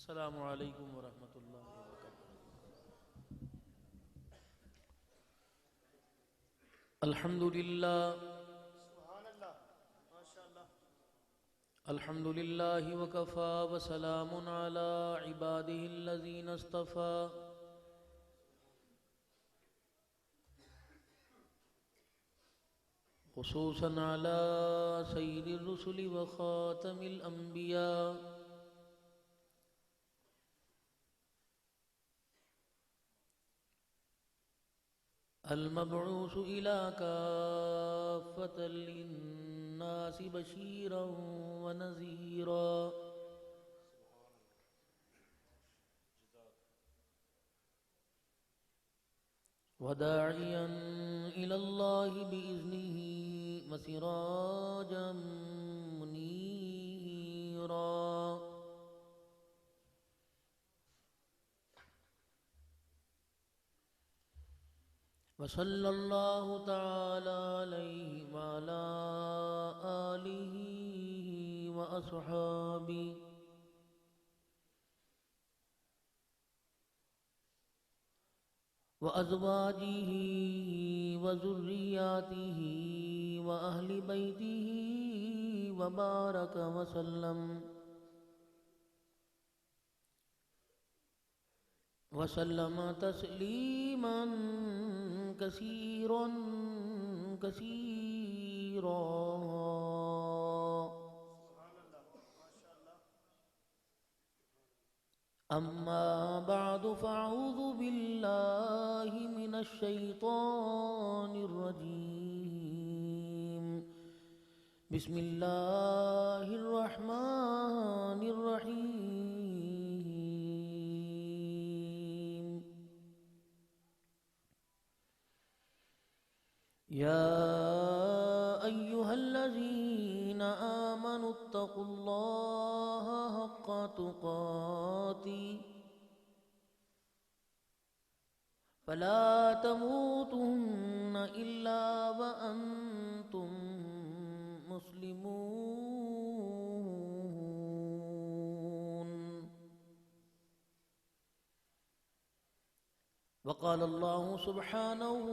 السلام علیکم ورحمۃ اللہ وبرکاتہ۔ الحمد للہ الحمد للہ وکفا وسلام علی عبادہ الذین اصطفى۔ خصوصا علی سید الرسل وخاتم الانبیاء المبعوث إلى كافة للناس بشيرا ونذيرا وداعيا إلى الله بإذنه وسراجا منيرا وصلى الله تعالى عليه وعلى آله وأصحابه وأزواجه وذرياته وأهل بيته وبارك وسلم تسليما كثيرا كثيرا۔ أما بعد فأعوذ بالله من الشيطان الرجيم، بسم الله الرحمن الرحيم۔ يا أيها الذين آمنوا اتقوا الله حق تقاته فلا تموتن إلا وأنتم مسلمون۔ وقال الله سبحانه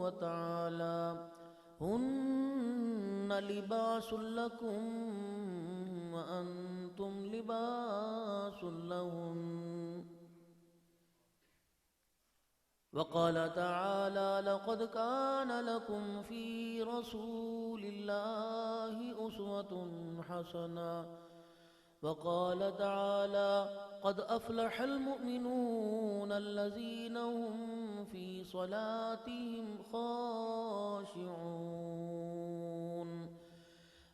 وتعالى: هن لباس لكم وأنتم لباس لهن۔ وقال تعالى: لقد كان لكم في رسول الله أسوة حسنة۔ وقال تعالى: قد أفلح المؤمنون الذين هم في صلاتهم خاشعون۔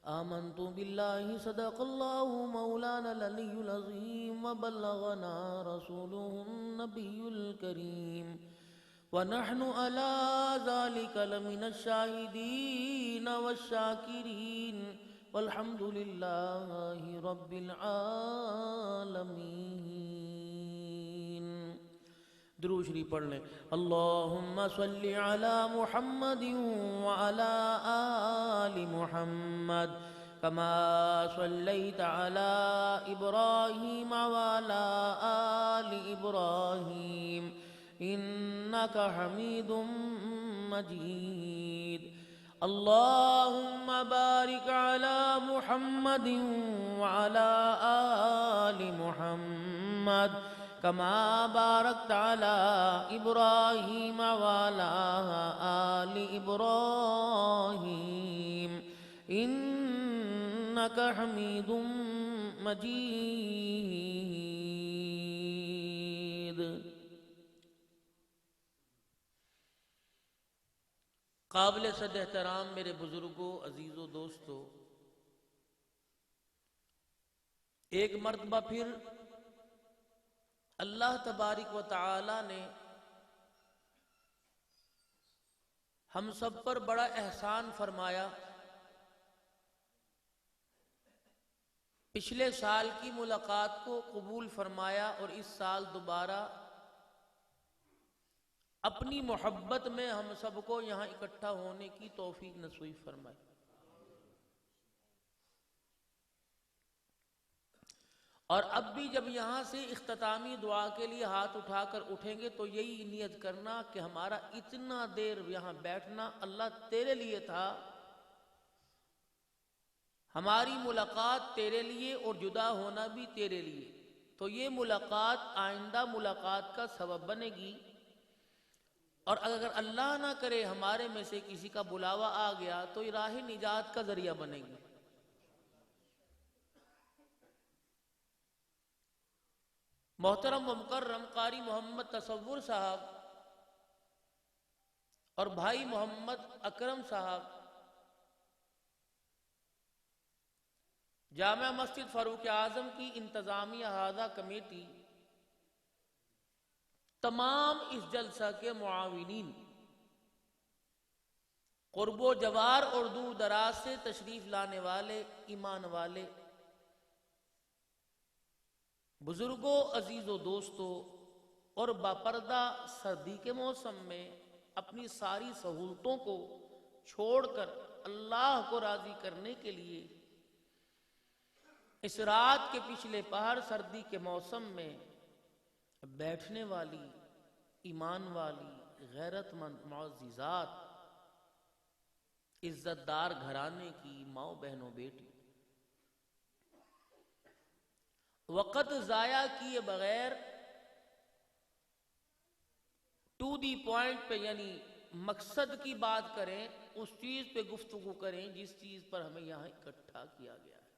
آمنت بالله صدق الله مولانا العلي العظيم وبلغنا رسوله النبي الكريم، ونحن على ذلك لمن الشاهدين والشاكرين، والحمد لله رب العالمين۔ درود شریف پڑھ لیں۔ اللہم صلی علی محمد وعلی آل محمد کما صلیت علی ابراہیم وعلی آل ابراہیم انک حمید مجید۔ اللہم بارک علی محمد وعلی آل محمد کما بارکت علی ابراہیم وعلی آل ابراہیم انک حمید مجید۔ قابل صد احترام میرے بزرگوں، عزیزوں، دوستوں، ایک مرتبہ پھر اللہ تبارک و تعالی نے ہم سب پر بڑا احسان فرمایا۔ پچھلے سال کی ملاقات کو قبول فرمایا اور اس سال دوبارہ اپنی محبت میں ہم سب کو یہاں اکٹھا ہونے کی توفیق نصیب فرمائی۔ اور اب بھی جب یہاں سے اختتامی دعا کے لیے ہاتھ اٹھا کر اٹھیں گے تو یہی نیت کرنا کہ ہمارا اتنا دیر یہاں بیٹھنا اللہ تیرے لیے تھا، ہماری ملاقات تیرے لیے اور جدا ہونا بھی تیرے لیے، تو یہ ملاقات آئندہ ملاقات کا سبب بنے گی، اور اگر اللہ نہ کرے ہمارے میں سے کسی کا بلاوا آ گیا تو یہ راہ نجات کا ذریعہ بنے گی۔ محترم و مکرم قاری محمد تصور صاحب اور بھائی محمد اکرم صاحب جامع مسجد فاروق اعظم کی انتظامی احاطہ کمیٹی، تمام اس جلسہ کے معاونین، قرب و جوار اور دور دراز سے تشریف لانے والے ایمان والے بزرگوں، عزیز و دوستوں، اور باپردہ سردی کے موسم میں اپنی ساری سہولتوں کو چھوڑ کر اللہ کو راضی کرنے کے لیے اس رات کے پچھلے پہر سردی کے موسم میں بیٹھنے والی ایمان والی غیرت مند معززات، عزت دار گھرانے کی ماؤں بہنوں بیٹی، وقت ضائع کیے بغیر ٹو دی پوائنٹ پہ، یعنی مقصد کی بات کریں، اس چیز پہ گفتگو کریں جس چیز پر ہمیں یہاں اکٹھا کیا گیا ہے۔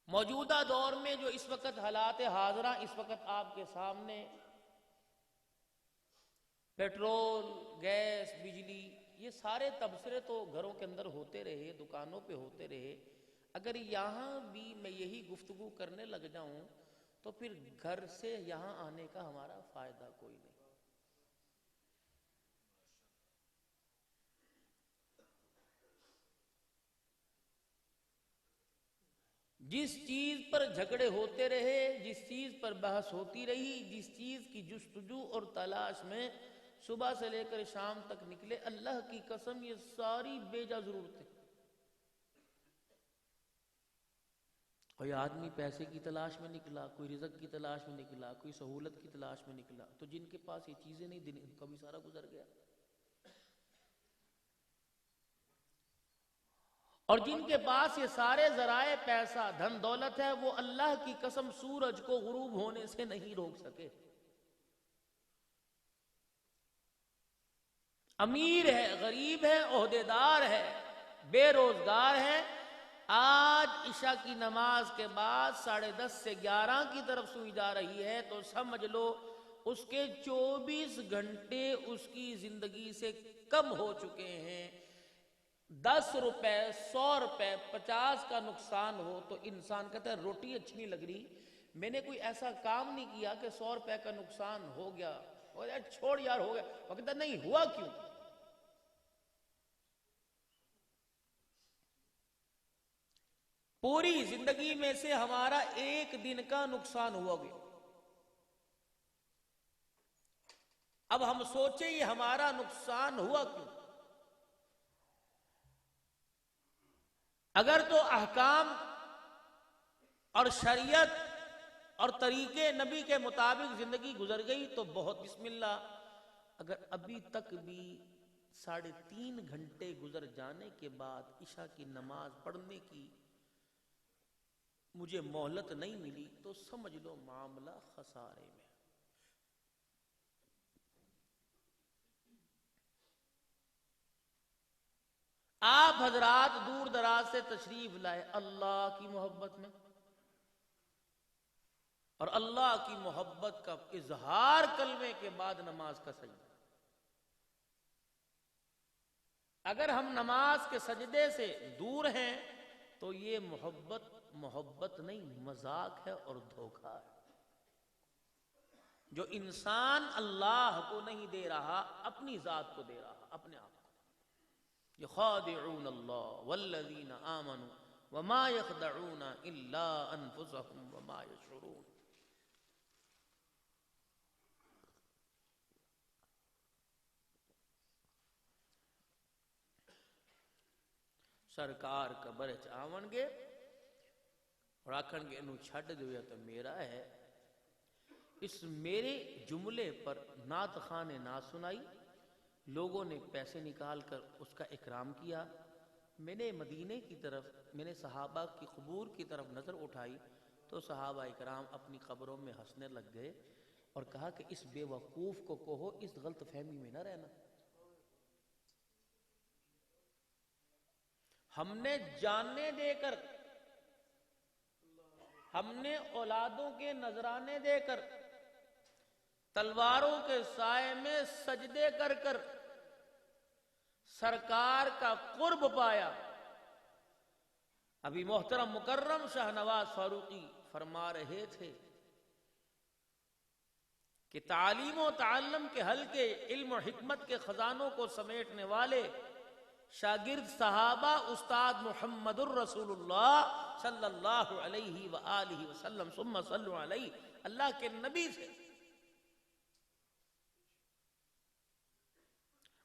موجودہ دور میں جو اس وقت حالات حاضرہ اس وقت آپ کے سامنے پیٹرول، گیس، بجلی، یہ سارے تبصرے تو گھروں کے اندر ہوتے رہے، دکانوں پہ ہوتے رہے، اگر یہاں بھی میں یہی گفتگو کرنے لگ جاؤں تو پھر گھر سے یہاں آنے کا ہمارا فائدہ کوئی نہیں۔ جس چیز پر جھگڑے ہوتے رہے، جس چیز پر بحث ہوتی رہی، جس چیز کی جستجو اور تلاش میں صبح سے لے کر شام تک نکلے، اللہ کی قسم یہ ساری بے جا ضرورتیں۔ کوئی آدمی پیسے کی تلاش میں نکلا، کوئی رزق کی تلاش میں نکلا، کوئی سہولت کی تلاش میں نکلا، تو جن کے پاس یہ چیزیں نہیں دن ان کا بھی سارا گزر گیا، اور جن کے پاس یہ سارے ذرائع پیسہ دھن دولت ہے وہ اللہ کی قسم سورج کو غروب ہونے سے نہیں روک سکے۔ امیر ہے، غریب ہے، عہدیدار ہے، بے روزگار ہے، آج عشاء کی نماز کے بعد 10:30 سے 11 کی طرف سوئی جا رہی ہے تو سمجھ لو اس کے 24 گھنٹے اس کی زندگی سے کم ہو چکے ہیں۔ 10 روپے، 100 روپے، 50 کا نقصان ہو تو انسان کہتا ہے روٹی اچھی نہیں لگ رہی، میں نے کوئی ایسا کام نہیں کیا کہ 100 روپے کا نقصان ہو گیا، چھوڑ یار ہو گیا، وہ کہتا نہیں ہوا کیوں؟ پوری زندگی میں سے ہمارا ایک دن کا نقصان ہوا گیا۔ اب ہم سوچیں یہ ہمارا نقصان ہوا کیوں؟ اگر تو احکام اور شریعت اور طریقے نبی کے مطابق زندگی گزر گئی تو بہت بسم اللہ، اگر ابھی تک بھی 3.5 گھنٹے گزر جانے کے بعد عشاء کی نماز پڑھنے کی مجھے مہلت نہیں ملی تو سمجھ لو معاملہ خسارے میں۔ آپ حضرات دور دراز سے تشریف لائے اللہ کی محبت میں، اور اللہ کی محبت کا اظہار کلمے کے بعد نماز کا سجدہ۔ اگر ہم نماز کے سجدے سے دور ہیں تو یہ محبت نہیں، مذاق ہے اور دھوکہ ہے۔ جو انسان اللہ کو نہیں دے رہا اپنی ذات کو دے رہا، اپنے آپ کو۔ یخادعون اللہ والذین آمنوا وما یخدعون الا انفسهم وما یشعرون۔ سرکار قبر چ آون گے اور آکھن گے انہوں چھڈ دو یا تو میرا ہے. اس میرے جملے پر نعت خان نے نعت سنائی. لوگوں نے پیسے نکال کر اس کا اکرام کیا. میں نے مدینے کی طرف، میں نے صحابہ کی قبور کی طرف نظر اٹھائی تو صحابہ اکرام اپنی قبروں میں ہنسنے لگ گئے اور کہا کہ اس بے وقوف کو کہو اس غلط فہمی میں نہ رہنا. ہم نے جاننے دے کر، ہم نے اولادوں کے نذرانے دے کر، تلواروں کے سائے میں سجدے کر کر سرکار کا قرب پایا. ابھی محترم مکرم شاہ نواز فاروقی فرما رہے تھے کہ تعلیم و تعلم کے حلقے، علم و حکمت کے خزانوں کو سمیٹنے والے شاگرد صحابہ استاد محمد الرسول اللہ صلی اللہ علیہ وآلہ وسلم ثم صلو علیہ، اللہ کے نبی سے.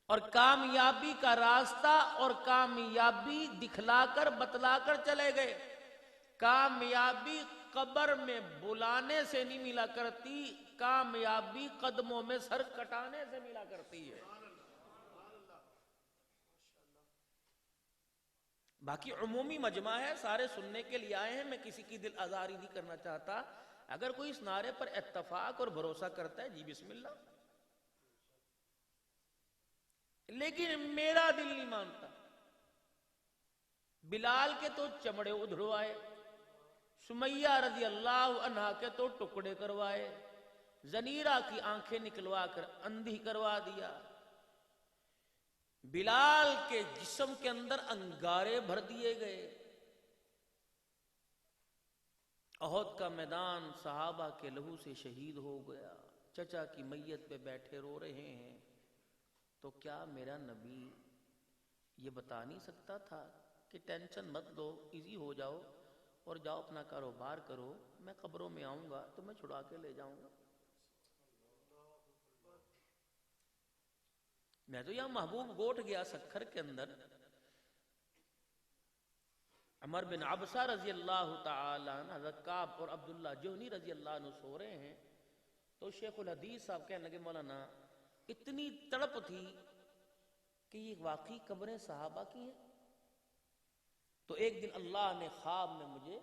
اور کامیابی کا راستہ اور کامیابی دکھلا کر بتلا کر چلے گئے. کامیابی قبر میں بلانے سے نہیں ملا کرتی، کامیابی قدموں میں سر کٹانے سے ملا کرتی ہے. باقی عمومی مجمع ہے، سارے سننے کے لیے آئے ہیں، میں کسی کی دل آزاری نہیں کرنا چاہتا. اگر کوئی اس نعرے پر اتفاق اور بھروسہ کرتا ہے جی بسم اللہ، لیکن میرا دل نہیں مانتا. بلال کے تو چمڑے ادھڑوائے، سمیہ رضی اللہ عنہا کے تو ٹکڑے کروائے، زنیرہ کی آنکھیں نکلوا کر اندھی کروا دیا، بلال کے جسم کے اندر انگارے بھر دیے گئے. احد کا میدان صحابہ کے لہو سے شہید ہو گیا. چچا کی میت پہ بیٹھے رو رہے ہیں. تو کیا میرا نبی یہ بتا نہیں سکتا تھا کہ ٹینشن مت لو، ایزی ہو جاؤ اور جاؤ اپنا کاروبار کرو، میں قبروں میں آؤں گا تو میں چھڑا کے لے جاؤں گا. میں تو یہاں محبوب گوٹ گیا سکھر کے اندر، عمر بن عبسہ رضی اللہ تعالی عنہ، حضرت کعب اور عبداللہ جہنی رضی اللہ عنہ سو رہے ہیں. تو شیخ الحدیث صاحب کہنے لگے مولانا اتنی تڑپ تھی کہ یہ واقعی قبریں صحابہ کی ہیں. تو ایک دن اللہ نے خواب میں مجھے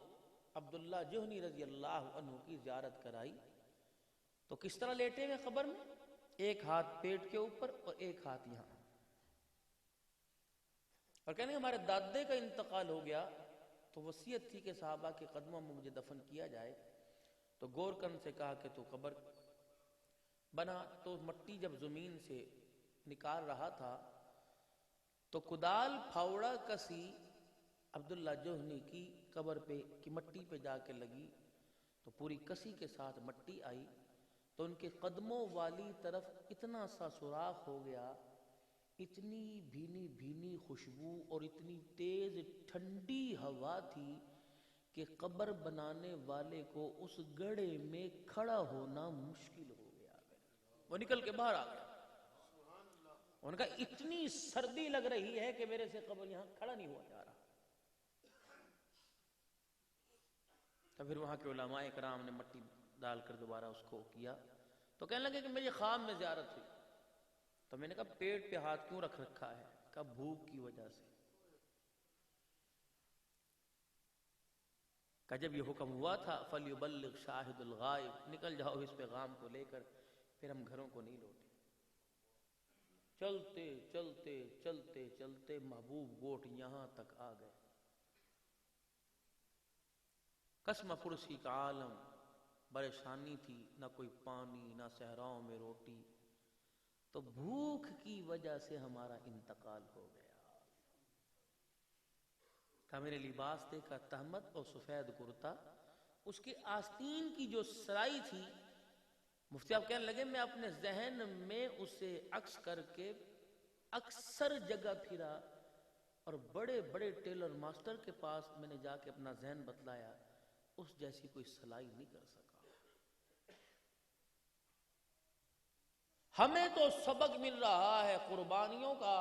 عبداللہ جہنی رضی اللہ عنہ کی زیارت کرائی. تو کس طرح لیٹے ہوئے قبر میں، ایک ہاتھ پیٹ کے اوپر اور ایک ہاتھ یہاں، اور کہنے ہمارے دادے کا انتقال ہو گیا تو وصیت تھی کہ صحابہ کے قدموں میں مجھے دفن کیا جائے. تو گورکن سے کہا کہ تو قبر بنا. تو مٹی جب زمین سے نکال رہا تھا تو کدال پھاوڑا کسی عبداللہ جوہنی کی قبر پہ کی مٹی پہ جا کے لگی تو پوری کسی کے ساتھ مٹی آئی. تو ان کے قدموں والی طرف اتنا سا سوراخ ہو گیا، اتنی بھینی بھینی خوشبو اور اتنی تیز ٹھنڈی ہوا تھی کہ قبر بنانے والے کو اس گڑھے میں کھڑا ہونا مشکل ہو گیا. وہ نکل کے باہر آ گیا. ان کا اتنی سردی لگ رہی ہے کہ میرے سے قبر یہاں کھڑا نہیں ہوا جا رہا. تو پھر وہاں کے علماء کرام نے مٹی ڈال کر دوبارہ اس کو کیا. تو کہنے لگے کہ میری خواب میں زیارت ہوئی. تو میں نے کہا پیٹ پہ ہاتھ کیوں رکھ رکھا ہے؟ کہا بھوک کی وجہ سے. کہ جب یہ حکم ہوا تھا فَلْيُبَلِّغْ شَاهِدُ الْغَائِبِ، نکل جاؤ اس پیغام کو لے کر. پھر ہم گھروں کو نہیں لوٹے. چلتے چلتے چلتے چلتے محبوب گوٹ یہاں تک آ گئے. قسم پرسی کا عالم، پریشانی تھی، نہ کوئی پانی نہ صحراؤں میں روٹی. تو بھوک کی وجہ سے ہمارا انتقال ہو گیا. کہ میرے لباس دیکھا تہمت اور سفید کرتا، اس کے آستین کی جو سرائی تھی، مفتی آپ کہنے لگے میں اپنے ذہن میں اسے عکس کر کے اکثر جگہ پھرا اور بڑے بڑے ٹیلر ماسٹر کے پاس میں نے جا کے اپنا ذہن بتلایا، اس جیسی کوئی سلائی نہیں کر سکا. ہمیں تو سبق مل رہا ہے قربانیوں کا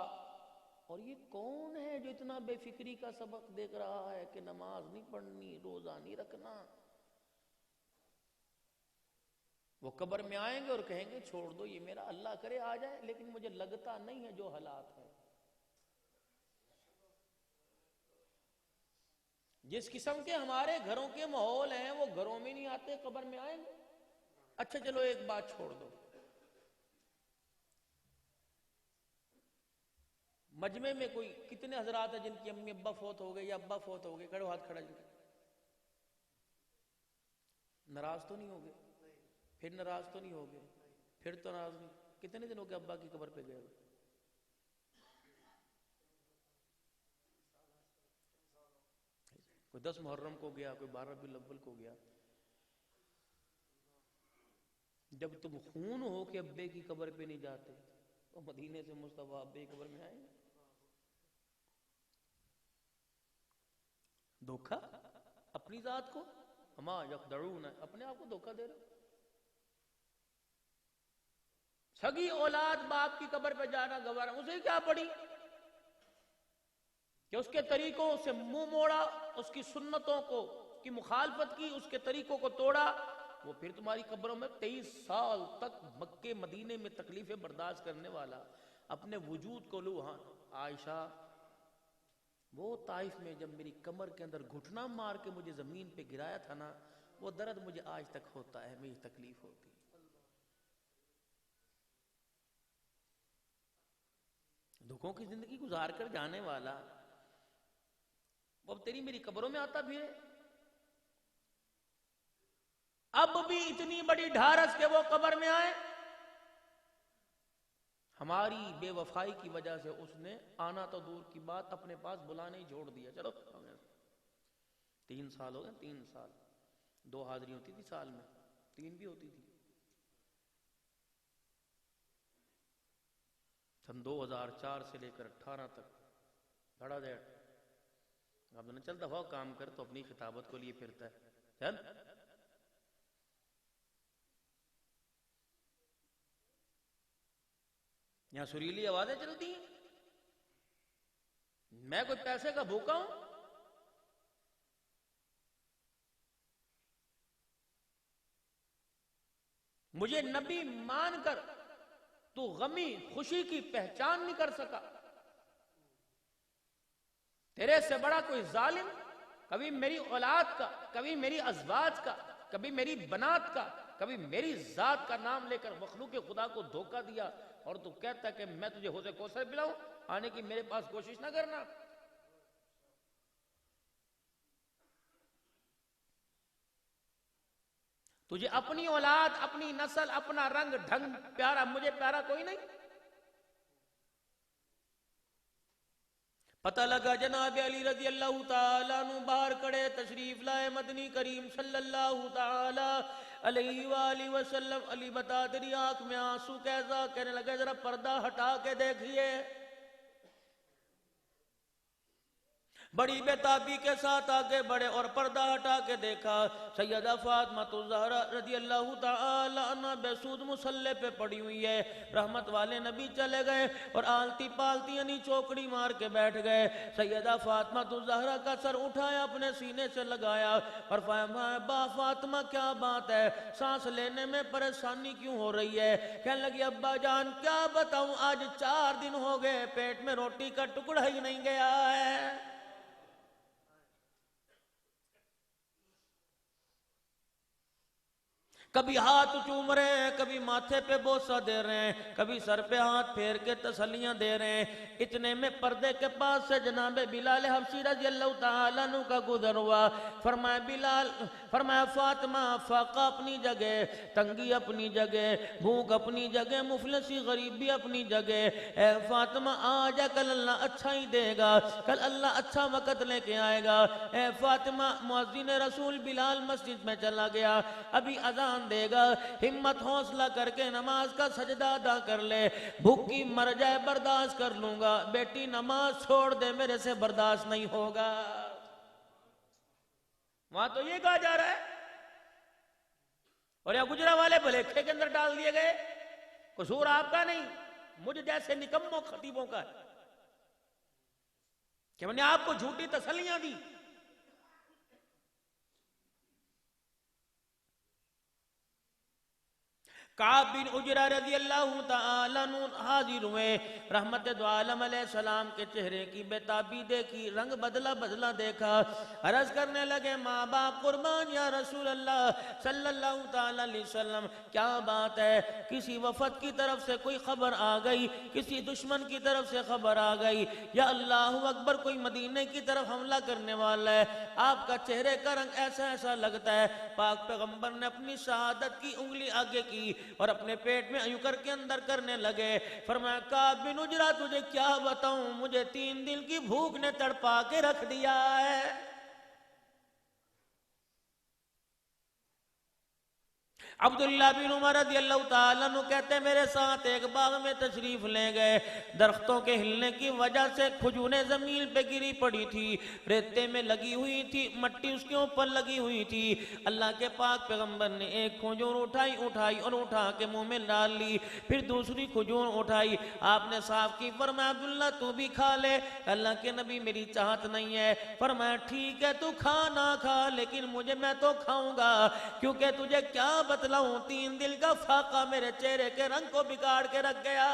اور یہ کون ہے جو اتنا بے فکری کا سبق دیکھ رہا ہے کہ نماز نہیں پڑھنی، روزہ نہیں رکھنا؟ وہ قبر میں آئیں گے اور کہیں گے چھوڑ دو یہ میرا، اللہ کرے آ جائے، لیکن مجھے لگتا نہیں ہے جو حالات ہے۔ جس قسم کے ہمارے گھروں کے ماحول ہیں وہ گھروں میں نہیں آتے، قبر میں آئیں گے۔ اچھا چلو ایک بات چھوڑ دو، مجمع میں کوئی کتنے حضرات ہیں جن کی امی ابا فوت ہو گئے یا ابا فوت ہو گئے؟ کھڑو ہاتھ کھڑا جی۔ ناراض تو نہیں ہو گئے؟ پھر ناراض تو نہیں ہو گئے؟ پھر تو ناراض نہیں۔ کتنے دن ہو گئے ابا کی قبر پہ گئے ہوئے؟ کوئی 10 محرم کو گیا، کوئی 12 ربیع الاول کو گیا۔ جب تم خون ہو کے ابے کی قبر پہ نہیں جاتے تو مدینے سے مصطفیٰ ابے کی قبر میں آئیں گے؟ دھوکہ اپنی ذات کو، ہما یخدعون، اپنے آپ کو دھوکہ دے رہے۔ سگی اولاد باپ کی قبر پہ جانا گوارا، اسے کیا پڑی کہ اس کے طریقوں سے منہ موڑا، اس کی سنتوں کو کی مخالفت کی، اس کے طریقوں کو توڑا، وہ پھر تمہاری قبروں میں 23 سال تک مکے مدینے میں تکلیفیں برداشت کرنے والا اپنے وجود کو لوہان۔ عائشہ، وہ طائف میں جب میری کمر کے اندر گھٹنا مار کے مجھے زمین پہ گرایا تھا نا، وہ درد مجھے آج تک ہوتا ہے، مجھے تکلیف ہوتی۔ دکھوں کی زندگی گزار کر جانے والا وہ اب تیری میری قبروں میں آتا بھی ہے۔ اب بھی اتنی بڑی ڈھارس کہ وہ قبر میں آئے، ہماری بے وفائی کی وجہ سے اس نے آنا تو دور کی بات اپنے پاس بلانے ہی چھوڑ دیا۔ چلو 3 سال ہو گئے، 3 سال، 2 حاضری ہوتی تھی سال میں، 3 بھی ہوتی تھی۔ سن 2004 سے لے کر 18 تک دھڑا دھڑ اب نے چل دفعہ کام کر تو اپنی خطابت کو لیے پھرتا ہے، چل یہاں سریلی آوازیں چلتی ہیں، میں کوئی پیسے کا بھوکا ہوں؟ مجھے نبی مان کر تو غمی خوشی کی پہچان نہیں کر سکا۔ تیرے سے بڑا کوئی ظالم کبھی میری اولاد کا، کبھی میری ازواج کا، کبھی میری بنات کا، کبھی میری ذات کا نام لے کر مخلوق خدا کو دھوکہ دیا، اور تو کہتا ہے کہ میں تجھے حوض کوثر پلاؤں، آنے کی میرے پاس کوشش نہ کرنا۔ تجھے اپنی اولاد، اپنی نسل، اپنا رنگ ڈھنگ پیارا، مجھے پیارا کوئی نہیں۔ پتہ لگا جناب علی رضی اللہ تعالیٰ عنہ باہر کڑے تشریف لائے، مدنی کریم صلی اللہ تعالیٰ علیہ وآلہ وسلم۔ علی بتا تیری آنکھ میں آنسو کیسا؟ کہنے لگے ذرا پردہ ہٹا کے دیکھیے۔ بڑی بےتابی کے ساتھ آگے بڑھے اور پردہ ہٹا کے دیکھا، سیدہ فاطمہ الزہرا رضی اللہ تعالی عنہ بے سود مصلی پہ پڑی ہوئی ہے۔ رحمت والے نبی چلے گئے اور آلتی پالتی یعنی چوکڑی مار کے بیٹھ گئے۔ سیدہ فاطمہ الزہرا کا سر اٹھایا، اپنے سینے سے لگایا اور فرمایا با فاطمہ کیا بات ہے، سانس لینے میں پریشانی کیوں ہو رہی ہے؟ کہنے لگی ابا جان کیا بتاؤں، آج 4 دن ہو گئے پیٹ میں روٹی کا ٹکڑا ہی نہیں گیا ہے۔ کبھی ہاتھ چوم رہے ہیں، کبھی ماتھے پہ بوسہ دے رہے ہیں، کبھی سر پہ ہاتھ پھیر کے تسلیاں دے رہے ہیں۔ اتنے میں پردے کے پاس سے جناب بلال حبشی رضی اللہ تعالیٰ عنہ کا گزر ہوا۔ فرمایا بلال، فرمایا فاطمہ، فاقہ اپنی جگہ، تنگی اپنی جگہ، بھوک اپنی جگہ، مفلسی غریبی اپنی جگہ۔ اے فاطمہ آج کل اللہ اچھا ہی دے گا، کل اللہ اچھا وقت لے کے آئے گا۔ اے فاطمہ، مؤذن رسول بلال مسجد میں چلا گیا، ابھی اذان دے گا، ہمت حوصلہ کر کے نماز کا سجدہ ادا کر لے، بھوکی مر جائے برداشت کر لوں گا، بیٹی نماز چھوڑ دے میرے سے برداشت نہیں ہوگا۔ وہاں تو یہ کہا جا رہا ہے، اور یہاں گجرا والے بھلیکھے کے اندر ڈال دیے گئے، قصور آپ کا نہیں، مجھ جیسے نکموں خطیبوں کا ہے۔ کہ میں نے آپ کو جھوٹی تسلیاں دی. کعب بن عجرہ رضی اللہ تعالیٰ عنہ حاضر ہوئے. رحمت دو عالم علیہ السلام کے چہرے کی بےتابی دیکھی، رنگ بدلا دیکھا. عرض کرنے لگے ماں باپ قربان یا رسول اللہ صلی اللہ تعالیٰ علیہ وسلم، کیا بات ہے؟ کسی وفد کی طرف سے کوئی خبر آ گئی، کسی دشمن کی طرف سے خبر آ گئی، یا اللہ اکبر کوئی مدینے کی طرف حملہ کرنے والا ہے؟ آپ کا چہرے کا رنگ ایسا لگتا ہے. پاک پیغمبر نے اپنی شہادت کی انگلی آگے کی اور اپنے پیٹ میں ایوں کر کے اندر کرنے لگے. فرمایا کعب بن عجرہ تجھے کیا بتاؤں، مجھے 3 دن کی بھوک نے تڑپا کے رکھ دیا ہے. عبداللہ بن عمر رضی اللہ تعالیٰ عنہ کہتے ہیں میرے ساتھ ایک باغ میں تشریف لے گئے. درختوں کے ہلنے کی وجہ سے کھجوریں زمین پہ گری پڑی تھی، ریتے میں لگی ہوئی تھی، مٹی اس کے اوپر لگی ہوئی تھی. اللہ کے پاک پیغمبر نے ایک کھجور اٹھائی اور اٹھا کے منہ میں ڈال لی. پھر دوسری کھجور اٹھائی، آپ نے صاف کی. فرمایا عبداللہ تو بھی کھا لے. اللہ کے نبی میری چاہت نہیں ہے. فرمایا ٹھیک ہے تو کھا نہ کھا، لیکن میں تو کھاؤں گا، کیونکہ تجھے کیا بتلاؤں 3 دل کا فاقہ میرے چہرے کے رنگ کو بگاڑ کے رکھ گیا.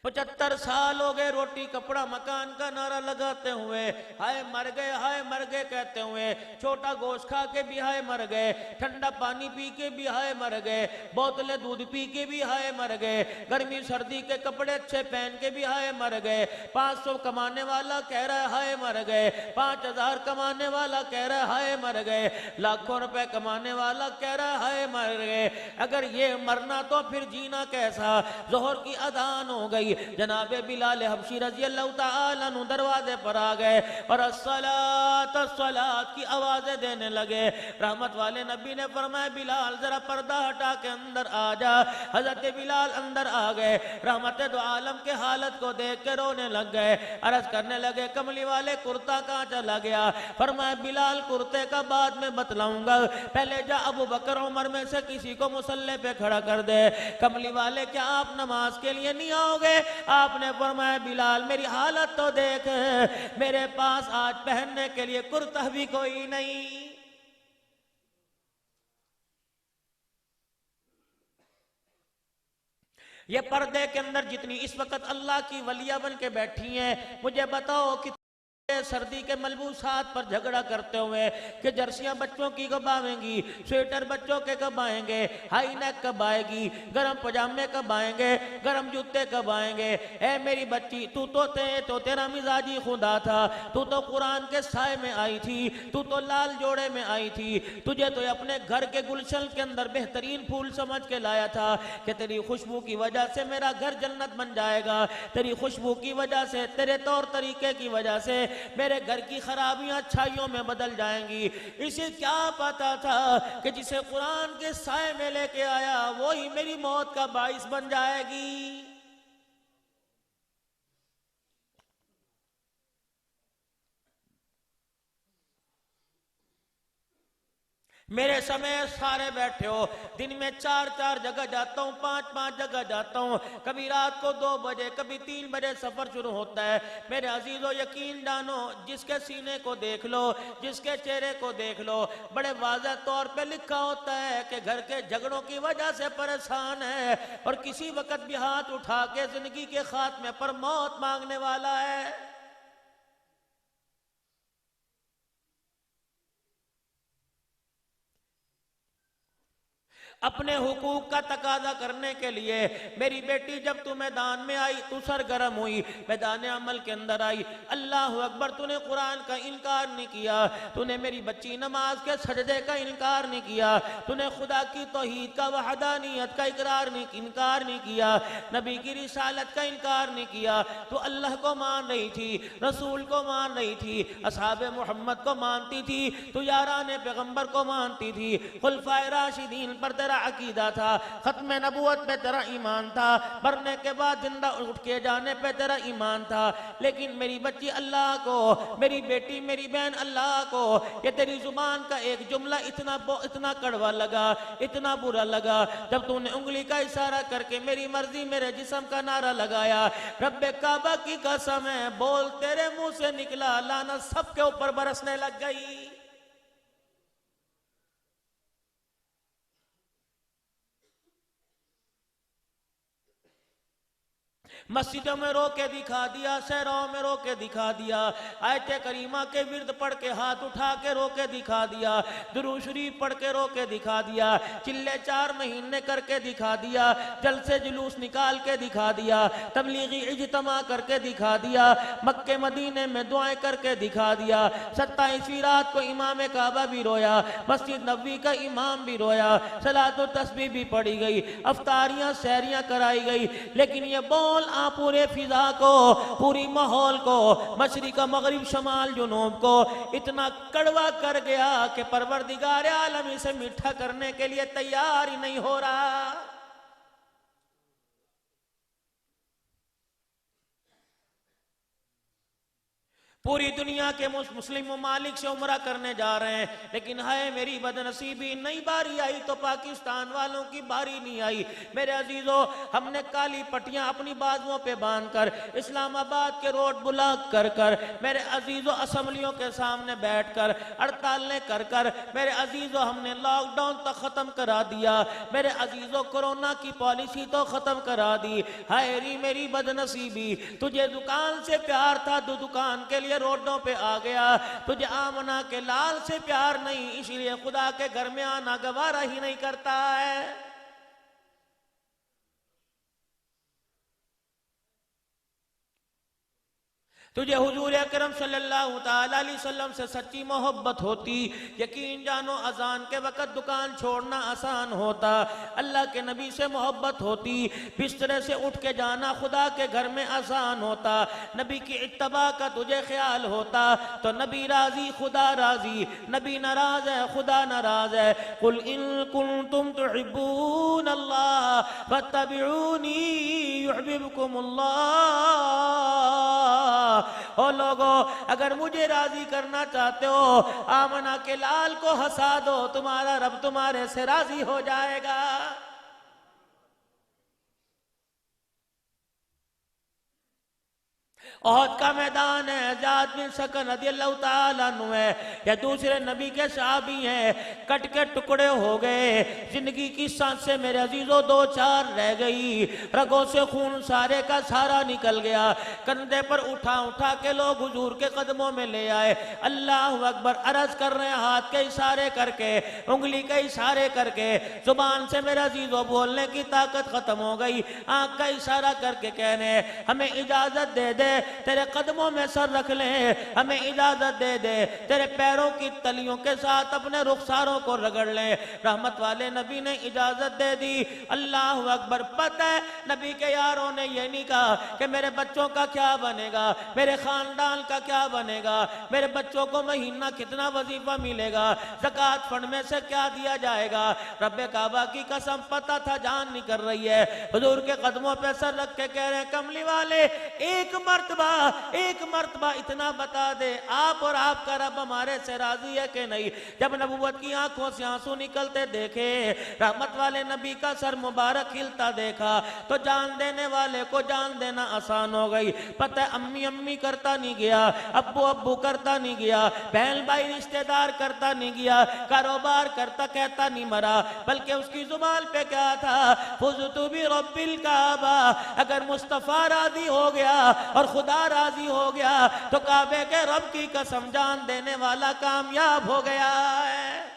75 سال ہو گئے روٹی کپڑا مکان کا نعرہ لگاتے ہوئے، ہائے مر گئے کہتے ہوئے. چھوٹا گوشت کھا کے بھی ہائے مر گئے، ٹھنڈا پانی پی کے بھی ہائے مر گئے، بوتلیں دودھ پی کے بھی ہائے مر گئے، گرمی سردی کے کپڑے اچھے پہن کے بھی ہائے مر گئے. 500 کمانے والا کہہ رہا ہے ہائے مر گئے، 5000 کمانے والا کہہ رہا ہے ہائے مر گئے، لاکھوں روپے کمانے والا کہہ رہا ہے ہائے مر گئے. اگر یہ مرنا تو پھر جینا کیسا؟ ظہر کی اذان ہو گئی، جناب بلال حبشی رضی اللہ تعالیٰ عنہ دروازے پر آ گئے اور الصلاۃ الصلاۃ کی آوازیں دینے لگے. رحمت والے نبی نے فرمایا بلال ذرا پردہ ہٹا کے اندر آ جا. حضرت بلال اندر آ گئے، رحمت دو عالم کے حالت کو دیکھ کے رونے لگ گئے. عرض کرنے لگے کملی والے کرتا کہاں چلا گیا؟ فرمایا بلال کرتے کا بعد میں بتلاؤں گا، پہلے جا ابو بکر عمر میں سے کسی کو مصلی پہ کھڑا کر دے. کملی والے کیا آپ نماز کے لیے نہیں آؤ گے؟ آپ نے فرمایا بلال میری حالت تو دیکھ، میرے پاس آج پہننے کے لیے کرتا بھی کوئی نہیں. یہ پردے کے اندر جتنی اس وقت اللہ کی ولیہ بن کے بیٹھی ہیں، مجھے بتاؤ کہ سردی کے ملبوسات پر جھگڑا کرتے ہوئے کہ جرسیاں بچوں کی کب آئیں گی، سویٹر بچوں کے کب آئیں گے، ہائی نیک کب آئے گی، گرم پجامے کب آئیں گے، گرم جوتے کب آئیں گے. اے میری بچی تو تیرا مزاجی خدا تھا، تو قرآن کے سائے میں آئی تھی، تو لال جوڑے میں آئی تھی، تجھے تو اپنے گھر کے گلشن کے اندر بہترین پھول سمجھ کے لایا تھا کہ تیری خوشبو کی وجہ سے میرا گھر جنت بن جائے گا، تیری خوشبو کی وجہ سے، تیرے طور طریقے کی وجہ سے میرے گھر کی خرابیاں اچھائیوں میں بدل جائیں گی. اسے کیا پتا تھا کہ جسے قرآن کے سائے میں لے کے آیا وہی میری موت کا باعث بن جائے گی. میرے سمیت سارے بیٹھے ہو، دن میں 4 جگہ جاتا ہوں، 5 جگہ جاتا ہوں، کبھی رات کو 2 بجے کبھی 3 بجے سفر شروع ہوتا ہے. میرے عزیزو یقین جانو، جس کے سینے کو دیکھ لو، جس کے چہرے کو دیکھ لو، بڑے واضح طور پہ لکھا ہوتا ہے کہ گھر کے جھگڑوں کی وجہ سے پریشان ہے اور کسی وقت بھی ہاتھ اٹھا کے زندگی کے خاتمے پر موت مانگنے والا ہے. اپنے حقوق کا تقاضا کرنے کے لیے میری بیٹی جب تو میدان میں آئی تو سرگرم ہوئی، میدان عمل کے اندر آئی. اللہ اکبر، تو نے قرآن کا انکار نہیں کیا، تو نے میری بچی نماز کے سجدے کا انکار نہیں کیا، تو نے خدا کی توحید کا وحدانیت کا انکار نہیں کیا، نبی کی رسالت کا انکار نہیں کیا. تو اللہ کو مان رہی تھی، رسول کو مان رہی تھی، اصحاب محمد کو مانتی تھی، تو یاران پیغمبر کو مانتی تھی، خلفائے راشدین پر تیرا عقیدہ تھا، ختم نبوت پہ تیرا ایمان تھا، مرنے کے بعد زندہ اٹھ کے جانے پہ تیرا ایمان تھا، لیکن میری بچی اللہ کو، میری بیٹی میری بہن اللہ کو یہ تیری زبان کا ایک جملہ اتنا کڑوا لگا، اتنا برا لگا، جب تو نے انگلی کا اشارہ کر کے میری مرضی میرے جسم کا نعرہ لگایا، رب کعبہ کی قسم ہے بول تیرے منہ سے نکلا لعنت سب کے اوپر برسنے لگ گئی۔ مسجدوں میں رو کے دکھا دیا، شہروں میں رو کے دکھا دیا، آیت کریمہ کے ورد پڑھ کے ہاتھ اٹھا کے رو کے دکھا دیا، درود شریف پڑھ کے رو کے دکھا دیا، چلے 4 مہینے کر کے دکھا دیا، جلسے جلوس نکال کے دکھا دیا، تبلیغی اجتماع کر کے دکھا دیا، مکے مدینے میں دعائیں کر کے دکھا دیا، 27ویں رات کو امام کعبہ بھی رویا، مسجد نبوی کا امام بھی رویا، صلاۃ و تسبیح بھی پڑھی گئی، افطاریاں سحریاں کرائی گئی، لیکن یہ بول پورے فضا کو، پوری ماحول کو، مشرق مغرب شمال جنوب کو اتنا کڑوا کر گیا کہ پروردگار عالم اسے میٹھا کرنے کے لیے تیار ہی نہیں ہو رہا۔ پوری دنیا کے مسلم ممالک سے عمرہ کرنے جا رہے ہیں، لیکن ہے میری بدنصیبی نئی باری آئی تو پاکستان والوں کی باری نہیں آئی۔ میرے عزیزو، ہم نے کالی پٹیاں اپنی بازوؤں پہ باندھ کر، اسلام آباد کے روڈ بلاک کر کر، میرے عزیزو اسمبلیوں کے سامنے بیٹھ کر، ہڑتالیں کر کر، میرے عزیزو ہم نے لاک ڈاؤن تو ختم کرا دیا، میرے عزیزو کورونا کی پالیسی تو ختم کرا دی۔ ہائے میری بدنصیبی، تجھے دکان سے پیار تھا تو دکان کے لیے روڈوں پہ آ گیا، تجھے آمنہ کے لال سے پیار نہیں، اس لیے خدا کے گھر میں آنا گوارا ہی نہیں کرتا ہے۔ تجھے حضور اکرم صلی اللہ تعالیٰ علیہ وسلم سے سچی محبت ہوتی، یقین جانو اذان کے وقت دکان چھوڑنا آسان ہوتا، اللہ کے نبی سے محبت ہوتی، بسترے سے اٹھ کے جانا خدا کے گھر میں آسان ہوتا، نبی کی اتباع کا تجھے خیال ہوتا تو نبی راضی خدا راضی، نبی ناراض ہے خدا ناراض ہے۔ قل ان کنتم تحبون اللہ فاتبعونی یحببکم اللہ۔ او لوگو، اگر مجھے راضی کرنا چاہتے ہو آمنہ کے لال کو ہنسا دو، تمہارا رب تمہارے سے راضی ہو جائے گا۔ احد کا میدان ہے، زیاد بن سکن رضی اللہ تعالیٰ عنہ ہے، یا دوسرے نبی کے صحابی ہیں، کٹ کے ٹکڑے ہو گئے، زندگی کی سانسیں میرے عزیزوں 2-4 رہ گئی، رگوں سے خون سارے کا سارا نکل گیا، کندھے پر اٹھا کے لوگ حضور کے قدموں میں لے آئے، اللہ اکبر عرض کر رہے ہیں، ہاتھ کے اشارے کر کے، انگلی کے اشارے کر کے، زبان سے میرے عزیزوں بولنے کی طاقت ختم ہو گئی، آنکھ کا اشارہ کر کے کہنے ہیں ہمیں اجازت دے دے تیرے قدموں میں سر رکھ لیں، ہمیں اجازت دے دے تیرے پیروں کی تلیوں کے ساتھ اپنے رخساروں کو رگڑ لیں۔ رحمت والے نبی نے اجازت دے دی، اللہ اکبر۔ پتہ ہے نبی کے یاروں نے یہ نہیں کہا کہ میرے بچوں کا کیا بنے گا، میرے خاندان کا کیا بنے گا، میرے بچوں کو مہینہ کتنا وظیفہ ملے گا، زکوٰۃ فنڈ میں سے کیا دیا جائے گا۔ رب کعبہ کی قسم پتہ تھا جان نہیں کر رہی ہے، حضور کے قدموں پہ سر رکھ کے کہہ رہے ہیں کملی والے ایک مرتبہ اتنا بتا دے آپ اور آپ کا رب ہمارے سے راضی ہے کہ نہیں۔ جب نبوت کی آنکھوں سے آنسو نکلتے دیکھے، رحمت والے نبی کا سر مبارک ہلتا دیکھا تو جان دینے والے کو جان دینا آسان ہو گئی۔ پتہ امی امی کرتا نہیں گیا، ابو ابو کرتا نہیں گیا، بہن بھائی رشتہ دار کرتا نہیں گیا، کاروبار کرتا کہتا نہیں مرا، بلکہ اس کی زبان پہ کیا تھا، فزت برب الکعبہ۔ اگر مصطفیٰ راضی ہو گیا اور خدا راضی ہو گیا تو کعبے کے رب کی قسم جان دینے والا کامیاب ہو گیا ہے۔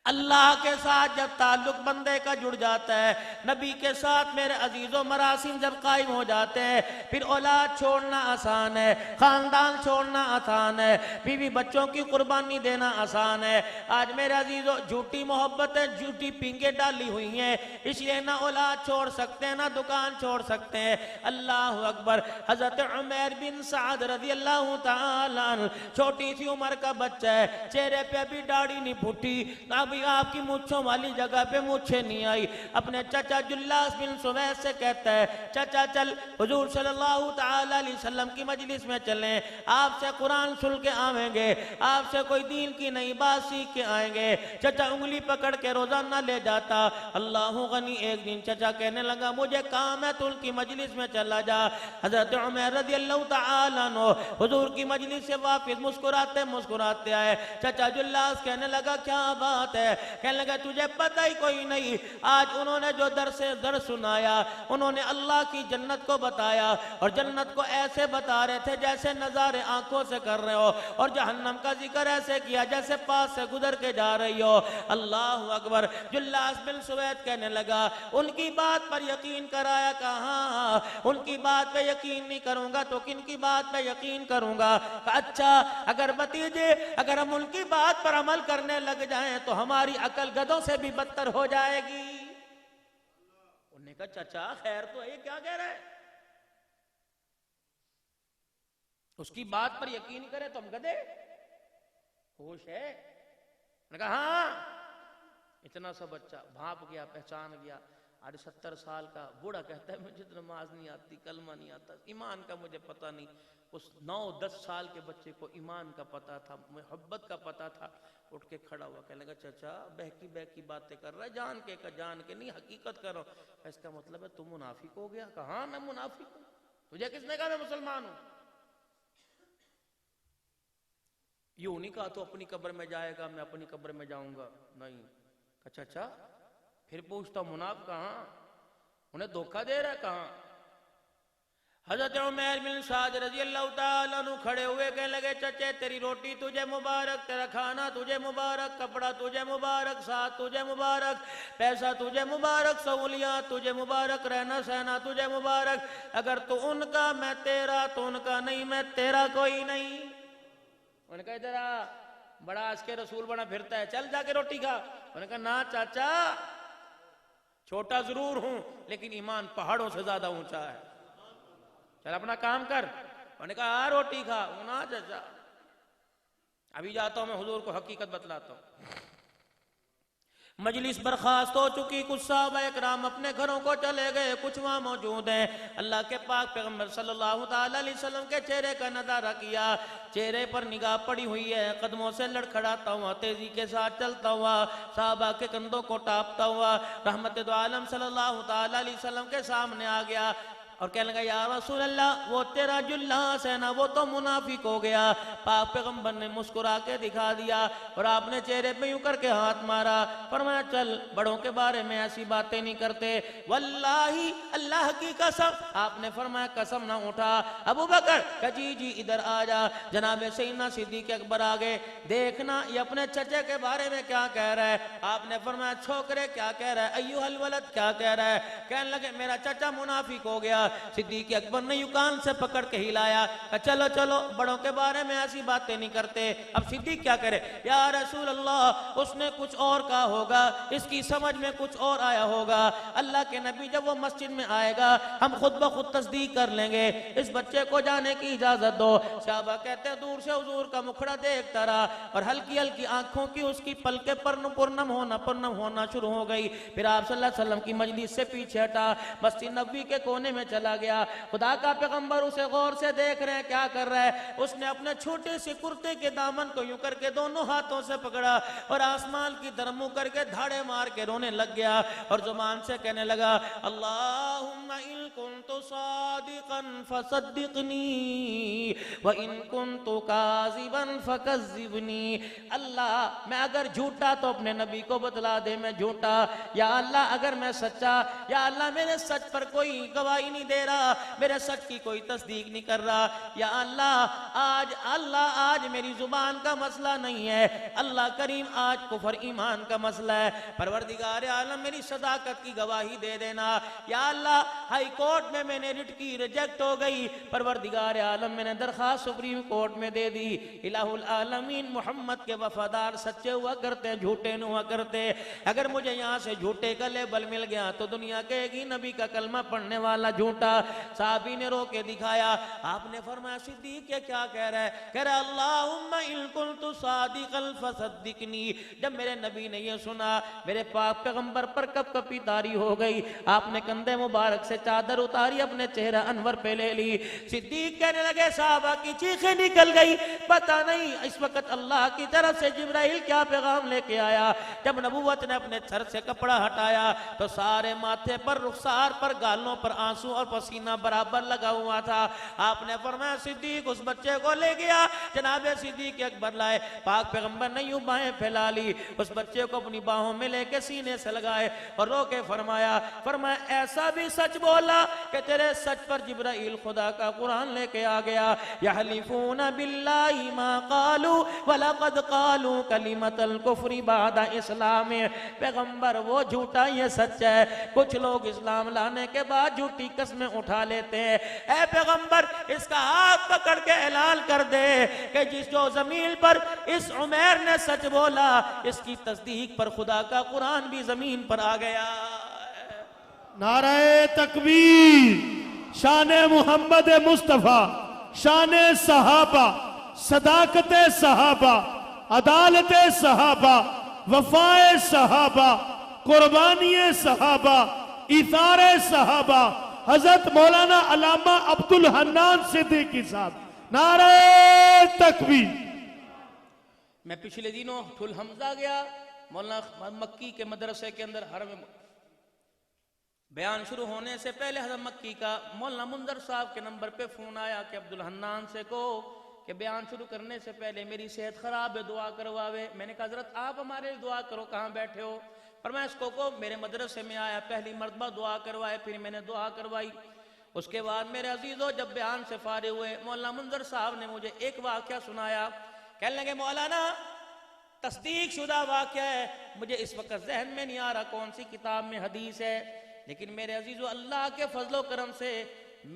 اللہ کے ساتھ جب تعلق بندے کا جڑ جاتا ہے، نبی کے ساتھ میرے عزیزوں مراسم جب قائم ہو جاتے ہیں، پھر اولاد چھوڑنا آسان ہے، خاندان چھوڑنا آسان ہے، بیوی بچوں کی قربانی دینا آسان ہے۔ آج میرے عزیزوں جھوٹی محبتیں، جھوٹی پینگیں ڈالی ہوئی ہیں، اس لیے نہ اولاد چھوڑ سکتے ہیں نہ دکان چھوڑ سکتے ہیں۔ اللہ اکبر۔ حضرت عمیر بن سعد رضی اللہ تعالیٰ عنہ، چھوٹی سی عمر کا بچہ ہے، چہرے پہ ابھی داڑھی نہیں پھٹی، ابھی آپ کی مونچھوں والی جگہ پہ مونچھیں نہیں آئی، اپنے چچا جلاس بن سویس سے کہتا ہے چچا چل حضور صلی اللہ تعالیٰ علیہ وسلم کی مجلس میں چلیں، آپ سے قرآن سن کے آئیں گے، آپ سے کوئی دین کی نئی بات سیکھ کے آئیں گے۔ چچا انگلی پکڑ کے روزانہ لے جاتا۔ اللہ غنی ایک دن چچا کہنے لگا مجھے کام ہے تو ان کی مجلس میں چلا جا۔ حضرت عمر رضی اللہ تعالیٰ عنہ حضور کی مجلس سے واپس مسکراتے مسکراتے آئے۔ چچا جلاس کہنے لگا کیا بات ہے؟ کہنے لگا تجھے پتہ ہی کوئی نہیں، آج انہوں نے جو درس سنایا، انہوں نے اللہ کی جنت کو بتایا، اور جنت کو ایسے بتا رہے تھے جیسے نظارے آنکھوں سے کر رہے ہو، اور جہنم کا ذکر ایسے کیا جیسے پاس سے گزر کے جا رہی ہو۔ اللہ اکبر۔ جلاس بن سوید کہنے لگا ان کی بات پر یقین کرایا، کہاں ان کی بات پہ یقین نہیں کروں گا تو کن کی بات پہ یقین کروں گا؟ اچھا اگر بتیجے اگر ہم ان کی بات پر عمل کرنے لگ جائیں تو ہماری عقل گدھوں سے بھی بدتر ہو جائے گی۔ انہوں نے کہا چچا خیر تو ہے، یہ کیا کہہ رہا ہے؟ اس کی بات پر یقین نہیں کرے تو ہم گدھے؟ ہوش ہے؟ انہوں نے کہا ہاں۔ اتنا سا بچہ بھانپ گیا، پہچان گیا۔ آج 70 سال کا بوڑھا کہتا ہے مجھے نماز نہیں آتی، کلمہ نہیں آتا، ایمان کا مجھے پتہ نہیں۔ اس 9-10 سال کے بچے کو ایمان کا پتہ تھا، محبت کا پتہ تھا۔ اٹھ کے کھڑا ہوا کہنے لگا چچا بہکی باتیں کر رہا ہے، جان کے نہیں، حقیقت کر رہا ہوں۔ اس کا مطلب ہے تم منافق ہو گیا؟ کہا ہاں میں منافق ہوں۔ تجھے کس نے کہا میں مسلمان ہوں؟ یوں نہیں کہا تو اپنی قبر میں جائے گا، میں اپنی قبر میں جاؤں گا، نہیں۔ کہا چچا پھر پوچھتا منافق کہاں؟ انہیں دھوکہ دے رہا ہے کہاں؟ حضرت عمیر بن سعد رضی اللہ تعالیٰ عنہ کھڑے ہوئے کہنے لگے چچے تیری روٹی تجھے مبارک، تیرا کھانا تجھے مبارک، کپڑا تجھے مبارک، ساتھ تجھے مبارک، پیسہ تجھے مبارک، سہولیات تجھے مبارک، رہنا سہنا تجھے مبارک۔ اگر تو ان کا میں تیرا، تو ان کا نہیں میں تیرا کوئی نہیں۔ انہوں نے کہا ادھر آ، بڑا اس کے رسول بنا پھرتا ہے، چل جا کے روٹی کھا۔ انہوں نے کہا نا چاچا، چھوٹا ضرور ہوں لیکن ایمان پہاڑوں سے زیادہ اونچا ہے، چل اپنا کام کر۔ انہوں نے کہا روٹی کھا۔ نا چاچا ابھی جاتا ہوں میں حضور کو حقیقت بتلاتا ہوں۔ مجلس برخاست ہو چکی، کچھ صحابہ اکرام اپنے گھروں کو چلے گئے، کچھ وہاں موجود ہیں۔ اللہ کے پاک پیغمبر صلی اللہ تعالیٰ علیہ وسلم کے چہرے کا نظارہ کیا، چہرے پر نگاہ پڑی ہوئی ہے، قدموں سے لڑکھڑاتا ہوا، تیزی کے ساتھ چلتا ہوا، صحابہ کے کندھوں کو ٹاپتا ہوا، رحمت دو عالم صلی اللہ تعالیٰ علیہ وسلم کے سامنے آ گیا اور کہنے لگا یا رسول اللہ وہ تیرا جلاس ہے نا، وہ تو منافق ہو گیا۔ پاک پیغمبر نے مسکرا کے دکھا دیا اور آپ نے چہرے پہ یوں کر کے ہاتھ مارا، فرمایا چل بڑوں کے بارے میں ایسی باتیں نہیں کرتے، واللہ اللہ کی قسم۔ آپ نے فرمایا قسم نہ اٹھا۔ ابو بکر کہ جی ادھر آ جا۔ جناب سیدنا صدیق اکبر آگے، دیکھنا یہ اپنے چچے کے بارے میں کیا کہہ رہا ہے۔ آپ نے فرمایا چھوکرے کیا کہہ رہا ہے، ایوہ الولد کیا کہہ رہا ہے؟ کہنے لگے میرا چچا منافق ہو گیا۔ صدیق اکبر نے یوں کان سے پکڑ کے ہلایا کہ چلو چلو بڑوں کے بارے میں ایسی باتیں نہیں کرتے۔ اب صدیق کیا کرے؟ یا رسول اللہ اس نے کچھ اور کہا ہوگا، اس کی سمجھ میں کچھ اور آیا ہوگا۔ اللہ کے نبی جب وہ مسجد میں آئے گا ہم خود بخود تصدیق کر لیں گے، اس بچے کو جانے کی اجازت دو۔ صحابہ کہتے ہیں دور سے حضور کا مکھڑا دیکھتا رہا اور ہلکی ہلکی آنکھوں کی اس کی پلکیں پرنم ہونا شروع ہو گئی۔ پھر آپ صلی اللہ علیہ وسلم کی مجلس سے پیچھے ہٹا، مسجد نبوی کے کونے میں چلا گیا۔ خدا کا پیغمبر اسے غور سے دیکھ رہے ہیں کیا کر رہا ہے۔ اس نے اپنے چھوٹے سے کرتے کے دامن کو یوں کر کے دونوں ہاتھوں سے پکڑا اور آسمان کی طرف منہ کر کے دھاڑے مار کے رونے لگ گیا اور زبان سے کہنے لگا اللہم ان کنت صادقا فصدقنی وان کنت کاذبا فکذبنی۔ اللہ میں اگر جھوٹا تو اپنے نبی کو بتلا دے میں جھوٹا، یا اللہ اگر میں سچا، یا اللہ میرے سچ پر کوئی گواہی نہیں دے رہا, میرے سچ کی کوئی تصدیق نہیں کر رہا. یا اللہ آج میری زبان کا مسئلہ نہیں ہے, اللہ کریم آج کفر ایمان کا مسئلہ ہے. پروردگار عالم میری صداقت کی گواہی دے دینا. یا اللہ ہائی کورٹ میں نے رٹ کی ریجیکٹ ہو گئی, پروردگار عالم میں نے درخواست سپریم کورٹ میں دے دی. الہ العالمین محمد کے وفادار سچے ہوا کرتے, جھوٹے نہ ہوا کرتے. اگر مجھے یہاں سے جھوٹے کا لیبل مل گیا تو دنیا کہے گی نبی کا کلمہ پڑھنے والا جھوٹا. صحابی نے رو کے دکھایا, آپ نے فرمایا صدیق یہ کیا کہہ رہا ہے؟ کہہ رہا اللہم ان کنت صادقا فصدقنی. جب میرے نبی نے یہ سنا میرے پاک پیغمبر پر کپ کپی طاری ہو گئی. آپ نے کندھے مبارک سے چادر اتاری, اپنے چہرہ انور پہ لے لی. صدیق کہنے لگے صحابہ کی چیخیں نکل گئی, پتہ نہیں اس وقت اللہ کی طرف سے جبرائیل کیا پیغام لے کے آیا. جب نبوت نے اپنے سر سے کپڑا ہٹایا تو سارے ماتھے پر, رخسار پر, گالوں پر آنسو اور پسینہ برابر لگا ہوا تھا. آپ نے فرمایا صدیق اس بچے کو لے گیا. جناب صدیق اکبر لائے, پاک پیغمبر نے یوں باہیں پھیلا لی, اس بچے کو اپنی باہوں میں لے کے سینے سے لگائے اور رو کے فرمایا ایسا بھی سچ بولا کہ تیرے سچ پر جبرائیل خدا کا قرآن لے کے آ گیا. یحلفون باللہ ما قالوا ولقد قالوا کلمۃ الکفر بعد اسلام. پیغمبر وہ جھوٹا یہ سچ ہے. کچھ لوگ اسلام لانے کے بعد جھوٹی قسمیں اٹھا لیتے ہیں. اے پیغمبر اس کا ہاتھ پکڑ کے اعلان کر دے کہ جس جو زمین پر اس عمیر نے سچ بولا اس کی تصدیق پر خدا کا قرآن بھی زمین پر آ گیا. نعرہ تکبیر. شان محمد مصطفیٰ, شان صحابہ, صداقت صحابہ, عدالت صحابہ, وفائے صحابہ, قربانی صحابہ, ایثار صحابہ, حضرت مولانا علامہ عبدالحنان صدیقی صاحب. نعرہ تکبیر. میں پچھلے دنوں ٹھل حمزہ گیا, مولانا مکی کے مدرسے کے اندر حرم بیان شروع ہونے سے پہلے حضرت مکی کا مولانا منظر صاحب کے نمبر پہ فون آیا کہ عبدالحنان سے کہو کہ بیان شروع کرنے سے پہلے میری صحت خراب ہے, دعا کرواوے. میں نے کہا حضرت آپ ہمارے دعا کرو, کہاں بیٹھے ہو؟ پر میں اس کو میرے مدرسے میں آیا, پہلی مرتبہ دعا کروائے, پھر میں نے دعا کروائی. اس کے بعد میرے عزیزوں جب بیان سے فارغ ہوئے مولانا منظر صاحب نے مجھے ایک واقعہ سنایا. کہنے لگے مولانا تصدیق شدہ واقعہ ہے, مجھے اس وقت ذہن میں نہیں آ رہا کون سی کتاب میں حدیث ہے, لیکن میرے عزیزوں اللہ کے فضل و کرم سے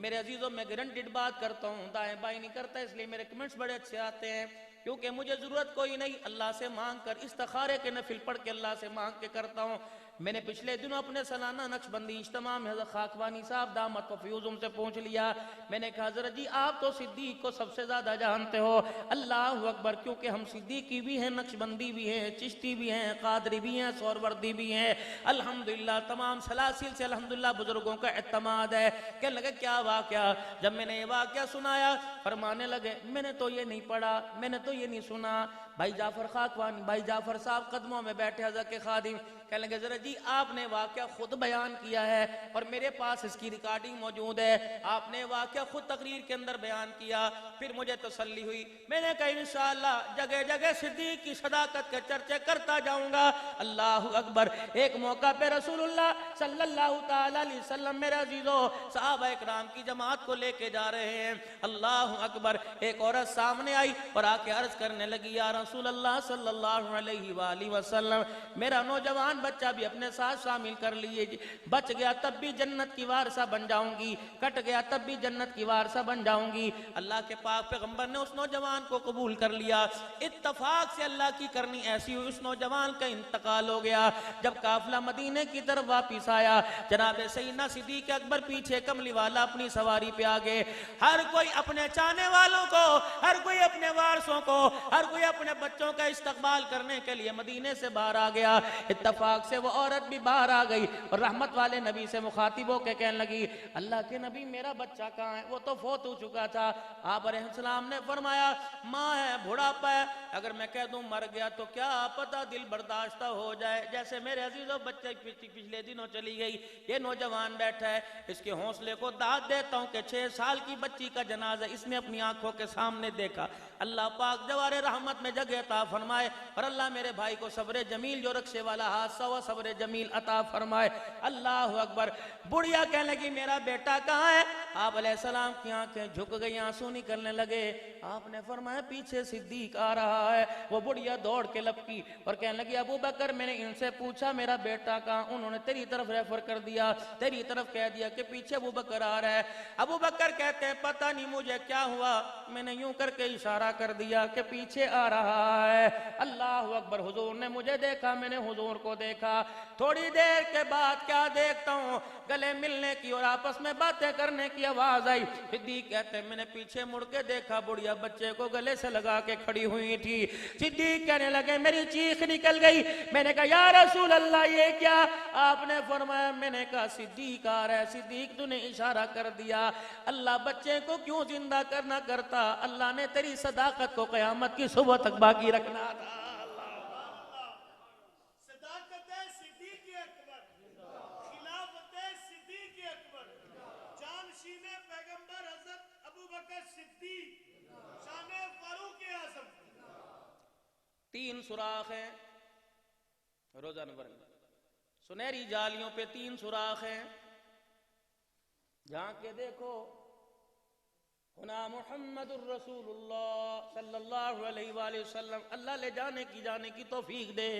میرے عزیزوں میں گارنٹیڈ بات کرتا ہوں, دائیں بائیں نہیں کرتا, اس لیے میرے کمنٹس بڑے اچھے آتے ہیں. کیونکہ مجھے ضرورت کوئی نہیں, اللہ سے مانگ کر استخارے کے نفل پڑھ کے اللہ سے مانگ کے کرتا ہوں. میں نے پچھلے دنوں اپنے سالانہ نقشبندی اجتماع میں حضرت خاکوانی صاحب دامت و فیوزم سے پوچھ لیا. میں نے کہا حضرت جی آپ تو صدیق کو سب سے زیادہ جانتے ہو. اللہ اکبر, کیونکہ ہم صدیقی بھی ہیں, نقشبندی بھی ہیں, چشتی بھی ہیں, قادری بھی ہیں, سہروردی بھی ہیں. الحمدللہ تمام سلاسل سے الحمدللہ بزرگوں کا اعتماد ہے. کہنے لگے کیا واقعہ؟ جب میں نے یہ واقعہ سنایا فرمانے لگے میں نے تو یہ نہیں پڑھا, میں نے تو یہ نہیں سنا. بھائی جعفر خاکوانی, بھائی جعفر صاحب قدموں میں بیٹھے حضرت کے خادم, کہنے لگے ذرا جی آپ نے واقعہ خود بیان کیا ہے اور میرے پاس اس کی ریکارڈنگ موجود ہے, آپ نے واقعہ خود تقریر کے اندر بیان کیا. پھر مجھے تسلی ہوئی, میں نے کہا انشاءاللہ جگہ جگہ صدیق کی صداقت کے چرچے کرتا جاؤں گا. اللہ اکبر. ایک موقع پہ رسول اللہ صلی اللہ تعالی علیہ وسلم میرے عزیزوں صحابہ اکرام کی جماعت کو لے کے جا رہے ہیں. اللہ اکبر. ایک عورت سامنے آئی اور آ کے عرض کرنے لگی یا رسول اللہ صلی اللہ علیہ وآلہ وسلم میرا نوجوان بچہ بھی اپنے ساتھ شامل کر لیے, بچ گیا تب بھی جنت کی وارثہ بن جاؤں گی, کٹ گیا تب بھی جنت کی وارثہ بن جاؤں گی. اللہ کے پاک پیغمبر نے اس نوجوان کو قبول کر لیا. اتفاق سے اللہ کی کرنی ایسی ہوئی, اس نوجوان کا انتقال ہو گیا. جب قافلہ مدینے کی طرف واپس آیا جناب سیدنا صدیق اکبر پیچھے کملی والا اپنی سواری پہ آگے. ہر کوئی اپنے چاہنے والوں کو, ہر کوئی اپنے وارثوں کو, ہر کوئی اپنے بچوں کا استقبال کرنے کے لیے مدینے سے باہر آ گیا. اتفاق سے وہ عورت بھی باہر آ گئی اور رحمت والے نبی سے مخاطب ہو کے کہنے لگی اللہ کے نبی میرا بچہ کہاں ہے؟ وہ تو فوت ہو چکا تھا. آپ علیہ السلام نے فرمایا ماں ہے, بڑھاپا ہے, اگر میں کہہ دوں مر گیا تو کیا پتہ دل برداشتہ ہو جائے. جیسے میرے عزیزوں بچے پچھلے دنوں چلی گئی, یہ نوجوان بیٹھا ہے, اس کے حوصلے کو داد دیتا ہوں کہ 6 سال کی بچی کا جنازہ اس نے اپنی آنکھوں کے سامنے دیکھا. اللہ پاک جوار رحمت میں جگہ عطا فرمائے، اور اللہ میرے بھائی کو صبر جمیل، جو رکشے والا حادثہ ہوا صبر جمیل عطا فرمائے۔ اللہ اکبر۔ بڑھیا کہنے لگی میرا بیٹا کہاں ہے؟ آپ علیہ السلام کی آنکھیں جھک گئی، آنسو نکلنے لگے۔ آپ نے فرمایا پیچھے صدیق آ رہا ہے۔ وہ بڑھیا دوڑ کے لپکی اور کہنے لگی ابو بکر میں نے ان سے پوچھا میرا بیٹا کہاں، انہوں نے تیری طرف ریفر کر دیا، تیری طرف کہہ دیا کہ پیچھے ابو بکر آ رہا ہے۔ ابو بکر کہتے ہیں پتہ نہیں مجھے کیا ہوا، میں نے یوں کر کے اشارہ کر دیا کہ پیچھے آ رہا ہے۔ اللہ اکبر۔ حضور نے مجھے دیکھا، میں نے حضور کو دیکھا۔ تھوڑی دیر کے بعد کیا دیکھتا ہوں، گلے ملنے کی اور آپس میں باتیں کرنے کی آواز آئی۔ صدیق کہتے ہیں میں نے پیچھے مڑ کے دیکھا، بڑھیا بچے کو گلے سے لگا کے کھڑی ہوئی تھی۔ صدیق کہنے لگے میری چیخ نکل گئی، میں نے کہا یا رسول اللہ یہ کیا؟ آپ نے فرمایا، میں نے کہا صدیق آ رہا ہے۔ صدیق تو نے اشارہ کر دیا، اللہ بچے کو کیوں زندہ کرنا کرتا، اللہ نے تیری صداقت کو قیامت کی صبح تک باقی رکھنا تھا۔ صداقت صدیق اکبر، خلافت صدیق اکبر، جانشین پیغمبر حضرت ابو بکر صدیق، شان فاروق اعظم۔ 3 سوراخ ہیں روزہ نمبر میں، سنہری جالیوں پہ 3 سوراخ ہیں، جہاں کے دیکھو ہنا محمد الرسول اللہ صلی اللہ علیہ وآلہ وسلم، اللہ لے جانے کی توفیق دے،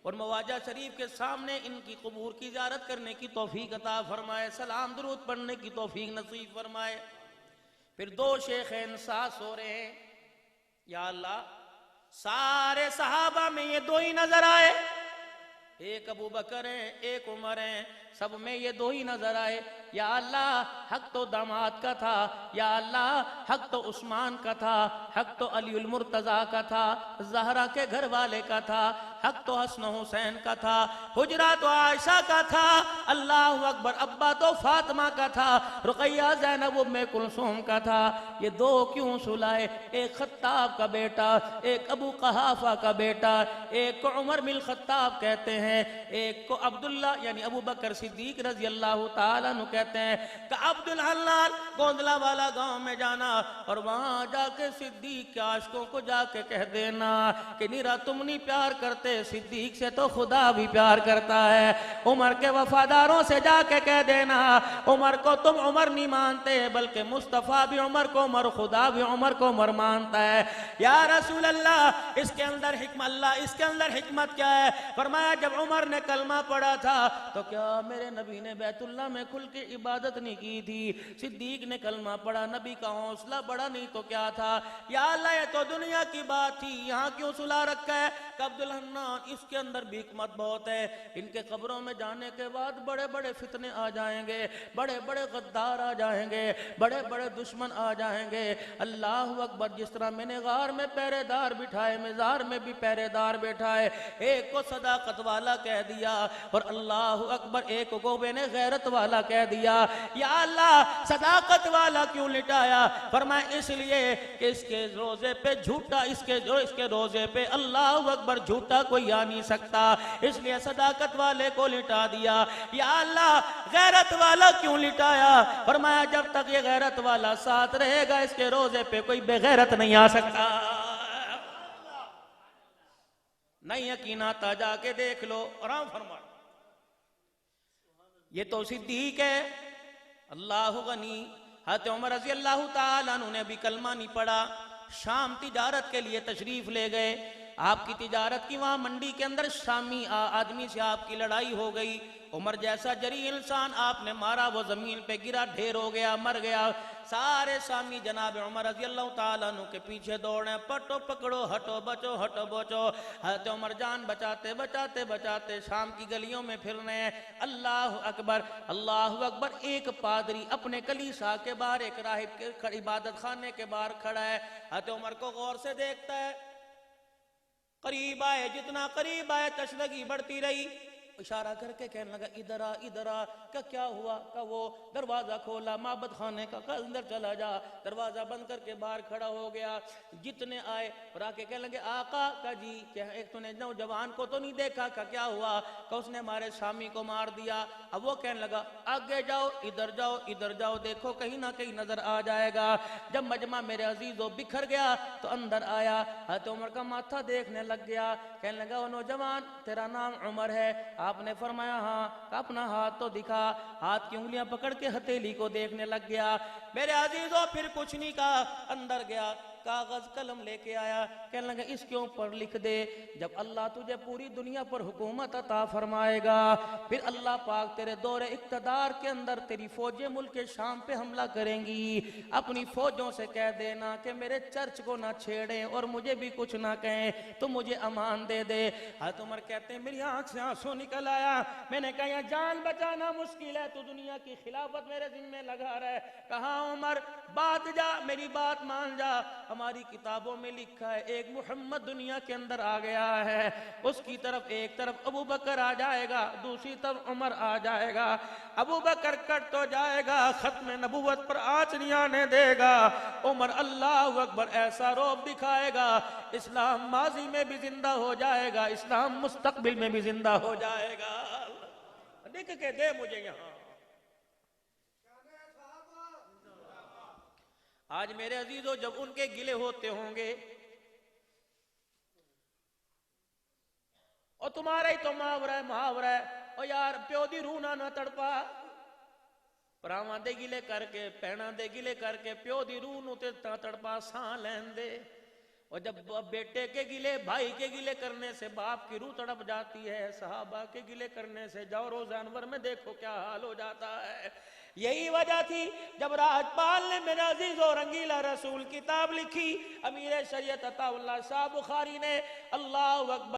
اور مواجہ شریف کے سامنے ان کی قبور کی زیارت کرنے کی توفیق عطا فرمائے، سلام درود پڑھنے کی توفیق نصیب فرمائے۔ پھر 2 شیخین ساتھ سو رہے ہیں، یا اللہ سارے صحابہ میں یہ 2 ہی نظر آئے، ایک ابو بکر ہیں ایک عمر ہیں، سب میں یہ 2 ہی نظر آئے۔ یا اللہ حق تو داماد کا تھا، یا اللہ حق تو عثمان کا تھا، حق تو علی المرتضیٰ کا تھا، زہرا کے گھر والے کا تھا، حق تو حسن حسین کا تھا، حجرہ تو عائشہ کا تھا، اللہ اکبر، ابا تو فاطمہ کا تھا، رقیہ زینب ام کلثوم کا تھا۔ یہ 2 کیوں سلائے؟ ایک خطاب کا بیٹا، ایک ابو قحافہ کا بیٹا، ایک کو عمر بن الخطاب کہتے ہیں، ایک کو عبداللہ یعنی ابو بکر صدیق رضی اللہ تعالیٰ عنہ کہتے ہیں کہ عبدالحلال گوندلا والا گاؤں میں جانا اور وہاں جا کے صدیق کے عاشقوں کو جا کے کہہ دینا کہ نیرا تم نہیں پیار کرتے، صدیق سے تو خدا بھی پیار کرتا ہے۔ عمر کے وفاداروں سے جا کے کہہ دینا عمر کو تم عمر نہیں مانتے، بلکہ مصطفیٰ بھی عمر کو عمر، خدا بھی عمر کو عمر مانتا ہے۔ یا رسول اللہ اس کے اندر حکمت، اللہ اس کے اندر حکمت کیا ہے؟ فرمایا جب عمر نے کلمہ پڑھا تھا تو کیا میرے نبی نے بیت اللہ میں کھل کے عبادت نہیں کی تھی؟ صدیق نے کلمہ پڑھا، نبی کا حوصلہ بڑا نہیں تو کیا تھا؟ یا اللہ یہ تو دنیا کی بات تھی، یہاں کیوں سلا رکھا ہے؟ کہ عبدالحنان اس کے اندر بھی حکمت بہت ہے، ان کے قبروں میں جانے کے بعد بڑے بڑے فتنے آ جائیں گے، بڑے بڑے غدار آ جائیں گے، بڑے بڑے دشمن آ جائیں گے۔ اللہ اکبر۔ جس طرح میں نے غار میں پہرے دار بٹھائے، مزار میں بھی پہرے دار بٹھائے، ایک کو صداقت والا کہہ دیا اور اللہ اکبر ایک کو میں نے غیرت والا کہہ دیا۔ یا اللہ صداقت والا کیوں لٹایا؟ فرمایا اس لیے کہ اس کے روزے پہ جھوٹا، اس کے روزے پہ اللہ اکبر جھوٹا کوئی آ نہیں سکتا، اس لیے صداقت والے کو لٹا دیا۔ یا اللہ غیرت والا کیوں لٹایا؟ فرمایا جب تک یہ غیرت والا ساتھ رہے گا اس کے روزے پہ کوئی بے غیرت نہیں آ سکتا۔ نہیں یقین آتا جا کے دیکھ لو، آرام فرما۔ یہ تو صدیق ہے، اللہ غنی۔ حضرت عمر رضی اللہ تعالیٰ عنہ نے بھی کلمہ نہیں پڑھا، شام تجارت کے لیے تشریف لے گئے۔ آپ کی تجارت کی وہاں منڈی کے اندر شامی آدمی سے آپ کی لڑائی ہو گئی۔ عمر جیسا جری انسان آپ نے مارا، وہ زمین پہ گرا، ڈھیر ہو گیا، مر گیا۔ سارے سامی جناب عمر رضی اللہ تعالیٰ عنہ کے پیچھے دوڑے، پٹو پکڑو، ہٹو بچو، ہٹو بچو۔ حضرت عمر جان بچاتے بچاتے بچاتے شام کی گلیوں میں پھر رہے ہیں۔ اللہ اکبر، اللہ اکبر۔ ایک پادری اپنے کلیسا کے باہر، ایک راہب کے عبادت خانے کے باہر کھڑا ہے، حضرت عمر کو غور سے دیکھتا ہے، قریب آئے، جتنا قریب آئے تشنگی بڑھتی رہی، اشارہ کر کے کہنے لگا ادھر آ، ادھر آ۔ کہ کیا ہوا؟ کہ وہ دروازہ کھولا، معبد خانے کا، کہ اندر چلا جا۔ دروازہ بند کر کے باہر کھڑا ہو گیا، جتنے آئے اور آ کے کہنے لگے آقا کا جی، کہ ایک تو نے نوجوان کو تو نہیں دیکھا؟ کہ کیا ہوا؟ کہ اس نے ہمارے شامی کو مار دیا۔ اب وہ کہنے لگا آگے جاؤ، ادھر جاؤ، ادھر جاؤ، دیکھو کہیں نہ کہیں نظر آ جائے گا۔ جب مجمع میرے عزیزو بکھر گیا تو اندر آیا، حضرت عمر کا ماتھا دیکھنے لگ گیا، کہنے لگا وہ نوجوان تیرا نام عمر ہے؟ آپ نے فرمایا ہاں۔ کہ اپنا ہاتھ تو دکھا۔ ہاتھ کی انگلیاں پکڑ کے ہتھیلی کو دیکھنے لگ گیا۔ میرے عزیزو پھر کچھ نہیں کہا، اندر گیا، کاغذ قلم لے کے آیا، کہنے لگا اس کے اوپر لکھ دے، جب اللہ تجھے پوری دنیا پر حکومت عطا فرمائے گا، پھر اللہ پاک تیرے دور اقتدار کے اندر تیری فوجیں ملک شام پہ حملہ کریں گی، اپنی فوجوں سے کہہ دینا کہ میرے چرچ کو نہ چھیڑیں اور مجھے بھی کچھ نہ کہیں، تو مجھے امان دے دے۔ حضرت عمر کہتے ہیں میری آنکھ سے آنسو نکل آیا، میں نے کہا یہ جان بچانا مشکل ہے، تو دنیا کی خلافت میرے ذمہ لگا رہا ہے۔ کہا عمر بات جا، میری بات مان جا، ہماری کتابوں میں لکھا ہے ایک محمد دنیا کے اندر آ گیا ہے، اس کی طرف ایک طرف ابو بکر آ جائے گا، دوسری طرف عمر آ جائے گا، ابو بکر کٹ تو جائے گا، ختم نبوت پر آنچ نہیں آنے دے گا، عمر اللہ اکبر ایسا روب دکھائے گا، اسلام ماضی میں بھی زندہ ہو جائے گا، اسلام مستقبل میں بھی زندہ ہو جائے گا۔ لکھ کے دے مجھے یہاں۔ آج میرے عزیزو جب ان کے گلے ہوتے ہوں گے، اور تمہارا ہی تو محاورہ ہے، اور یار پیو دی رونا نہ تڑپا، پراواں دے گلے کر کے، پہنا دے گلے کر کے، پیو دی روح تے تڑپا، سان لین دے۔ اور جب بیٹے کے گلے، بھائی کے گلے کرنے سے باپ کی روح تڑپ جاتی ہے، صحابہ کے گلے کرنے سے جاؤ روزہ انور میں دیکھو کیا حال ہو جاتا ہے۔ یہی وجہ تھی جب راجپال نے میرے عزیز و رنگیلا رسول کتاب لکھی، امیر شریعت عطا اللہ شاہ بخاری نے اللہ اکبر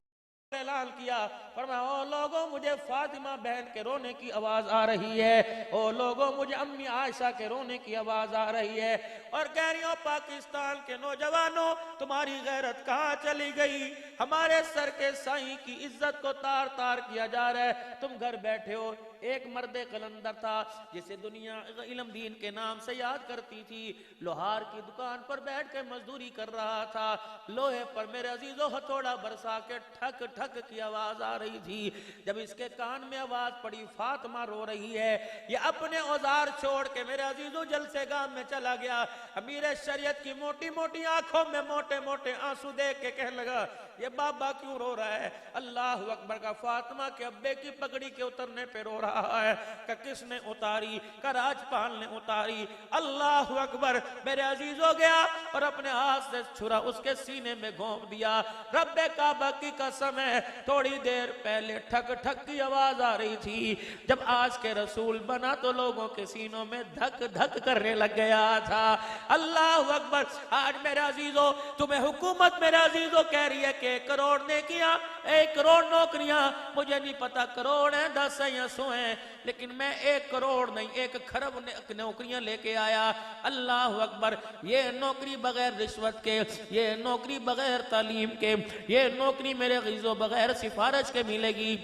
اعلان کیا، فرمایا او لوگوں مجھے فاطمہ بہن کے رونے کی آواز آ رہی ہے، او لوگوں مجھے امی عائشہ کے رونے کی آواز آ رہی ہے، اور کہہ رہی ہوں پاکستان کے نوجوانوں تمہاری غیرت کہاں چلی گئی؟ ہمارے سر کے سائیں کی عزت کو تار تار کیا جا رہا ہے، تم گھر بیٹھے ہو۔ ایک مرد قلندر تھا جسے دنیا علم دین کے نام سے یاد کرتی تھی، لوہار کی دکان پر بیٹھ کے مزدوری کر رہا تھا، لوہے پر میرے عزیزو ہتھوڑا برسا کے ٹھک ٹھک کی آواز آ رہی تھی، جب اس کے کان میں آواز پڑی فاطمہ رو رہی ہے، یہ اپنے اوزار چھوڑ کے میرے عزیزو جلسے گاہ میں چلا گیا، امیر شریعت کی موٹی موٹی آنکھوں میں موٹے موٹے آنسو دیکھ کے کہنے لگا یہ بابا کیوں رو رہا ہے؟ اللہ اکبر کا فاطمہ کے ابے کی پگڑی کے اترنے پہ رو رہا ہے، کہ کس نے اتاری؟ کہ راجپال نے اتاری۔ اللہ اکبر، میرے عزیز ہو گیا اور اپنے ہاتھ سے چھرا اس کے سینے میں گھونپ دیا۔ رب کعبہ کی قسم ہے تھوڑی دیر پہلے ٹھک ٹھک کی آواز آ رہی تھی، جب آج کے رسول بنا تو لوگوں کے سینوں میں دھک دھک کرنے لگ گیا تھا۔ اللہ اکبر، آج میرے عزیزو تمہیں حکومت میرے عزیزو کہہ رہی ہے کہ 1 کروڑ نیکیاں، 1 کروڑ نوکریاں، مجھے نہیں پتا کروڑ ہیں 10 ہیں یا 100 ہیں، لیکن میں 1 کروڑ نہیں 1 خرب نوکریاں لے کے آیا۔ اللہ اکبر، یہ نوکری بغیر رشوت کے، یہ نوکری بغیر تعلیم کے، یہ نوکری میرے عزیزو بغیر سفارش کے ملے گی،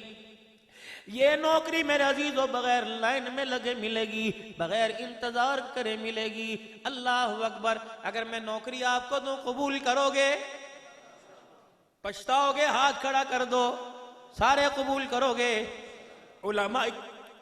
یہ نوکری میرے عزیزو بغیر لائن میں لگے ملے گی، بغیر انتظار کرے ملے گی۔ اللہ اکبر، اگر میں نوکری آپ کو دوں قبول کرو گے؟ پچھتاؤ گے؟ ہاتھ کھڑا کر دو، سارے قبول کرو گے؟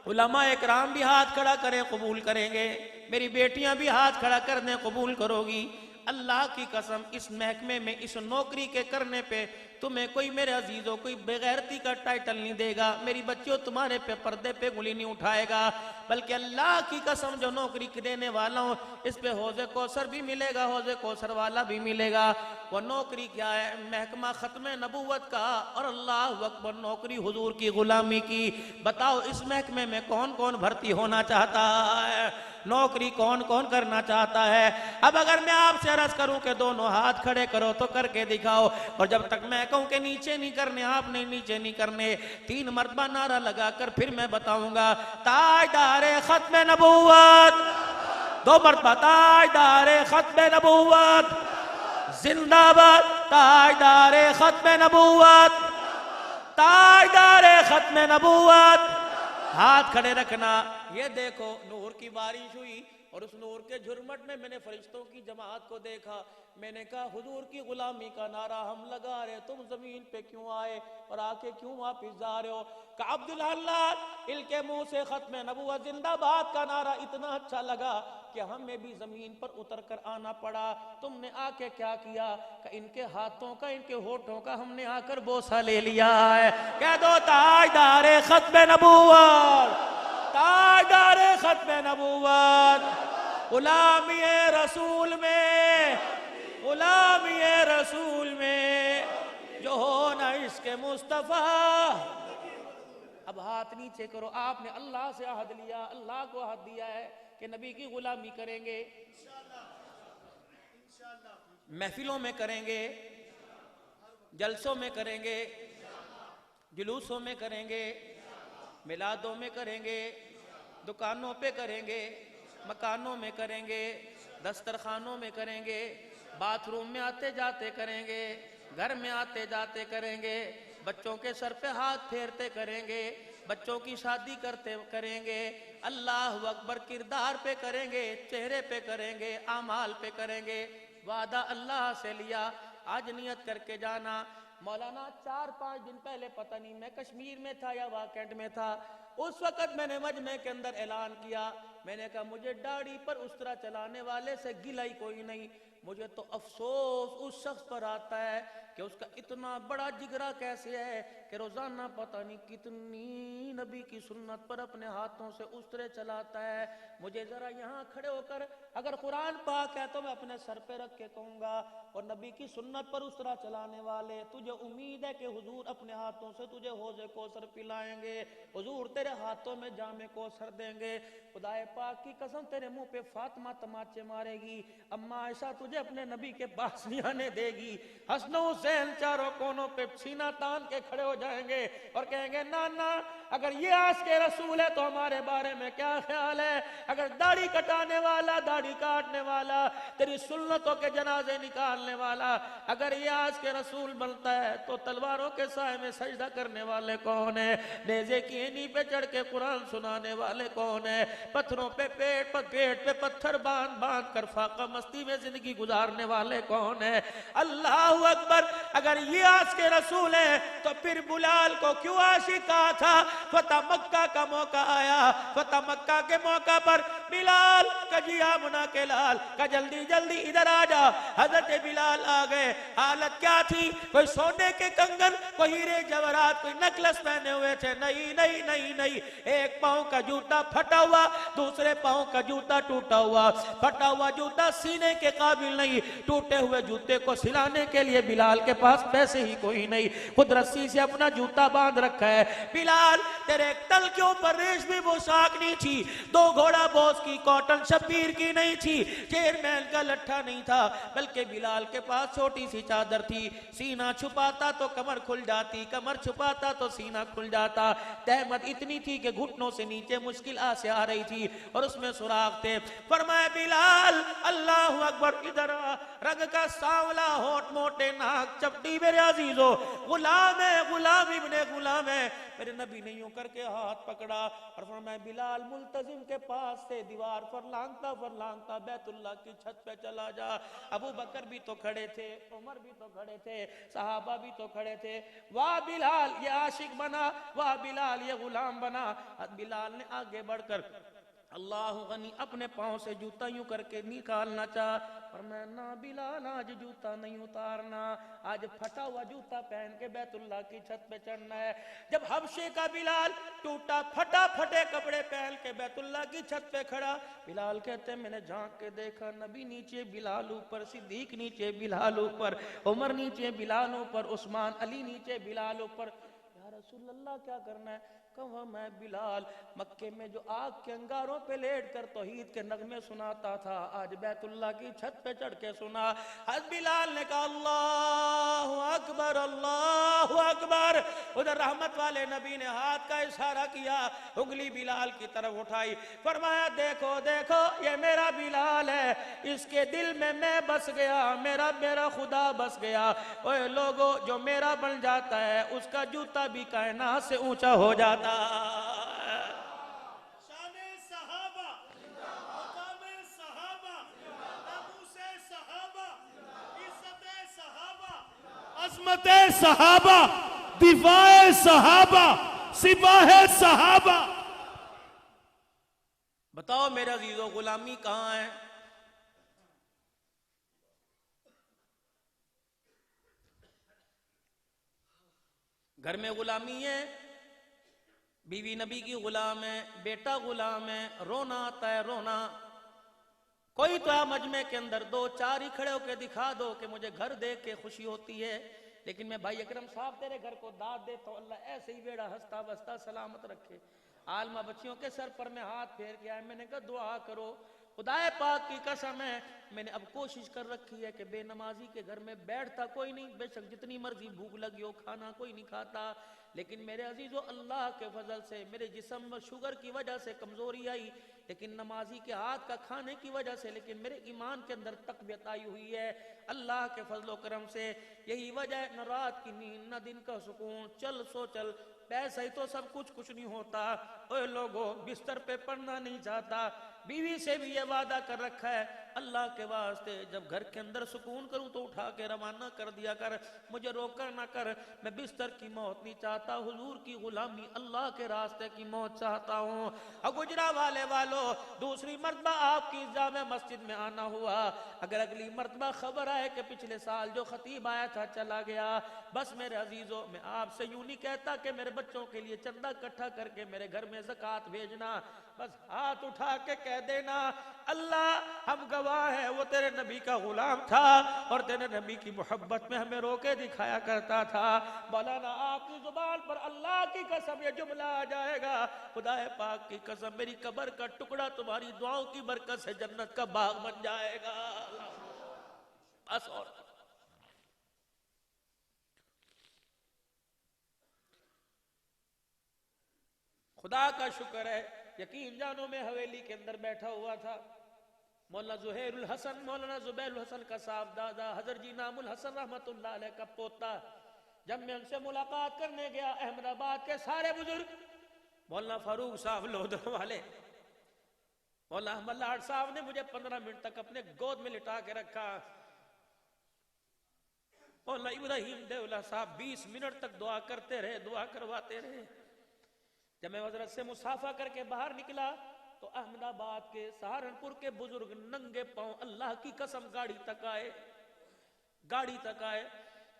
علماء اکرام بھی ہاتھ کھڑا کریں قبول کریں گے؟ میری بیٹیاں بھی ہاتھ کھڑا کر دیں قبول کرو گی؟ اللہ کی قسم اس محکمے میں اس نوکری کے کرنے پہ تمہیں کوئی میرے عزیزوں کوئی بغیرتی کا ٹائٹل نہیں دے گا، میری بچیوں تمہارے پہ پردے پہ انگلی نہیں اٹھائے گا، بلکہ اللہ کی قسم جو نوکری دینے والا ہوں اس پہ حوض کوثر بھی ملے گا، حوض کوثر والا بھی ملے گا۔ وہ نوکری کیا ہے؟ محکمہ ختم نبوت کا، اور اللہ اکبر نوکری حضور کی غلامی کی۔ بتاؤ اس محکمے میں کون کون بھرتی ہونا چاہتا ہے؟ نوکری کون کون کرنا چاہتا ہے؟ اب اگر میں آپ سے عرض کروں کہ دونوں ہاتھ کھڑے کرو تو کر کے دکھاؤ، اور جب تک میں کہوں کہ نیچے نہیں کرنے، آپ نے نیچے نہیں کرنے، 3 مرتبہ نعرہ لگا کر پھر میں بتاؤں گا تاجدار ختم نبوت، 2 مرتبہ تاجدار ختم نبوت زندہ باد، تاجدار ختم نبوت، تاجدار ختم نبوت۔ ہاتھ کھڑے رکھنا، یہ دیکھو نور کی بارش ہوئی اور اس نور کے جھرمٹ میں میں نے فرشتوں کی جماعت کو دیکھا. میں نے کہا حضور کی غلامی کا نعرہ ہم لگا رہے, تم زمین پہ کیوں آئے اور آ کے کیوں واپس جا رہے ہو؟ کہ عبد الحلال ان کے منہ سے ختم نبوت زندہ باد کا نعرہ اتنا اچھا لگا کہ ہمیں بھی زمین پر اتر کر آنا پڑا. تم نے آ کے کیا کیا؟ کہ ان کے ہاتھوں کا, ان کے ہونٹوں کا ہم نے آ کر بوسہ لے لیا ہے. کہہ دو تاجدار ختم نبوت, تاجدار ختم نبوت, غلامی رسول میں, غلامی رسول میں جو ہو نہ عشق مصطفیٰ. اب ہاتھ نیچے کرو. آپ نے اللہ سے عہد لیا, اللہ کو عہد دیا ہے کہ نبی کی غلامی کریں گے, محفلوں میں کریں گے, جلسوں میں کریں گے, جلوسوں میں کریں گے, میلادوں میں کریں گے, دکانوں پہ کریں گے, مکانوں میں کریں گے, دسترخوانوں میں کریں گے, باتھ روم میں آتے جاتے کریں گے, گھر میں آتے جاتے کریں گے, بچوں کے سر پہ ہاتھ پھیرتے کریں گے, بچوں کی شادی کرتے کریں گے, اللہ اکبر کردار پہ کریں گے, چہرے پہ کریں گے, اعمال پہ کریں گے. وعدہ اللہ سے لیا, آج نیت کر کے جانا. مولانا 4-5 دن پہلے پتہ نہیں میں کشمیر میں تھا یا واکینٹ میں تھا, اس وقت میں نے مجمع کے اندر اعلان کیا, میں نے کہا مجھے داڑھی پر اس طرح چلانے والے سے گلہ ہی کوئی نہیں, مجھے تو افسوس اس شخص پر آتا ہے کہ اس کا اتنا بڑا جگرا کیسے ہے کہ روزانہ پتہ نہیں کتنی نبی کی سنت پر اپنے ہاتھوں سے اس طرح چلاتا ہے. مجھے ذرا یہاں کھڑے ہو کر اگر قرآن پاک ہے تو میں اپنے سر پہ رکھ کے کہوں گا, اور نبی کی سنت پر اس طرح چلانے والے, تجھے امید ہے کہ حضور اپنے ہاتھوں سے تجھے حوض کوثر پلائیں گے, حضور تیرے ہاتھوں میں جام کوثر دیں گے, خدائے پاک کی قسم تیرے منہ پہ فاطمہ تماچے مارے گی, اما عائشہ تجھے اپنے نبی کے پاس نہیں آنے دے گی, حسن و حسین چاروں کونوں پہ سینہ تان کے کھڑے ہو جائیں گے اور کہیں گے نانا اگر یہ عاشق رسول ہے تو ہمارے بارے میں کیا خیال ہے؟ اگر داڑھی کٹانے والا, داڑھی کاٹنے والا, تیری سنتوں کے جنازے نکالنے والا اگر یہ عاشق رسول بنتا ہے تو تلواروں کے سائے میں سجدہ کرنے والے کون ہیں؟ نیزے کی اینی پہ چڑھ کے قرآن سنانے والے کون ہیں؟ پتھروں پہ پیٹ پہ پتھر باندھ باندھ کر فاقہ مستی میں زندگی گزارنے والے کون ہیں؟ اللہ اکبر. اگر یہ عاشق رسول ہے تو پھر بلال کو کیوں عاشق کہا تھا؟ فتح مکہ کا موقع آیا, فتح مکہ کے موقع پر بلال کا جی آمنہ کے لال کا جلدی جلدی ادھر آ جا. حضرت بلال آ گئے. حالت کیا تھی؟ کوئی سونے کے کنگن, کوئی ہیرے جواہرات, کوئی نکلس پہنے ہوئے تھے؟ نہیں نہیں نہیں نہیں. ایک پاؤں کا جوتا پھٹا ہوا, دوسرے پاؤں کا جوتا ٹوٹا ہوا. پھٹا ہوا جوتا سینے کے قابل نہیں, ٹوٹے ہوئے جوتے کو سلانے کے لیے بلال کے پاس پیسے ہی کوئی نہیں, خود رسی سے اپنا جوتا باندھ رکھا ہے. بلال تیرے تل کے اوپر ریشمی پوشاک نہیں تھی, 2 گھوڑا بوس کی کاٹن شبیر کی نہیں تھی, چیئرمین کا لٹھا نہیں تھا, بلکہ بلال کے پاس چھوٹی سی چادر تھی. سینہ چھپاتا تو کمر کھل جاتی, کمر چھپاتا تو سینہ کھل جاتا. تہمت اتنی تھی کہ گھٹنوں سے نیچے مشکل سے آ رہی تھی اور اس میں سراغ تھے. فرمایا بلال اللہ اکبر, ادھر آ. رنگ کا سانولا, ہونٹ موٹے, ناک چپٹی, میرے عزیزو غلام ہے, غلام ابن غلام ہے. میرے نبی نے یوں کر کے ہاتھ پکڑا اور فرمایا بلال ملتزم کے پاس سے دیوار پر لانگتا بیت اللہ کی چھت پہ چلا جا. ابو بکر بھی تو کھڑے تھے, عمر بھی تو کھڑے تھے, صحابہ بھی تو کھڑے تھے. واہ بلال یہ عاشق بنا, واہ بلال یہ غلام بنا. بلال نے آگے بڑھ کر اللہ غنی اپنے پاؤں سے جوتا یوں کر کے نکالنا چاہ, اور میں نہ بلال آج جوتا نہیں اتارنا, آج پھٹا ہوا جوتا پہن کے بیت اللہ کی چھت پہ چڑھنا ہے. جب حبشے کا بلال ٹوٹا پھٹا پھٹے کپڑے پہن کے بیت اللہ کی چھت پہ کھڑا, بلال کہتے ہیں میں نے جھانک کے دیکھا نبی نیچے, بلال اوپر, صدیق نیچے, بلال اوپر, عمر نیچے, بلال اوپر, عثمان علی نیچے, بلال اوپر. یا رسول اللہ کیا کرنا ہے؟ کہا میں بلال مکے میں جو آگ کے انگاروں پہ لیٹ کر توحید کے نغمے سناتا تھا, آج بیت اللہ کی چھت پہ چڑھ کے سنا. حضرت بلال نے کہا اللہ اکبر, اللہ اکبر. ادھر رحمت والے نبی نے ہاتھ کا اشارہ کیا, انگلی بلال کی طرف اٹھائی, فرمایا دیکھو دیکھو یہ میرا بلال ہے, اس کے دل میں بس گیا, میرا خدا بس گیا. اوے لوگو جو میرا بن جاتا ہے اس کا جوتا بھی کائنات سے اونچا ہو جاتا. شان عظمت صحابہ، دفاع صحابہ، سپاہ صحابہ. بتاؤ میرے عزیزو غلامی کہاں ہے؟ گھر میں غلامی ہے، بیوی نبی کی غلام ہے، بیٹا غلام ہے، رونا آتا ہے رونا. کوئی تو مجمع کے اندر دو چار ہی کھڑے ہو کے دکھا دو کہ مجھے گھر دیکھ کے خوشی ہوتی ہے، لیکن میں بھائی اکرم صاحب تیرے گھر کو داد دیتا ہوں، اللہ ایسے ہی بیڑا ہستا بستا سلامت رکھے. عالمہ بچیوں کے سر پر میں ہاتھ پھیر کے آئے، میں نے کہا دعا کرو. خدا پاک کی قسم ہے میں نے اب کوشش کر رکھی ہے کہ بے نمازی کے گھر میں بیٹھتا کوئی نہیں، بے شک جتنی مرضی بھوک لگی ہو کھانا کوئی نہیں کھاتا، لیکن میرے عزیزو اللہ کے فضل سے میرے جسم میں شوگر کی وجہ سے کمزوری آئی، لیکن نمازی کے ہاتھ کا کھانے کی وجہ سے لیکن میرے ایمان کے اندر تقویت آئی ہوئی ہے اللہ کے فضل و کرم سے. یہی وجہ ہے نہ رات کی نیند نہ دن کا سکون. چل سو چل، پیسہ ہی تو سب کچھ نہیں ہوتا. اوے لوگوں بستر پہ پڑھنا نہیں چاہتا، بیوی سے بھی یہ وعدہ کر رکھا ہے اللہ کے واسطے جب گھر کے اندر سکون کروں تو اٹھا کے روانہ کر دیا کر، مجھے روکا نہ کر. میں بستر کی موت نہیں چاہتا، حضور کی غلامی اللہ کے راستے کی موت چاہتا ہوں. اور گجرا والے والو دوسری مرتبہ آپ کی جامع مسجد میں آنا ہوا، اگر اگلی مرتبہ خبر آئے کہ پچھلے سال جو خطیب آیا تھا چلا گیا، بس میرے عزیزو میں آپ سے یوں نہیں کہتا کہ میرے بچوں کے لیے چندہ اکٹھا کر کے میرے گھر میں زکوٰۃ بھیجنا، بس ہاتھ اٹھا کے کہہ دینا اللہ ہم گواہ ہیں وہ تیرے نبی کا غلام تھا اور تیرے نبی کی محبت میں ہمیں روکے دکھایا کرتا تھا. مولانا آپ کی زبان پر اللہ کی قسم یہ جملہ آ جائے گا، خدا پاک کی قسم میری قبر کا ٹکڑا تمہاری دعاؤں کی برکت سے جنت کا باغ بن جائے گا. بس اور خدا کا شکر ہے یقین جانو میں حویلی کے اندر بیٹھا ہوا تھا، مولانا زہیر الحسن مولانا زبیر الحسن کا صاحب دادا حضرت جی نام الحسن رحمت اللہ علیہ کا پوتا، جب میں ان سے ملاقات کرنے گیا احمد آباد کے سارے بزرگ مولانا فاروق صاحب لودھر والے، مولانا احمد لاڈ صاحب نے مجھے 15 منٹ تک اپنے گود میں لٹا کے رکھا، مولانا ابراہیم دیولہ صاحب 20 منٹ تک دعا کرتے رہے، دعا کرواتے رہے. جب میں حضرت سے مصافحہ کر کے باہر نکلا تو احمد آباد کے سہارنپور کے بزرگ ننگے پاؤں اللہ کی قسم گاڑی تک آئے،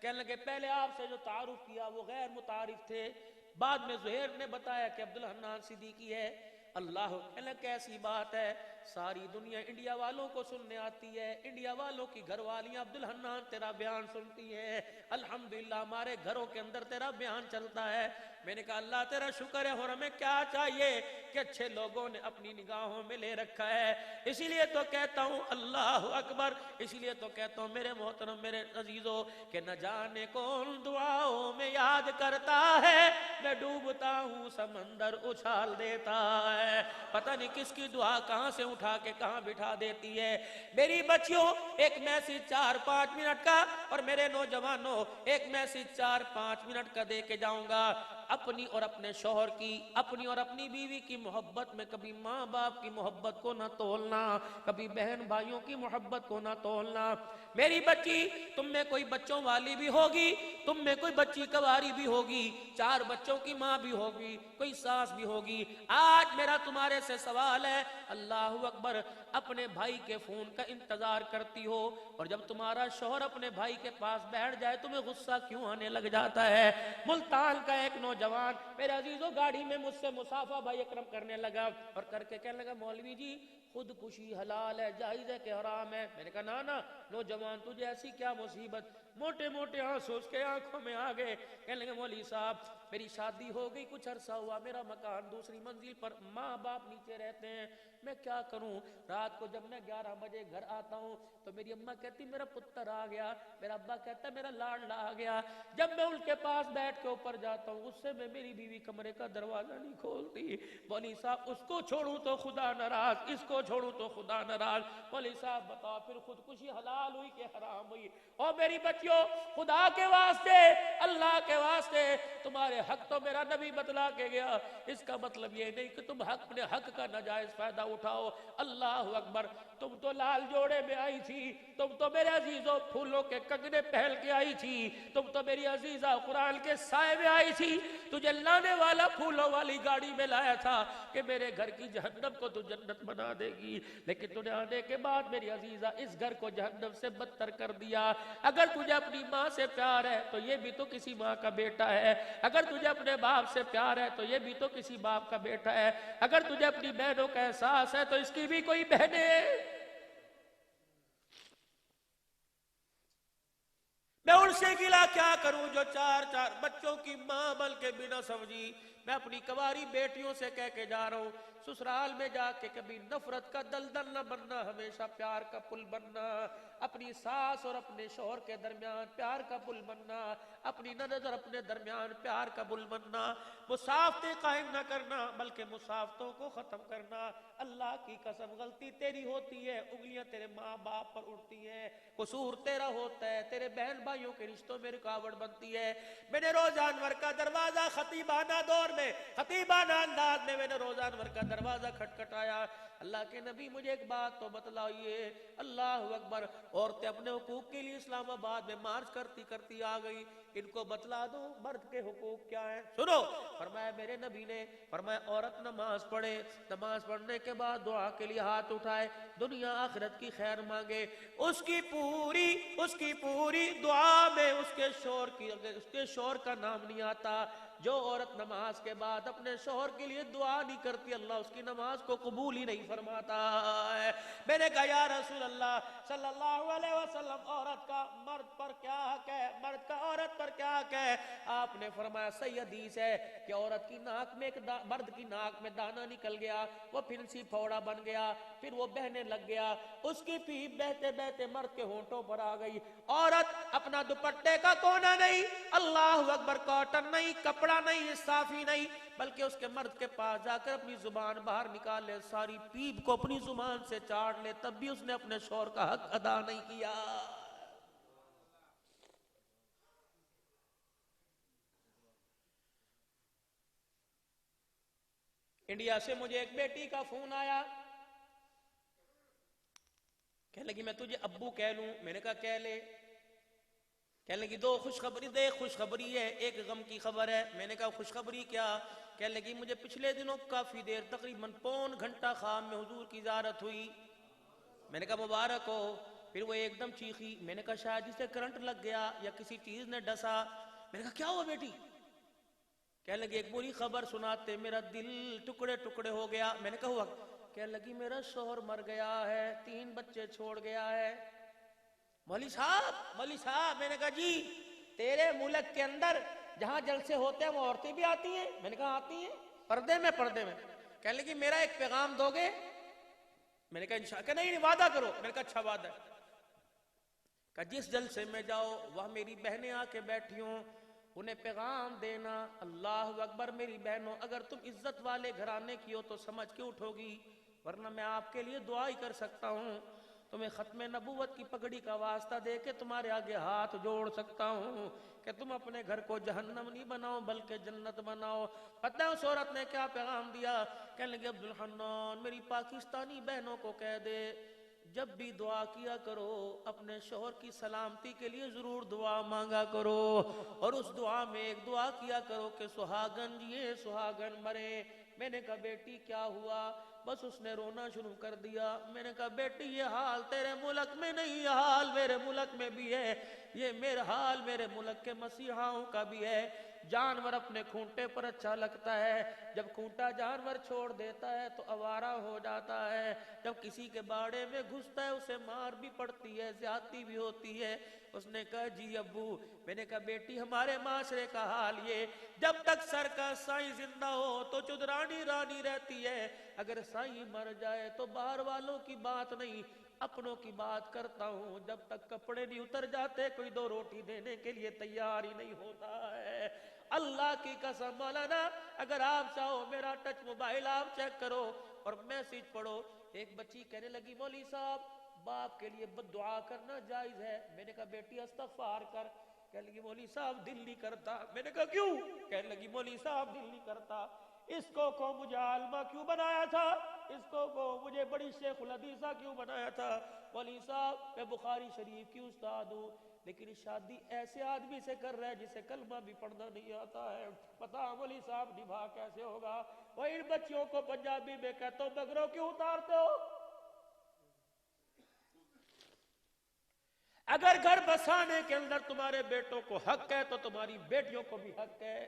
کہنے لگے پہلے آپ سے جو تعارف کیا وہ غیر متعارف تھے، بعد میں زہیر نے بتایا کہ عبدالحنان صدیقی ہے. اللہ کہنے کیسی بات ہے، ساری دنیا انڈیا والوں کو سننے آتی ہے، انڈیا والوں کی گھر والیاں عبدالحنان تیرا بیان سنتی ہے، الحمدللہ ہمارے گھروں کے اندر تیرا بیان چلتا ہے. میں نے کہا اللہ تیرا شکر ہے، اور ہمیں کیا چاہیے کہ اچھے لوگوں نے اپنی نگاہوں میں لے رکھا ہے. اسی لیے تو کہتا ہوں اللہ اکبر، اسی لیے تو کہتا ہوں میرے محترم میرے عزیزو کہ نہ جانے کون دعاؤں میں یاد کرتا ہے، میں ڈوبتا ہوں سمندر اچھال دیتا ہے، پتہ نہیں کس کی دعا کہاں سے اٹھا کے کہاں بٹھا دیتی ہے. میری بچیوں ایک میسیج 4-5 منٹ کا، اور میرے نوجوانوں ایک میسیج 4-5 منٹ کا دے کے جاؤں گا. اپنی اور اپنے شوہر کی، اپنی اور اپنی بیوی کی محبت میں کبھی ماں باپ کی محبت کو نہ تولنا، کبھی بہن بھائیوں کی محبت کو نہ تولنا. میری بچی تم میں کوئی بچوں والی بھی ہوگی، تم میں کوئی بچی کواری بھی ہوگی، 4 بچوں کی ماں بھی ہوگی، کوئی ساس بھی ہوگی. آج میرا تمہارے سے سوال ہے، اللہ اکبر، اپنے بھائی کے فون کا انتظار کرتی ہو اور جب تمہارا شوہر اپنے بھائی کے پاس بیٹھ جائے تمہیں غصہ کیوں آنے لگ جاتا ہے؟ ملتان کا ایک نوجوان میرے عزیزو گاڑی میں مجھ سے مصافحہ بھائی اکرم کرنے لگا اور کر کے کہنے لگا مولوی جی خودکشی حلال ہے جائز ہے کہ حرام ہے؟ میں نے کہا نا نوجوان تجھے ایسی کیا مصیبت؟ موٹے موٹے آنسو اس کے آنکھوں میں آ گئے. کہنے لگے مولوی صاحب میری شادی ہو گئی، کچھ عرصہ ہوا، میرا مکان دوسری منزل پر، ماں باپ نیچے رہتے ہیں، میں کیا کروں؟ رات کو جب میں 11 بجے گھر آتا ہوں تو میری اماں کہتی میرا پتر آ گیا، میرا ابا کہتا میرا لاڈلا آ گیا. جب میں ان کے پاس بیٹھ کے اوپر جاتا ہوں غصے میں میری بیوی کمرے کا دروازہ نہیں کھولتی. مولوی صاحب اس کو چھوڑوں تو خدا ناراض, اس کو چھوڑوں تو خدا ناراض. مولوی صاحب بتاؤ پھر خودکشی حلال ہوئی کہ حرام ہوئی؟ اور میری بچیوں خدا کے واسطے, اللہ کے واسطے, تمہارے حق تو میرا نبی بتلا کے گیا. اس کا مطلب یہ نہیں کہ تم اپنے حق کا ناجائز فائدہ اٹھاؤ. اللہ اکبر. تم تو لال جوڑے میں آئی تھی, تم تو میرے عزیزوں پھولوں کے کنگنے پہن کے آئی تھی, تم تو میری عزیزہ قرآن کے سائے میں آئی تھی. تجھے لانے والا پھولوں والی گاڑی میں لایا تھا کہ میرے گھر کی جہنم کو تو جنت بنا دے گی, لیکن تجھے آنے کے بعد میری عزیزہ اس گھر کو جہنم سے بدتر کر دیا. اگر تجھے اپنی ماں سے پیار ہے تو یہ بھی تو کسی ماں کا بیٹا ہے. اگر تجھے اپنے باپ سے پیار ہے تو یہ بھی تو کسی باپ کا بیٹا ہے. اگر تجھے اپنی بہنوں کا احساس ہے تو اس کی بھی کوئی بہنیں ہیں. میں ان سے گلا کیا کروں جو چار چار بچوں کی ماں بن کے بنا سمجھی. میں اپنی کنواری بیٹیوں سے کہہ کے جا رہا ہوں, سسرال میں جا کے کبھی نفرت کا دلدل نہ بننا, ہمیشہ پیار کا پل بننا. اپنی ساس اور اپنے شوہر کے درمیان پیار کا پل بننا, اپنی نند اور اپنے درمیان پیار کا پل بننا. مسافتیں قائم نہ کرنا بلکہ مسافتوں کو ختم کرنا. اللہ کی قسم غلطی تیری ہوتی ہے, انگلیاں تیرے ماں باپ پر اٹھتی ہیں, قصور تیرا ہوتا ہے, تیرے بہن بھائیوں کے رشتوں میں رکاوٹ بنتی ہے. میں نے روزہ انور کا دروازہ خطیبانہ دور میں, خطیبانہ انداز میں نے روزہ انور کا دروازہ کھٹکھٹایا. اللہ کے نبی مجھے ایک بات تو بتلائیے. اللہ اکبر. عورتیں اپنے حقوق کے لیے اسلام آباد میں مارچ کرتی کرتی آ گئی. ان کو بتلا دو مرد کے حقوق کیا ہیں. سنو, فرمایا میرے نبی نے فرمایا عورت نماز پڑھے, نماز پڑھنے کے بعد دعا کے لیے ہاتھ اٹھائے, دنیا آخرت کی خیر مانگے. اس کی پوری دعا میں اس کے شوہر کا نام نہیں آتا. جو عورت نماز کے بعد اپنے شوہر کے لیے دعا نہیں کرتی, اللہ اس کی نماز کو قبول ہی نہیں فرماتا ہے. میں نے کہا یا رسول اللہ صلی اللہ علیہ وسلم, عورت کا مرد پر کیا حق ہے, مرد کا عورت پر کیا حق ہے؟ آپ نے فرمایا صحیح حدیث ہے کہ عورت کی ناک میں مرد کی ناک میں دانا نکل گیا, وہ پھنسی پھوڑا بن گیا, پھر وہ بہنے لگ گیا, اس کی پیپ بہتے بہتے مرد کے ہونٹوں پر آ گئی. عورت اپنا دوپٹے کا کونا نہیں, اللہ اکبر, کاٹن نہیں, کپڑا نہیں, صافی نہیں, بلکہ اس کے مرد کے پاس جا کر اپنی زبان باہر نکال لے, ساری پیپ کو اپنی زبان سے چاٹ لے, تب بھی اس نے اپنے شوہر کا حق ادا نہیں کیا. انڈیا سے مجھے ایک بیٹی کا فون آیا, کہنے لگی میں تجھے ابو کہہ لوں. میں نے کہا کہہ لے. کہنے لگی دو خوشخبری دے. خوشخبری ہے, ایک غم کی خبر ہے. میں نے کہا خوشخبری کیا؟ کہنے لگی مجھے پچھلے دنوں کافی دیر تقریباً پون گھنٹہ خواب میں حضور کی زیارت ہوئی. میں نے کہا مبارک ہو. پھر وہ ایک دم چیخی. میں نے کہا شاید جسے کرنٹ لگ گیا یا کسی چیز نے ڈسا. میں نے کہا کیا ہوا بیٹی؟ کہنے لگی ایک بری خبر سناتے میرا دل ٹکڑے ٹکڑے ہو گیا. میں نے کہا ہوا؟ کہنے لگی میرا شوہر مر گیا ہے, 3 بچے چھوڑ گیا ہے. مولوی صاحب. میں نے کہا جی, تیرے ملک کے اندر جہاں جلسے ہوتے ہیں وہ عورتیں بھی آتی ہیں؟ میں نے کہا آتی ہیں, پردے میں. کہنے لگی میرا ایک پیغام دو گے؟ میں نے کہا انشاءاللہ. کہ نہیں وعدہ کرو. میں نے کہا اچھا وعدہ. کہ جس جلسے میں جاؤ وہاں میری بہنیں آ کے بیٹھی ہوں, انہیں پیغام دینا. اللہ اکبر. میری بہنوں, اگر تم عزت والے گھرانے کی ہو تو سمجھ کے اٹھو گی, ورنہ میں آپ کے لیے دعا ہی کر سکتا ہوں. تمہیں ختم نبوت کی پگڑی کا واسطہ دے کے تمہارے آگے ہاتھ جوڑ سکتا ہوں کہ تم اپنے گھر کو جہنم نہیں بناؤ بلکہ جنت بناؤ. پتہ ہے اس عورت نے کیا پیغام دیا؟ کہنے لگے عبد الحنان میری پاکستانی بہنوں کو کہہ دے, جب بھی دعا کیا کرو اپنے شوہر کی سلامتی کے لیے ضرور دعا مانگا کرو, اور اس دعا میں ایک دعا کیا کرو کہ سہاگن جیے سہاگن مرے. میں نے کہا بیٹی کیا ہوا؟ بس اس نے رونا شروع کر دیا. میں نے کہا بیٹی یہ حال تیرے ملک میں نہیں, یہ حال میرے ملک میں بھی ہے, یہ میرا حال میرے ملک کے مسیحاؤں کا بھی ہے. جانور اپنے کھونٹے پر اچھا لگتا ہے, جب کھونٹا جانور چھوڑ دیتا ہے تو آوارہ ہو جاتا ہے, جب کسی کے باڑے میں گھستا ہے اسے مار بھی پڑتی ہے, زیادتی بھی ہوتی ہے. اس نے کہا جی ابو. میں نے کہا بیٹی ہمارے معاشرے کا حال یہ, جب تک سر کا سائیں زندہ ہو تو چودرانی رانی رہتی ہے, اگر سائیں مر جائے تو باہر والوں کی بات نہیں اپنوں کی بات کرتا ہوں. جب تک کپڑے نہیں اتر جاتے کوئی 2 روٹی دینے کے لیے تیار ہی نہیں ہوتا ہے. اللہ کی قسم مولانا اگر آپ چاہو میرا ٹچ موبائل آپ چیک کرو اور میسج پڑھو. ایک بچی کہنے لگی مولوی صاحب باپ کے لیے بد دعا کرنا جائز ہے؟ میں نے کہا بیٹی استغفار کر. کہنے لگی مولوی صاحب دل نہیں کرتا. میں نے کہا کیوں؟ کہنے لگی مولوی صاحب دل نہیں کرتا. اس کو مجھے عالمہ کیوں بنایا تھا؟ اس کو مجھے بڑی شیخ الحدیثہ کیوں بنایا تھا؟ مولوی صاحب میں بخاری شریف کی استاد ہوں لیکن شادی ایسے آدمی سے کر رہا ہے جسے کلمہ بھی پڑھنا نہیں آتا ہے. پتا مولوی صاحب نبھا کیسے ہوگا؟ وہ ان بچیوں کو پنجابی میں کہتا ہوں بگروں کیوں اتارتے ہو؟ اگر گھر بسانے کے اندر تمہارے بیٹوں کو حق ہے تو تمہاری بیٹیوں کو بھی حق ہے.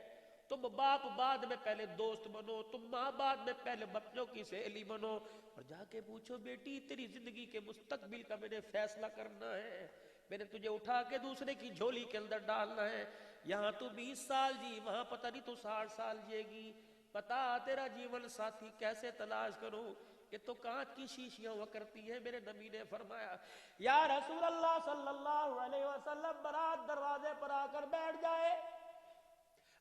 تم باپ بعد میں پہلے دوست بنو, تم ماں بعد میں پہلے بچوں کی سہیلی بنو, اور جا کے پوچھو بیٹی تیری زندگی کے مستقبل کا میں نے فیصلہ کرنا ہے, میں نے تجھے اٹھا کے دوسرے کی جھولی کے اندر ڈالنا ہے. یہاں تو 20 سال جی, وہاں پتہ نہیں تو 60 سال جیے گی. پتا تیرا جیون ساتھی کیسے تلاش کروں؟ یہ تو کانچ کی شیشیاں ہوا کرتی ہے. میرے نبی نے فرمایا یا رسول اللہ صلی اللہ علیہ وسلم برات دروازے پر آ کر بیٹھ جائے.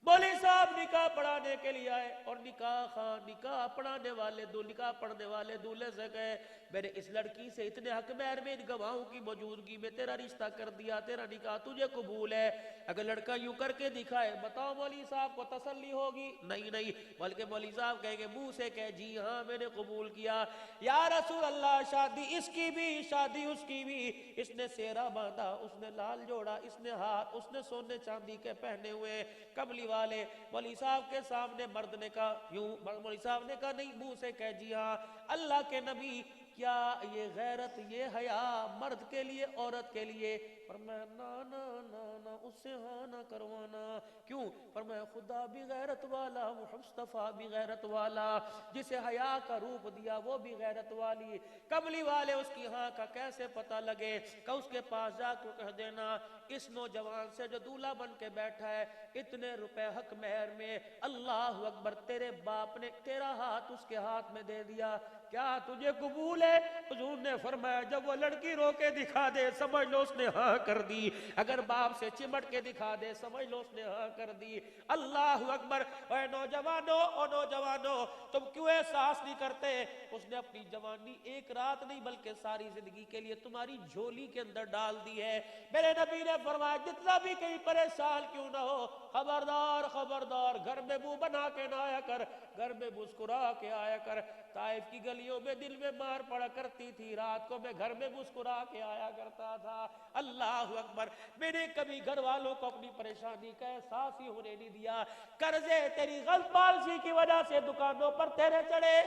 مولوی صاحب نکاح پڑھانے کے لیے آئے اور نکاح پڑھانے والے نکاح پڑھنے والے دولہے سے گئے میں نے اس لڑکی سے اتنے حق مہر میں ان گواہوں کی موجودگی میں تیرا رشتہ کر دیا, تیرا نکاح تجھے قبول ہے. اگر لڑکا یوں کر کے دکھائے بتاؤ مولوی صاحب کو تسلی ہوگی؟ نہیں, بلکہ مولوی صاحب کہیں گے منہ سے کہ جی ہاں میں نے قبول کیا. یا رسول اللہ شادی اس کی بھی شادی اس کی بھی, اس نے سیرا باندھا, اس نے لال جوڑا, اس نے ہاتھ, اس نے سونے چاندی کے پہنے ہوئے کملی والے. مولوی صاحب کے سامنے مرد نے کہا یوں, مولوی صاحب نے کہا نہیں منہ سے کہہ جی ہاں. اللہ کے نبی کیا یہ غیرت یہ حیا مرد کے لیے عورت کے لیے؟ فرمایا نا اس سے ہاں نہ کروانا. کیوں؟ فرمایا خدا بھی غیرت والا, مصطفیٰ بھی غیرت والا, جسے حیا کا روپ دیا وہ بھی غیرت والی. کملی والے اس کی ہاں کا کیسے پتہ لگے؟ کہ اس کے پاس جا کے کہہ دینا اس نوجوان سے جو دولہا بن کے بیٹھا ہے اتنے روپے حق مہر میں, اللہ اکبر, تیرے باپ نے تیرا ہاتھ اس کے ہاتھ میں دے دیا, کیا تجھے قبول ہے؟ حضور نے فرمایا جب وہ لڑکی رو کے دکھا دے سمجھ لو اس نے ہاں کر دی, اگر باپ سے چمٹ کے دکھا دے سمجھ لو اس نے ہاں کر دی. اللہ اکبر. اے نوجوانوں تم کیوں احساس نہیں کرتے؟ اس نے اپنی جوانی ایک رات نہیں بلکہ ساری زندگی کے لیے تمہاری جھولی کے اندر ڈال دی ہے. میرے نبی نے فرمایا جتنا بھی کہیں پریشان کیوں نہ ہو, خبردار گھر میں منہ بنا کے نہ آیا کر, گھر میں مسکرا کے آیا کر. طائف کی گلیوں میں دل میں مار پڑا کرتی تھی, رات کو میں گھر میں مسکرا کے آیا کرتا تھا. اللہ اکبر. میں نے کبھی گھر والوں کو اپنی پریشانی کا احساس ہی ہونے نہیں دیا. قرضے تیری غلط پالیسی کی وجہ سے دکانوں پر تیرے چڑھے,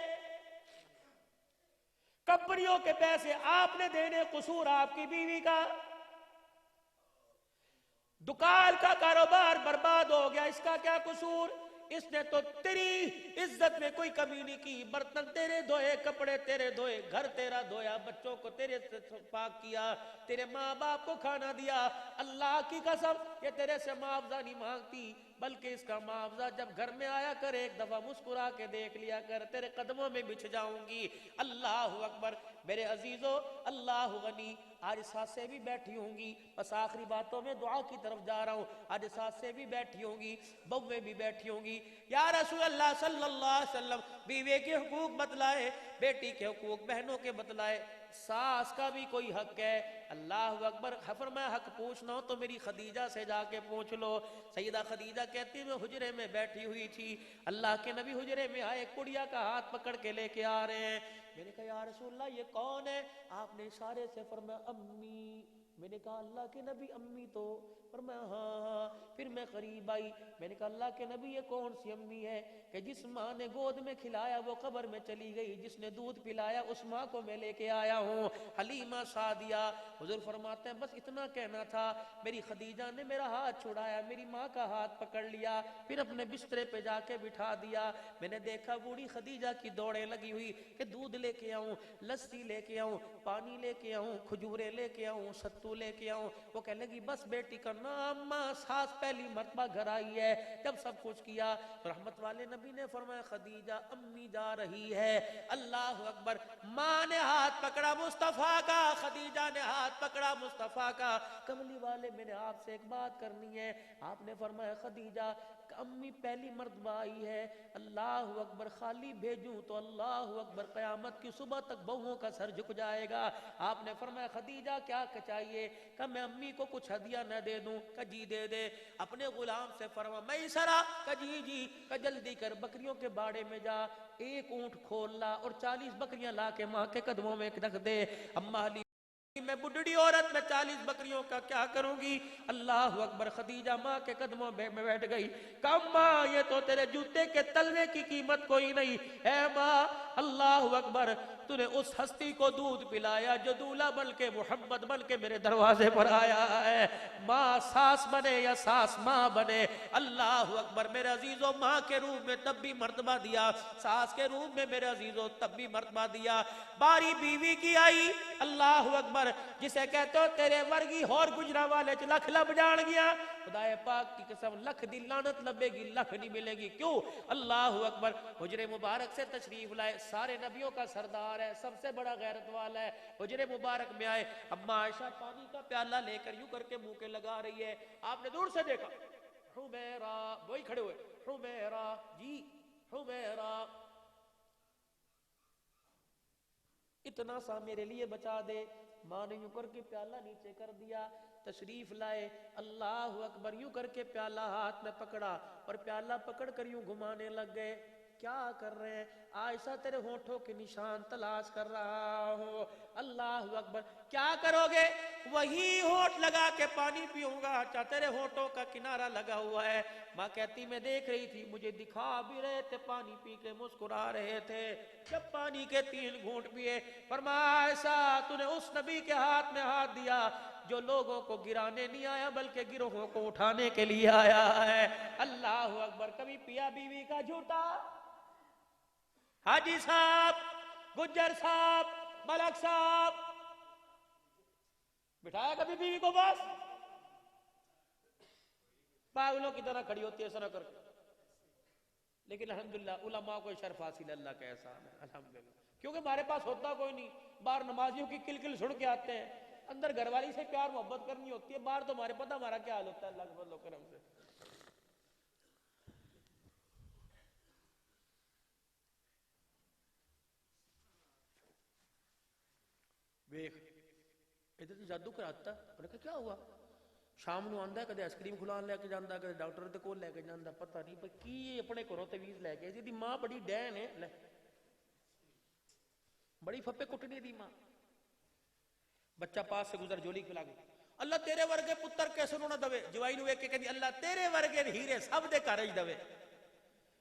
کمپنیوں کے پیسے آپ نے دینے, قصور آپ کی بیوی کا, دکان کا کاروبار برباد ہو گیا, اس کا کیا قصور؟ اس نے تو تیری عزت میں کوئی کمی نہیں کی, برتن تیرے دھوئے, کپڑے تیرے دھوئے, گھر تیرا دھویا, بچوں کو تیرے سے پاک کیا, تیرے ماں باپ کو کھانا دیا. اللہ کی قسم یہ تیرے سے معاوضہ نہیں مانگتی بلکہ اس کا معاوضہ جب گھر میں آیا کر ایک دفعہ مسکرا کے دیکھ لیا کر, تیرے قدموں میں بچھ جاؤں گی. اللہ اکبر. میرے عزیزو اللہ غنی. آج ساسیں بھی بیٹھی ہوں گی, بس آخری باتوں میں دعا کی طرف جا رہا ہوں. آج ساسیں بھی بیٹھی ہوں گی, بہویں بھی بیٹھی ہوں گی. یا رسول اللہ صلی اللہ علیہ وسلم بیوے کے حقوق بتلائے, بیٹی کے حقوق بہنوں کے بتلائے, ساس کا بھی کوئی حق ہے. اللہ اکبر. فرمایا حق پوچھنا ہو تو میری خدیجہ سے جا کے پوچھ لو. سیدہ خدیجہ کہتی میں حجرے میں بیٹھی ہوئی تھی, اللہ کے نبی حجرے میں آئے, کڑیا کا ہاتھ پکڑ کے لے کے آ رہے ہیں. میں نے کہا یا رسول اللہ یہ کون ہے؟ آپ نے اشارے سے فرمایا امی. میں نے کہا اللہ کے نبی امی تو؟ فرمایا ہاں. پھر میں قریب آئی, میں نے کہا اللہ کے نبی یہ کون سی امی ہے؟ کہ جس ماں نے گود میں کھلایا وہ قبر میں چلی گئی, جس نے دودھ پلایا اس ماں کو میں لے کے آیا ہوں, حلیمہ سعدیہ. حضور فرماتے ہیں بس اتنا کہنا تھا. میری خدیجہ نے میرا ہاتھ چھڑایا, میری ماں کا ہاتھ پکڑ لیا, پھر اپنے بسترے پہ جا کے بٹھا دیا. میں نے دیکھا بوڑھی خدیجہ کی دوڑیں لگی ہوئی کہ دودھ لے کے آؤں, لسی لے کے آؤں, پانی لے کے آؤں, کھجورے لے کے آؤں, ستو لے کے آؤں. وہ کہنے لگی بس بیٹی کا نام, ماں ساس پہلی مرتبہ گھر آئی ہے. جب سب کچھ کیا رحمت والے نبی نے فرمایا خدیجہ امی جا رہی ہے. اللہ اکبر. ماں نے ہاتھ پکڑا مصطفیٰ کا, خدیجہ نے ہاتھ پکڑا مصطفیٰ کا. کملی والے میں نے آپ سے ایک بات کرنی ہے. آپ نے فرمایا خدیجہ امی پہلی مرتبہ آئی ہے، اللہ اکبر، خالی بھیجوں تو اللہ اکبر قیامت کی صبح تک بہوؤں کا سر جھک جائے گا۔ آپ نے فرمایا خدیجہ کیا چاہیے؟ کہ میں امی کو کچھ ہدیہ نہ دے دوں؟ کہ جی دے دے۔ اپنے غلام سے فرما میں سرا، کہ جی جی، کہ جلدی کر بکریوں کے باڑے میں جا، ایک اونٹ کھول لا اور 40 بکریاں لا کے ماں کے قدموں میں رکھ دے۔ اما علی میں بڈڑی عورت، میں 40 بکریوں کا کیا کروں گی؟ اللہ اکبر، خدیجہ ماں کے قدموں میں بیٹھ گئی۔ کہا ماں یہ تو تیرے جوتے کے تلنے کی قیمت کوئی نہیں، اے ماں اللہ اکبر، تو نے اس ہستی کو دودھ پلایا جو دولہا بن کے محمد بن کے میرے دروازے پر آیا ہے۔ ماں ساس بنے یا ساس ماں بنے، اللہ اکبر میرے عزیزوں، ماں کے روح میں تب بھی مرتبہ دیا، ساس کے روح میں میرے عزیزوں تب بھی مرتبہ دیا۔ باری بیوی کی آئی، اللہ اکبر، جسے کہتے ہو تیرے ورگی اور گجرا والے چ لکھ لب جان گیا، خدائے پاک کی قسم لکھ دی لعنت لبے گی، لکھ نہیں ملے گی۔ کیوں؟ اللہ اکبر، حجرے مبارک سے تشریف لائے، سارے نبیوں کا سردار ہے، سب سے بڑا غیرت والا ہے، حجرے مبارک میں آئے، اما عائشہ پانی کا پیالہ لے کر یوں کر کے منہ کے لگا رہی ہے۔ آپ نے دور سے دیکھا، حمیرہ، وہی کھڑے ہوئے، حمیرہ جی، حمیرہ اتنا سا میرے لیے بچا دے۔ ماں نے یوں کر کے پیالہ نیچے کر دیا، تشریف لائے، اللہ اکبر، یوں کر کے پیالہ ہاتھ میں پکڑا اور پیالہ پکڑ کر یوں گھمانے لگ گئے۔ کیا کر رہے ہیں؟ عائشہ تیرے ہونٹوں کے نشان تلاش کر رہا ہوں۔ اللہ اکبر، کیا کرو گے؟ وہی ہونٹ لگا کے پانی پیوں گا، اچھا تیرے ہونٹوں کا کنارہ لگا ہوا ہے۔ ماں کہتی میں دیکھ رہی تھی، مجھے دکھا بھی رہے تھے، پانی پی کے مسکرا رہے تھے۔ جب پانی کے 3 گھونٹ پیے، فرمایا عائشہ تو نے اس نبی کے ہاتھ میں ہاتھ دیا جو لوگوں کو گرانے نہیں آیا بلکہ گروہوں کو اٹھانے کے لیے آیا ہے۔ اللہ اکبر، کبھی پیا بیوی کا جھوٹا؟ حاجی صاحب، گجر صاحب، ملک صاحب، بٹھایا کبھی بیوی کو بس؟ پاگلوں کی طرح کھڑی ہوتی ہے ایسا نہ کر کے۔ لیکن الحمدللہ علماء کو شرف حاصل، اللہ کا احسان ہے الحمدللہ، کیونکہ ہمارے پاس ہوتا کوئی نہیں۔ باہر نمازیوں کی کل کل سن کے آتے ہیں، اندر گھر والی سے پیار محبت کرنی ہوتی ہے، باہر تو ہمارے پتہ ہمارا کیا حال ہوتا ہے، اللہ کے فضل و کرم سے۔ ویخ ادھر تو جادو کراتا، انہوں نے کہا کیا ہوا؟ شام نو آندا ہے، کدے آئس کریم کھلان لے کے جاندا، کدے ڈاکٹر دے کول لے کے جاندا، پتہ نہیں بھئی کی اپنے گھروں تویز لے کے دی ماں بڑی ڈین ہے، لے بڑی پھپے کٹنی دی ماں۔ بچہ پاس سے گزر جولی کھلا گئی، اللہ تیرے ورگے پتر کیسے انہوں نے دوے؟ جوائی نو ایک کے کہنی اللہ تیرے ورگے ہیرے سب دے کارج دوے۔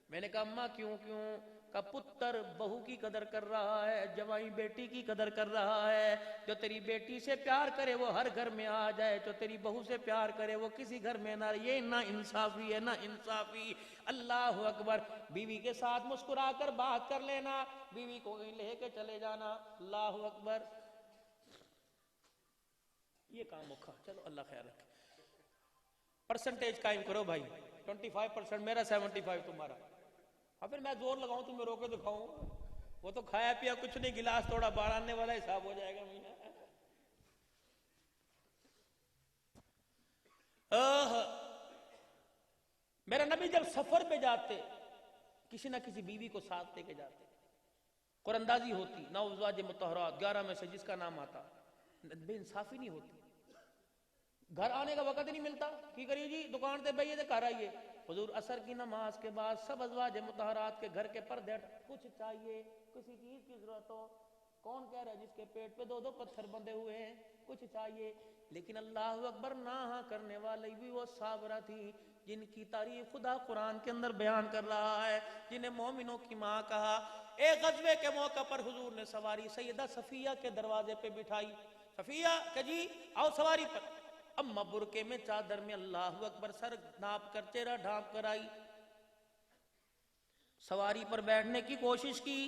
میں نے کہا اماں کیوں کیوں؟ کہ پتر بہو کی قدر کر رہا ہے، جوائی بیٹی کی قدر کر رہا ہے۔ جو تیری بیٹی سے پیار کرے وہ ہر گھر میں آ جائے، جو تیری بہو سے پیار کرے وہ کسی گھر میں نہ رہے، یہ نہ انصافی ہے، نہ انصافی۔ اللہ اکبر، بیوی کے ساتھ مسکرا کر بات کر لینا، بیوی کو لے کے چلے جانا، اللہ اکبر، یہ کام اوکھا۔ چلو اللہ خیر رکھے، پرسنٹیج قائم کرو بھائی، 25% میرا، 75 تمہارا۔ اب پھر میں زور لگاؤں تمہیں رو کے دکھاؤں، وہ تو کھایا پیا کچھ نہیں، گلاس توڑا باہر آنے والا حساب ہو جائے گا۔ میرا نبی جب سفر پہ جاتے کسی نہ کسی بیوی کو ساتھ لے کے جاتے، قرآن اندازی ہوتی، نہ ازواج مطہرات 11 میں سے جس کا نام آتا، بے انصافی نہیں ہوتی، گھر آنے کا وقت نہیں ملتا، کی کریے جی دکان تے بھائیے تے گھر آئیے۔ حضور عصر کی نماز کے بعد سب ازواج مطہرات کے گھر کے پردے، کچھ چاہیے، کسی چیز کی ضرورت ہو، کون کہہ رہا ہے جس کے پیٹ پہ 2 پتھر بندھے ہوئے ہیں، کچھ چاہیے، لیکن اللہ اکبر، نہ کرنے والی بھی وہ صابرہ تھی جن کی تعریف خدا قرآن کے اندر بیان کر رہا ہے، جنہیں مومنوں کی ماں کہا۔ ایک غزوے کے موقع پر حضور نے سواری سیدہ صفیہ کے دروازے پہ بٹھائی، صفیہ کہ جی آؤ سواری پر۔ اما برکے میں چادر میں اللہ اکبر سر ناپ کر چہرہ ڈھانپ کر آئی، سواری پر بیٹھنے کی کوشش کی،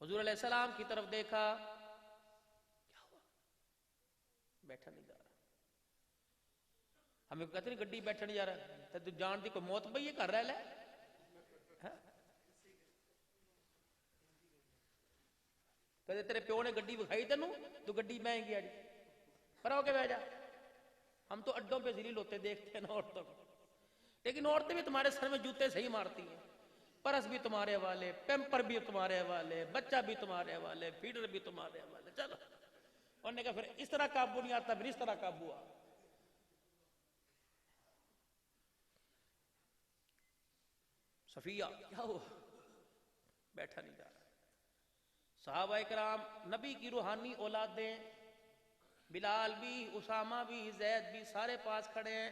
حضور علیہ السلام کی طرف دیکھا، کیا ہوا؟ بیٹھا نہیں جا رہا۔ ہمیں کہتے نہیں گڈی بیٹھا نہیں جا رہا، تو جان دی کوئی موت بھئی یہ کر رہا ہے، کہتے تیرے پیو نے گڈی بکھائی تینوں تو گڈی میں گیا جی، پر ہو کے بہ جا۔ ہم تو اڈوں پہ ذلیل ہوتے دیکھتے ہیں نا عورتوں کو، لیکن عورتیں بھی تمہارے سر میں جوتے سے ہی مارتی ہیں، پرس بھی تمہارے حوالے، پیمپر بھی تمہارے حوالے، بچہ بھی تمہارے حوالے، فیڈر بھی تمہارے حوالے، چلو. انہوں نے کہا پھر اس طرح قابو نہیں آتا، پھر اس طرح قابو آ. صفیہ کیا ہوا؟ بیٹھا نہیں جا رہا. صحابہ اکرام نبی کی روحانی اولادیں، بلال بھی، اسامہ بھی، زید بھی، سارے پاس کھڑے ہیں.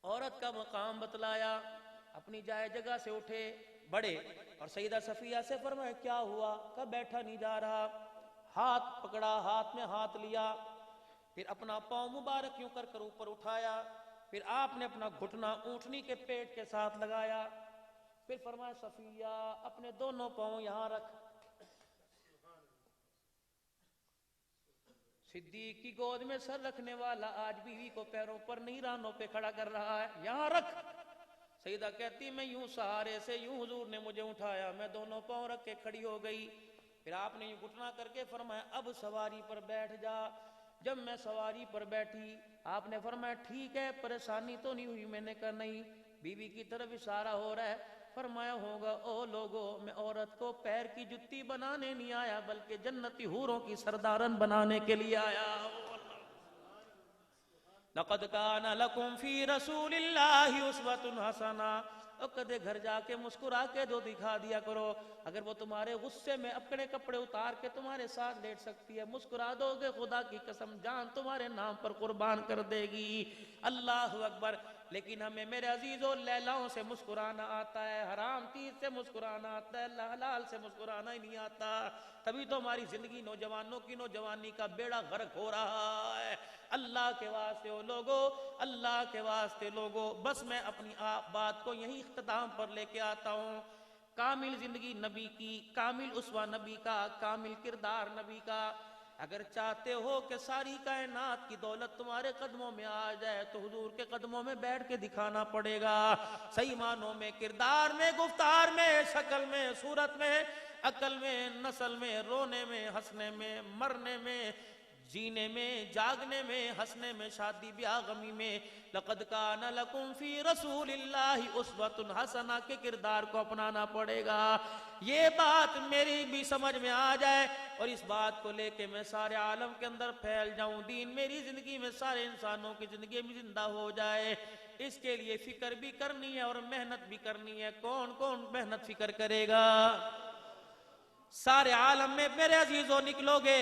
عورت کا مقام بتلایا، اپنی جائے جگہ سے اٹھے بڑے، اور سیدہ صفیہ سے فرمایا کیا ہوا؟ کب بیٹھا نہیں جا رہا؟ ہاتھ پکڑا، ہاتھ میں ہاتھ لیا، پھر اپنا پاؤں مبارک یوں کر کر اوپر اٹھایا، پھر آپ نے اپنا گھٹنا اونٹنی کے پیٹ کے ساتھ لگایا، پھر فرمایا صفیہ اپنے دونوں پاؤں یہاں رکھ. صدیق کی گود میں سر رکھنے والا آج بیوی کو پیروں پر نہیں رانوں پہ کھڑا کر رہا ہے، یہاں رکھ. سیدہ کہتی میں یوں سہارے سے یوں حضور نے مجھے اٹھایا، میں دونوں پاؤں رکھ کے کھڑی ہو گئی. پھر آپ نے یوں گھٹنا کر کے فرمایا اب سواری پر بیٹھ جا. جب میں سواری پر بیٹھی آپ نے فرمایا ٹھیک ہے پریشانی تو نہیں ہوئی؟ میں نے کہا نہیں. بیوی کی طرف اشارہ ہو رہا ہے، فرمایا ہوگا او لوگو میں عورت کو پیر کی جتی بنانے نہیں آیا بلکہ جنتی حوروں کی سردارن بنانے کے لیے آیا. لقد کان لکم فی رسول اللہ اسوۃ حسنہ. اور کدے گھر جا کے مسکرا کے دو دکھا دیا کرو. اگر وہ تمہارے غصے میں اپنے کپڑے اتار کے تمہارے ساتھ لیٹ سکتی ہے، مسکرا دو گے خدا کی قسم جان تمہارے نام پر قربان کر دے گی. اللہ اکبر. لیکن ہمیں میرے عزیزوں لیلاؤں سے مسکرانا آتا ہے، حرام چیز سے مسکرانا آتا ہے، اللہ حلال سے مسکرانا ہی نہیں آتا. تبھی تو ہماری زندگی نوجوانوں کی نوجوانی کا بیڑا غرق ہو رہا ہے. اللہ کے واسطے ہو لوگو، اللہ کے واسطے لوگو، بس میں اپنی بات کو یہی اختتام پر لے کے آتا ہوں. کامل زندگی نبی کی، کامل اسوہ نبی کا، کامل کردار نبی کا. اگر چاہتے ہو کہ ساری کائنات کی دولت تمہارے قدموں میں آ جائے تو حضور کے قدموں میں بیٹھ کے دکھانا پڑے گا. صحیح معنوں میں، کردار میں، گفتار میں، شکل میں، صورت میں، عقل میں، نسل میں، رونے میں، ہنسنے میں، مرنے میں، جینے میں، جاگنے میں، ہنسنے میں، شادی بیاہ غمی میں. لقد کان لکم فی رسول اللہ اسوۃ حسنہ کے کردار کو اپنانا پڑے گا. یہ بات میری بھی سمجھ میں آ جائے اور اس بات کو لے کے میں سارے عالم کے اندر پھیل جاؤں، دین میری زندگی میں سارے انسانوں کی زندگی میں زندہ ہو جائے. اس کے لیے فکر بھی کرنی ہے اور محنت بھی کرنی ہے. کون کون محنت فکر کرے گا؟ سارے عالم میں میرے عزیزوں نکلو گے،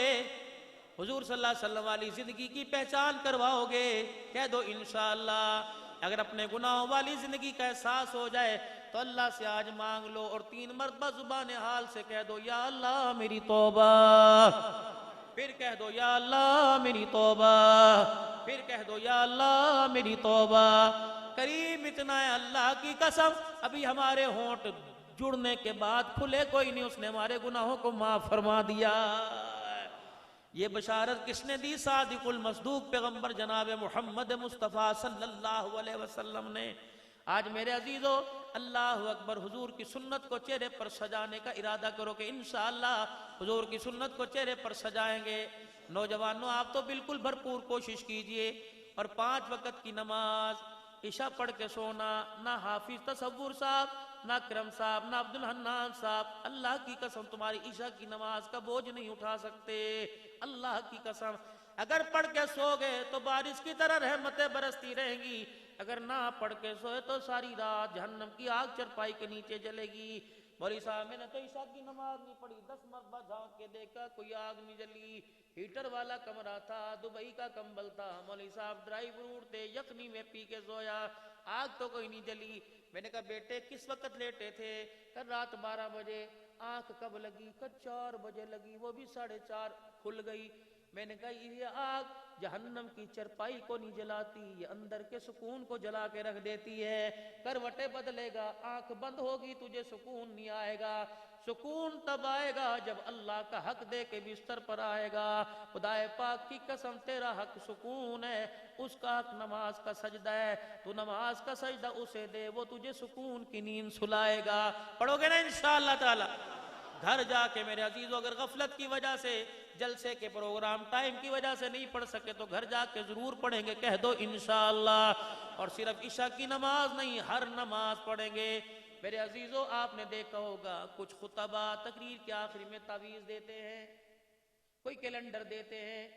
حضور صلی اللہ علیہ وسلم والی زندگی کی پہچان کرواؤ گے، کہہ دو انشاءاللہ. اگر اپنے گناہوں والی زندگی کا احساس ہو جائے تو اللہ سے آج مانگ لو اور 3 مرتبہ زبان حال سے کہہ دو یا اللہ میری توبہ. پھر کہہ دو یا اللہ میری توبہ. پھر کہہ دو یا اللہ میری توبہ. کریم اتنا ہے اللہ کی قسم، ابھی ہمارے ہونٹ جڑنے کے بعد کھلے کوئی نہیں، اس نے ہمارے گناہوں کو معاف فرما دیا. یہ بشارت کس نے دی؟ صادق المصدوق پیغمبر جناب محمد مصطفیٰ صلی اللہ علیہ وسلم نے. آج میرے عزیزو اللہ اکبر، حضور کی سنت کو چہرے پر سجانے کا ارادہ کرو کہ انشاءاللہ حضور کی سنت کو چہرے پر سجائیں گے. نوجوانوں آپ تو بالکل بھرپور کوشش کیجئے اور 5 وقت کی نماز عشاء پڑھ کے سونا. نہ حافظ تصور صاحب، نہ کرم صاحب، نہ عبد الحنان صاحب، اللہ کی قسم تمہاری عشاء کی نماز کا بوجھ نہیں اٹھا سکتے. اللہ کی قسم اگر پڑھ کے سو گئے تو بارش کی طرح رحمتیں برستی رہیں گی، اگر نہ پڑھ کے سوئے تو ساری رات جہنم کی آگ چرپائی کے نیچے جلے گی. مولوی صاحب میں نے تو عشاء کی نماز نہیں پڑھی، 10 مرتبہ جھانک کے دیکھا کوئی آگ نہیں جلی. ہیٹر والا کمرہ تھا، دبئی کا کمبل تھا، مولوی صاحب ڈرائی فروٹ تھے، یخنی میں پی کے سویا، آگ تو کوئی نہیں جلی. میں نے کہا بیٹے کس وقت لیٹے تھے؟ کل رات 12 بجے. آنکھ کب لگی؟ کل 4 بجے لگی، وہ بھی 4:30 کھل گئی. میں نے کہا یہ آگ جہنم کی چرپائی کو نہیں جلاتی، یہ اندر کے سکون کو جلا کے رکھ دیتی ہے. کروٹیں بدلے گا، آنکھ بند ہوگی، تجھے سکون نہیں آئے گا. سکون تب آئے گا جب اللہ کا حق دے کے بستر پر آئے گا. خدائے پاک کی قسم تیرا حق سکون ہے، اس کا حق نماز کا سجدہ ہے. تو نماز کا سجدہ اسے دے، وہ تجھے سکون کی نیند سلائے گا. پڑھو گے نا انشاءاللہ تعالی؟ گھر جا کے میرے عزیزو اگر غفلت کی وجہ سے جلسے کے پروگرام ٹائم کی وجہ سے نہیں پڑھ سکے تو گھر جا کے ضرور پڑھیں گے، کہہ دو انشاءاللہ۔ اور صرف عشاء کی نماز نہیں، ہر نماز پڑھیں گے۔ میرے عزیزو آپ نے دیکھا ہوگا کچھ خطبہ تقریر کے آخری میں تعویذ دیتے ہیں، کوئی کیلنڈر دیتے ہیں،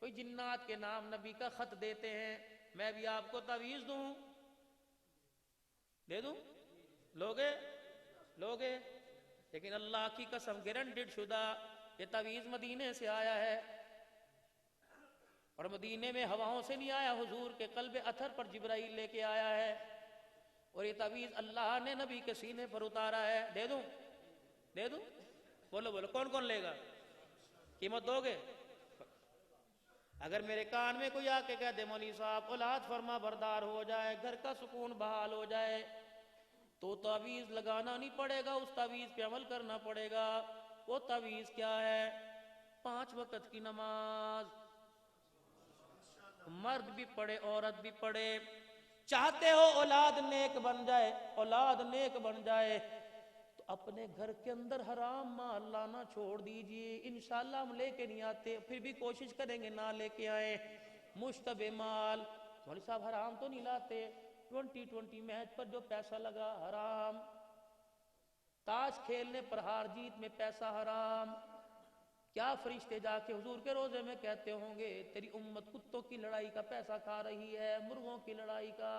کوئی جنات کے نام نبی کا خط دیتے ہیں۔ میں بھی آپ کو تعویذ دوں، دے دوں؟ لوگے لوگے؟ لیکن اللہ کی قسم گارنٹیڈ شدہ یہ تعویذ مدینے سے آیا ہے، اور مدینے میں ہواؤں سے نہیں آیا، حضور کے قلب اطہر پر جبرائیل لے کے آیا ہے، اور یہ تعویذ اللہ نے نبی کے سینے پر اتارا ہے۔ دے دوں؟ دے دوں؟ بولو بولو، کون کون لے گا؟ قیمت دو گے؟ اگر میرے کان میں کوئی آ کے کہہ دے مولوی صاحب اولاد فرما بردار ہو جائے، گھر کا سکون بحال ہو جائے، تو تعویذ لگانا نہیں پڑے گا، اس تعویذ پہ عمل کرنا پڑے گا۔ وہ تعویذ کیا ہے؟ 5 وقت کی نماز، مرد بھی پڑھے عورت بھی پڑھے۔ چاہتے ہو اولاد نیک بن جائے، اولاد نیک بن جائے تو اپنے گھر کے اندر حرام مال لانا چھوڑ دیجئے۔ انشاءاللہ ہم لے کے نہیں آتے، پھر بھی کوشش کریں گے نہ لے کے آئیں۔ مشتبہ مال، مولوی صاحب حرام تو نہیں لاتے؟ 2020 میچ پر جو پیسہ لگا حرام، تاش کھیلنے پر ہار جیت میں پیسہ حرام۔ کیا فرشتے جا کے حضور کے روزے میں کہتے ہوں گے تیری امت کتوں کی لڑائی کا پیسہ کھا رہی ہے، مرغوں کی لڑائی کا،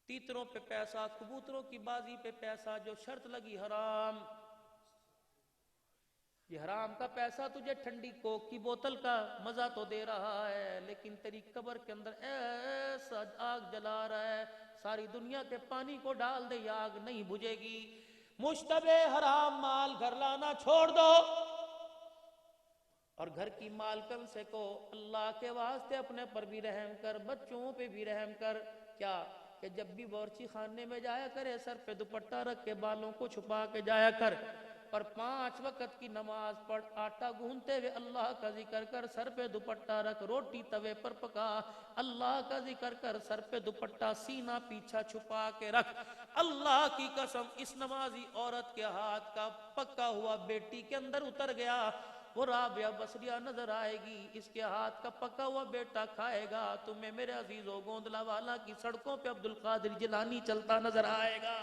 تیتروں پہ پیسہ، کبوتروں کی بازی پہ پیسہ، جو شرط لگی حرام۔ یہ حرام کا پیسہ تجھے ٹھنڈی کوک کی بوتل کا مزہ تو دے رہا ہے، لیکن تیری قبر کے اندر ایسا آگ جلا رہا ہے، ساری دنیا کے پانی کو ڈال دے یہ آگ نہیں بجھے گی۔ مشتبہ حرام مال گھر لانا چھوڑ دو، اور گھر کی مالکن سے کو اللہ کے واسطے اپنے پر بھی رحم کر، بچوں پہ بھی رحم کر۔ کیا کہ جب بھی باورچی خانے میں جایا کرے سر پہ دوپٹہ رکھ کے بالوں کو چھپا کے جایا کر، اور 5 وقت کی نماز پڑھ، آٹا گھونتے ہوئے اللہ کا ذکر کر، سر پہ دوپٹہ رکھ، روٹی توے پر پکا، اللہ کا ذکر کر، سر پہ دوپٹہ سینہ پیچھا چھپا کے رکھ۔ اللہ کی قسم اس نمازی عورت کے ہاتھ کا پکا ہوا بیٹی کے اندر اتر گیا، وہ رابعہ بصریہ نظر آئے گی، اس کے ہاتھ کا پکا ہوا بیٹا کھائے گا، تمہیں میرے عزیزو گوندلا والا کی سڑکوں پہ عبدالقادر جیلانی چلتا نظر آئے گا۔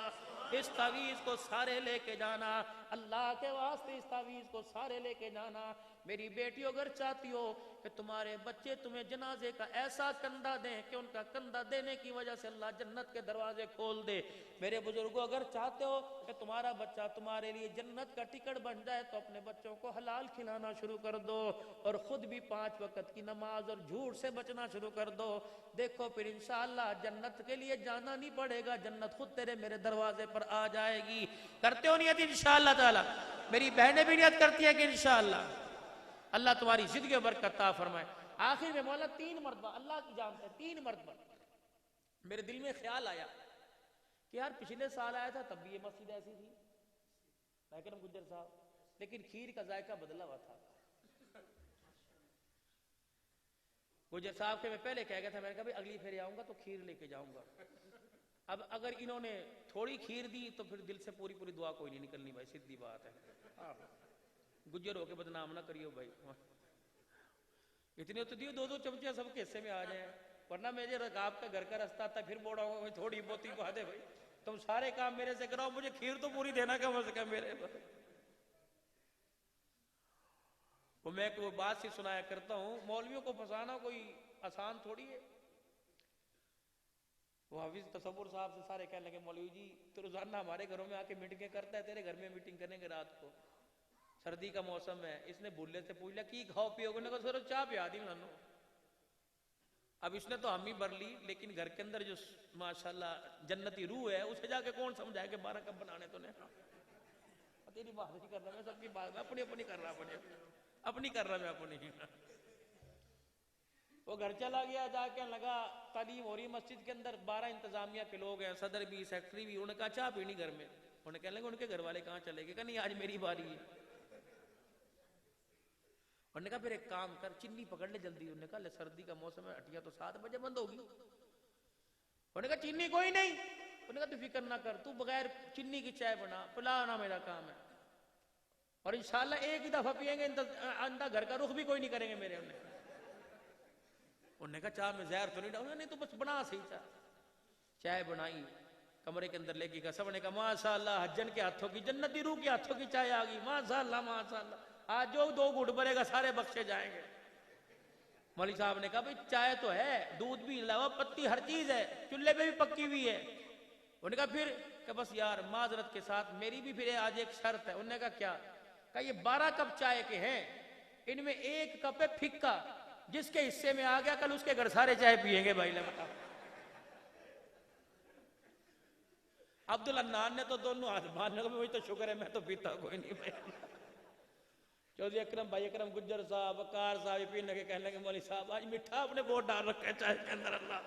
اس تعویذ کو سارے لے کے جانا، اللہ کے واسطے اس تعویذ کو سارے لے کے جانا۔ میری بیٹی اگر چاہتی ہو کہ تمہارے بچے تمہیں جنازے کا ایسا کندھا دیں کہ ان کا کندھا دینے کی وجہ سے اللہ جنت کے دروازے کھول دے، میرے بزرگوں اگر چاہتے ہو کہ تمہارا بچہ تمہارے لیے جنت کا ٹکٹ بن جائے تو اپنے بچوں کو حلال کھلانا شروع کر دو، اور خود بھی 5 وقت کی نماز اور جھوٹ سے بچنا شروع کر دو۔ دیکھو پھر انشاءاللہ جنت کے لیے جانا نہیں پڑے گا، جنت خود تیرے میرے دروازے پر آ جائے گی۔ کرتے ہو نیت انشاءاللہ تعالی؟ میری بہنیں بھی نیت کرتی ہیں کہ انشاءاللہ اللہ تمہاری زندگی و برکت عطا فرمائے۔ آخر میں مولا 3 مرتبہ اللہ کی جانتے ہیں 3 مرتبہ میرے دل میں خیال آیا کہ یار پچھلے سال آیا تھا تب بھی یہ مسجد ایسی تھی، لیکن گجر صاحب، لیکن کھیر کا ذائقہ بدلا ہوا تھا۔ گجر صاحب کے میں پہلے کہہ گیا تھا، میں نے کہا بھائی اگلی پھر آؤں گا تو کھیر لے کے جاؤں گا۔ اب اگر انہوں نے تھوڑی کھیر دی تو پھر دل سے پوری پوری دعا کوئی نہیں نکلنی بھائی، سیدھی بات ہے۔ گجر ہو کے بدنام نہ کریو بھائی، اتنے تو دیو 2 چمچے سب کے حصے میں آ جائیں، ورنہ میرے رکاب کا گھر کا رستہ تھا، پھر بوڑھا ہوں تھوڑی بہت ہی بات ہے بھائی، تم سارے کام میرے سے کراؤ، مجھے کھیر تو پوری دینا کم از کم میرے پر۔ وہ میں وہ بات سے سنایا کرتا ہوں، مولویوں کو پھنسانا کوئی آسان تھوڑی ہے۔ وہ حافظ تصور صاحب سے سارے کہنے لگے مولوی جی تو روزانہ ہمارے گھروں میں آ کے میٹنگیں کرتا ہے، تیرے گھر میں میٹنگ کریں گے رات کو، سردی کا موسم ہے۔ اس نے بھولے سے پوچھ لیا کی کھاؤ پیو گے، نے کہا سر چاہ پیا دی لانو۔ اب اس نے تو ہم ہی بھر لی، لیکن گھر کے اندر جو ماشاءاللہ جنتی روح ہے اسے جا کے کون سمجھائے کہ 12 کب بنانے تو نے۔ تیری بات نہیں کر رہا میں، سب کی بات میں اپنی اپنی کر رہا، اپنی کر رہا میں اپنی۔ وہ گھر چلا گیا، جا کے لگا تعلیم ہو رہی مسجد کے اندر، 12 انتظامیہ کے لوگ ہیں، صدر بھی سیکٹری بھی، انہوں نے کہا چاہ پینی گھر میں، انہوں نے کہنے لگے ان کے گھر والے کہاں چلے گئے، کہ نہیں آج میری باری ہے۔ انہوں نے کہا پھر ایک کام کر چنی پکڑ لے جلدی، انہوں نے کہا سردی کا موسم ہے، ہٹیا تو 7 بجے بند ہوگی۔ انہوں نے کہا چینی کوئی نہیں، انہوں نے کہا تو فکر نہ کر، تو بغیر چینی کی چائے بنا، پلانا میرا کام ہے، اور انشاءاللہ ایک ہی دفعہ پیئیں گے، اندھا گھر کا رخ بھی کوئی نہیں کریں گے میرے۔ انہوں نے کہا چاہ میں زہر تو نہیں ڈالوں، نہیں تو بس بنا صحیح چائے بنائی، کمرے کے اندر لے کے گیا، سب نے کہا ماشاءاللہ حجن کے ہاتھوں کی، جنتی روح کے ہاتھوں کی چائے آ گئی، ماشاءاللہ ماشاءاللہ، آج جو 2 گھٹ بھرے گا سارے بخشے جائیں گے۔ مولوی صاحب نے کہا بھئی چائے تو ہے، دودھ بھی علاوہ پتی ہر چیز ہے، چولہے پہ بھی پکی ہوئی ہے۔ انہوں نے کہا پھر کہ بس یار معذرت کے ساتھ میری بھی پھر آج ایک شرط ہے۔ انہوں نے کہا کیا؟ کہا یہ 12 کپ چائے کے ہیں، ان میں 1 کپ ہے پھکا، جس کے حصے میں آ گیا کل اس کے گھر سارے چائے پیئیں گے بھائی نے بتا۔ عبدالعنان نے تو دونوں ہاتھ باندھ لگا، مجھے تو شکر ہے میں تو پیتا کوئی نہیں بھائی۔ چودھری اکرم بھائی، اکرم گجر صاحب، وقار صاحب پینے کے کہنے لگے مولوی صاحب آج مٹھا اپنے بہت ڈال رکھا ہے چائے کے اندر، اللہ۔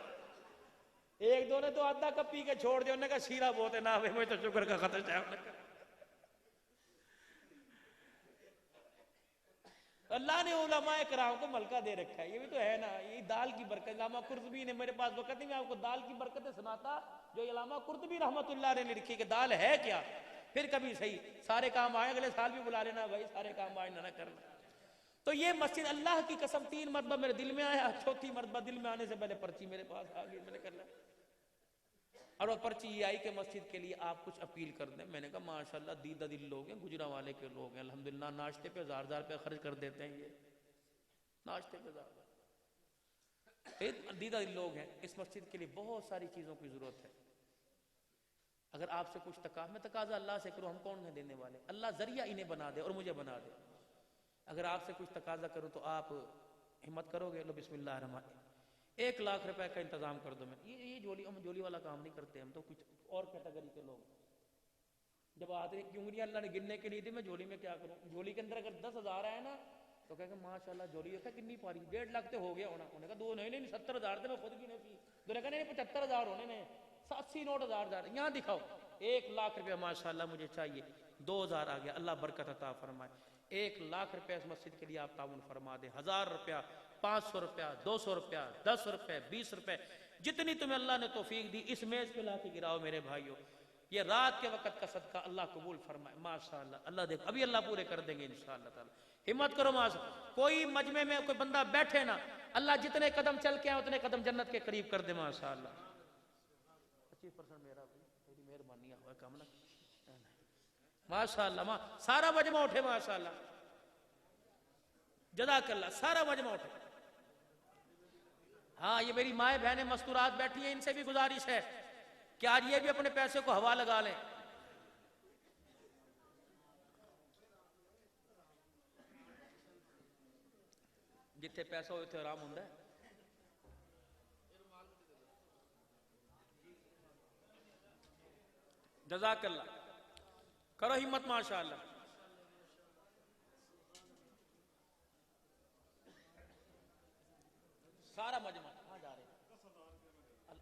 ایک دو نے تو آدھا کپ پی کے چھوڑ دیا، انہوں نے کہا شیرہ بہت ہے نا، مجھے تو شکر کا خطر چاہے۔ اللہ نے علماء کرام کو ملکہ دے رکھا ہے، یہ بھی تو ہے نا، یہ دال کی برکت۔ علامہ قرطبی نے، میرے پاس وقت نہیں میں آپ کو دال کی برکتیں سناتا جو علامہ قرطبی رحمت اللہ نے لکھی کہ دال ہے کیا، پھر کبھی صحیح سارے کام آئے، اگلے سال بھی بلا لینا بھائی، سارے کام آئے نہ کرنا۔ تو یہ مسجد اللہ کی قسم 3 مرتبہ میرے دل میں آیا، 4تھی مرتبہ دل میں آنے سے پہلے پرچی میرے پاس آ گئی، میں نے کرنا، اور وہ پرچی یہ آئی کہ مسجد کے لیے آپ کچھ اپیل کر دیں۔ میں نے کہا ماشاءاللہ دیدہ دل لوگ ہیں، گجرانوالے کے لوگ ہیں، الحمدللہ ناشتے پہ 1000 روپے خرچ کر دیتے ہیں، یہ ناشتے پہ 1000 دیدہ دل لوگ ہیں۔ اس مسجد کے لیے بہت ساری چیزوں کی ضرورت ہے۔ اگر آپ سے کچھ میں تقاضا اللہ سے کروں، ہم کون ہیں دینے والے، اللہ ذریعہ انہیں بنا دے اور مجھے بنا دے۔ اگر آپ سے کچھ تقاضا کروں تو آپ ہمت کرو گے؟ لو بسم اللہ الرحمن الرحیم، 1 لاکھ روپے کا انتظام کر دو۔ میں یہ ہم جولی والا کام نہیں کرتے، ہم تو کچھ اور کیٹیگری کے لوگ۔ جب آتے ہیں کیوں نہیں اللہ نے گننے کے لیے دی، میں جولی میں کیا کروں؟ جولی کے اندر اگر 10,000 ہے نا تو کہہ کہ ماشاءاللہ جولی دیکھا کتنی پاری، 1.5 لاکھ تو ہو گیا ہونا۔ انہوں نے کہا 2 نہیں 70,000 تھے، میں خود گنے تھی۔ انہوں نے کہا نہیں 75,000 ہونے نے، 80 نوٹ 1000 یہاں دکھاؤ۔ 1 لاکھ روپیہ ماشاءاللہ مجھے چاہیے، 2000 آ گیا، اللہ برکت عطا فرمائے۔ 1 لاکھ روپے اس مسجد کے لیے آپ تعاون فرما دیں، 1000 روپیہ، 500 روپیہ، 200 روپیہ، 10 روپے، 20 روپے، جتنی تمہیں اللہ نے توفیق دی اس میز پہ لا کے گراؤ میرے بھائیوں۔ یہ رات کے وقت کا صدقہ اللہ قبول فرمائے ماشاءاللہ۔ اللہ دیکھ ابھی اللہ پورے کر دیں گے انشاءاللہ تعالی، ہمت کرو ماشاءاللہ۔ کوئی مجمع میں کوئی بندہ بیٹھے نا، اللہ جتنے قدم چل کے آئے اتنے قدم جنت کے قریب کر دے ماشاءاللہ۔ 25% میرا میری مہربانی ہے کام نہ ماشاءاللہ، سارا مجمع اٹھے ماشاءاللہ، جزاک اللہ، سارا مجمع اٹھے۔ ہاں یہ میری مائیں بہنیں مستورات بیٹھی ہیں، ان سے بھی گزارش ہے کہ آج یہ بھی اپنے پیسے کو ہوا لگا لیں۔ جتنے پیسہ ہوئے تھے آرام ہوندہ ہے۔ جزاک اللہ، کرو ہمت ماشاءاللہ۔ سارا مجمع کہاں جا رہے ہیں؟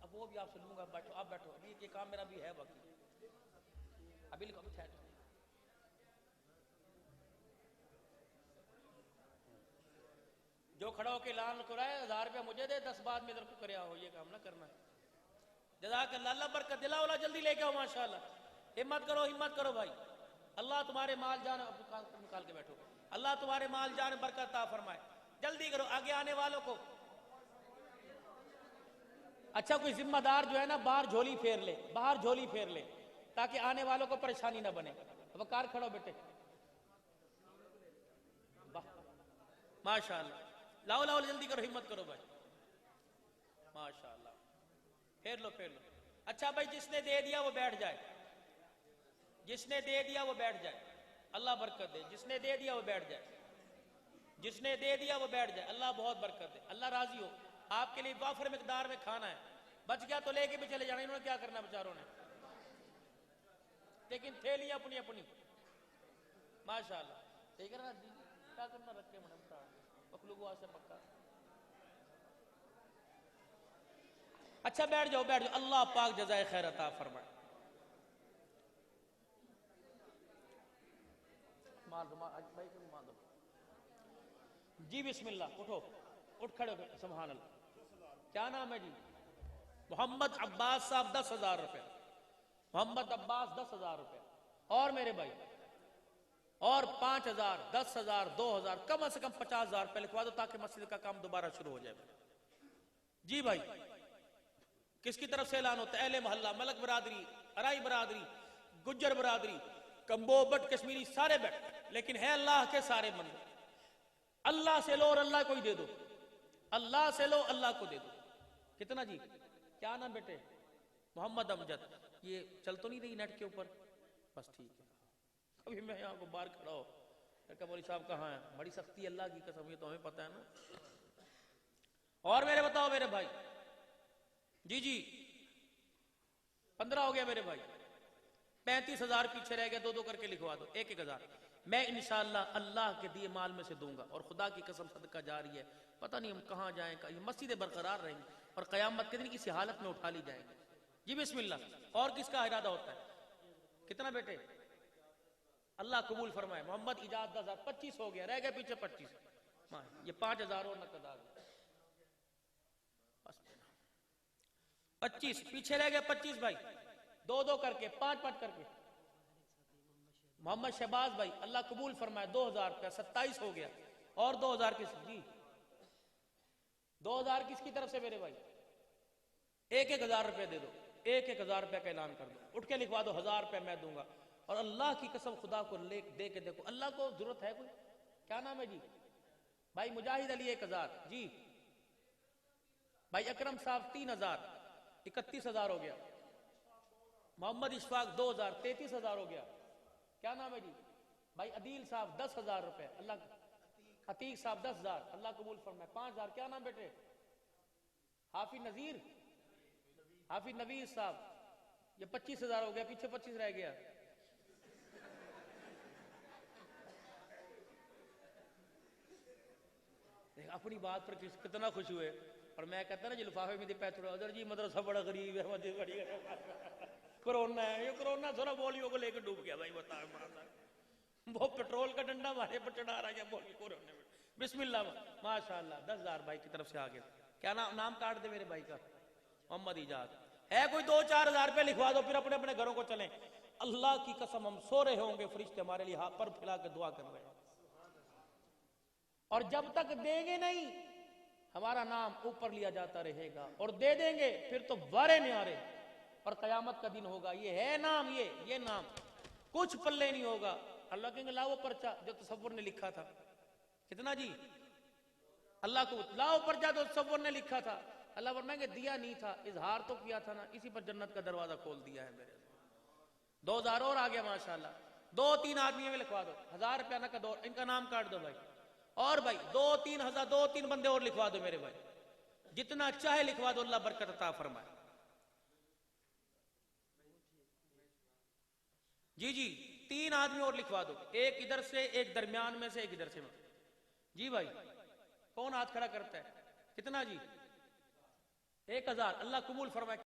اب وہ بھی آپ سے لوں گا، بیٹھو آپ بیٹھو، ابھی یہ کام میرا بھی ہے باقی، ابھی لکھو ابھی ٹھہر۔ جو کھڑا ہو کے اعلان کرا ہے 1000 روپیہ مجھے دے، 10 بعد میں ادھر کو کریا ہو، یہ کام نہ کرنا ہے۔ جزاک اللہ، اللہ برکت دلا اولا، جلدی لے کے آؤ ماشاءاللہ، ہمت کرو بھائی، اللہ تمہارے مال جان نکال کے بیٹھو، اللہ تمہارے مال جان برکت عطا فرمائے، جلدی کرو آگے آنے والوں کو۔ اچھا کوئی ذمہ دار جو ہے نا باہر جھولی پھیر لے تاکہ آنے والوں کو پریشانی نہ بنے۔ وقار کھڑو بیٹے، ماشاءاللہ، لاؤ جلدی کرو، ہمت کرو بھائی، ماشاءاللہ، پھیر لو۔ اچھا بھائی جس نے دے دیا وہ بیٹھ جائے، اللہ برکت دے، جس نے دے دیا وہ بیٹھ جائے، اللہ بہت برکت دے، اللہ راضی ہو۔ آپ کے لیے وافر مقدار میں کھانا ہے، بچ گیا تو لے کے بھی چلے جانا، انہوں نے کیا کرنا بیچاروں نے، لیکن تھیلیاں اپنی ماشاءاللہ، ٹھیک ہے نا جی، کیا کرنا رکھے منتا مخلوق سے پکا۔ اچھا بیٹھ جاؤ، اللہ پاک جزائے خیر عطا فرمائے۔ جی بسم اللہ، اٹھ کھڑے ہو، سبحان اللہ۔ کیا نام ہے جی؟ محمد عباس صاحب، 10,000 روپے۔ محمد عباس 10,000 روپے، اور میرے بھائی اور 5,000 10,000 2,000 کم سے کم 50,000 روپے لکھوا دو تاکہ مسجد کا کام دوبارہ شروع ہو جائے۔ جی بھائی کس کی طرف سے اعلان ہوتا ہے؟ اہل محلہ، ملک برادری، ارائی برادری، گجر برادری، کمبو بٹ کشمیری سارے بیٹھ، لیکن ہے اللہ کے سارے بندے۔ اللہ سے لو اور اللہ کو ہی دے دو، اللہ سے لو اللہ کو دے دو۔ کتنا جی؟ کیا نام بیٹے؟ محمد امجد۔ یہ چل تو نہیں رہی نیٹ کے اوپر؟ بس ٹھیک ہے۔ ابھی میں یہاں کو باہر کھڑا ہو کہ مولوی صاحب کہاں ہیں؟ بڑی سختی اللہ کی قسم، یہ تو ہمیں پتہ ہے نا۔ اور میرے بتاؤ میرے بھائی، جی 15 ہو گیا میرے بھائی، 35,000 پیچھے رہ گیا، دو کر کے لکھوا دو، 1,000 میں انشاءاللہ اللہ کے دیے مال میں سے دوں گا، اور خدا کی قسم صدقہ جاری ہے، پتہ نہیں ہم کہاں جائیں، یہ مسجدیں برقرار رہیں گی اور قیامت کے دن کسی حالت میں اٹھا لی جائیں گی۔ جی بسم اللہ۔ اور کس کا ارادہ ہوتا ہے؟ کتنا بیٹے؟ اللہ قبول فرمائے۔ محمد ایجاد 10,000، 25 ہو گیا، رہ گئے پیچھے 25، یہ 5,000 اور نقد آ گئے، 25 پیچھے رہ گئے 25 بھائی، دو کر کے 5 کر کے۔ محمد شہباز بھائی اللہ قبول فرمائے، 2,000 روپیہ، 27 ہو گیا، اور 2,000 کس؟ جی 2,000 کس کی طرف سے میرے بھائی؟ 1,000 روپے دے دو، 1,000 روپے کا اعلان کر دو، اٹھ کے لکھوا دو، 1,000 روپے میں دوں گا، اور اللہ کی قسم خدا کو دے کے دیکھو، اللہ کو ضرورت ہے کوئی؟ کیا نام ہے جی؟ بھائی مجاہد علی 1,000، جی بھائی اکرم صاحب 3,000، 31,000 ہو گیا، محمد اشفاق 2,000، 33,000 ہو گیا، کیا نام ہے جی؟ بھائی عدیل صاحب 10,000 روپے، اللہ عتیق صاحب 10,000، اللہ قبول فرمائے، 5,000، کیا نام بیٹے؟ حافظ نذیر، حافظ نویر صاحب، یہ 25,000 ہو گیا، پیچھے 25 رہ گیا۔ اپنی بات پر کتنا خوش ہوئے، اور میں کہتا نا جی لفافے میں دی پیتھڑا ادھر جی مدرسہ بڑا غریب ہے، مسجد بڑی ہے، کرونا ہے، یہ کرونا ذرا بولیوں کو لے کے ڈوب گیا بھائی، بتائیں وہ پٹرول کا ڈنڈا ہمارے پر چڑھا رہا ہے بولی کورونے میں۔ بسم اللہ ماشاءاللہ، 10,000 بھائی کی طرف سے آگے، کیا نام کاٹ دے میرے بھائی کا؟ محمد ایجاد ہے، کوئی 2-4,000 روپے لکھوا دو، پھر اپنے اپنے گھروں کو چلیں۔ اللہ کی قسم ہم سو رہے ہوں گے، فرشتے ہمارے لیے ہاتھ پر پھیلا کے دعا کر رہے ہیں، اور جب تک دیں گے نہیں ہمارا نام اوپر لیا جاتا رہے گا، اور دے دیں گے پھر تو وارے نیارے، اور قیامت کا دن ہوگا، یہ ہے نام، یہ نام کچھ پلے نہیں ہوگا۔ اللہ کہیں گے لاؤ پرچہ جو تصور نے لکھا تھا، کتنا جی؟ اللہ کو لاؤ پرچہ جو تصور نے لکھا تھا، اللہ فرمائیں گے دیا نہیں تھا، اظہار تو کیا تھا نا، اسی پر جنت کا دروازہ کھول دیا ہے میرے۔ 2,000 اور آ گیا ماشاءاللہ، 2-3 آدمیوں میں لکھوا دو، 1,000 روپیہ نقد، اور ان کا نام کاٹ دو بھائی، اور بھائی 2-3 بندے اور لکھوا دو میرے بھائی، جتنا چاہے لکھوا دو، اللہ برکت عطا فرمائے۔ جی 3 آدمی اور لکھوا دو، ایک ادھر سے، ایک درمیان میں سے، ایک ادھر سے۔ جی بھائی کون ہاتھ کھڑا کرتا ہے؟ کتنا جی؟ 1,000، اللہ قبول فرمائے۔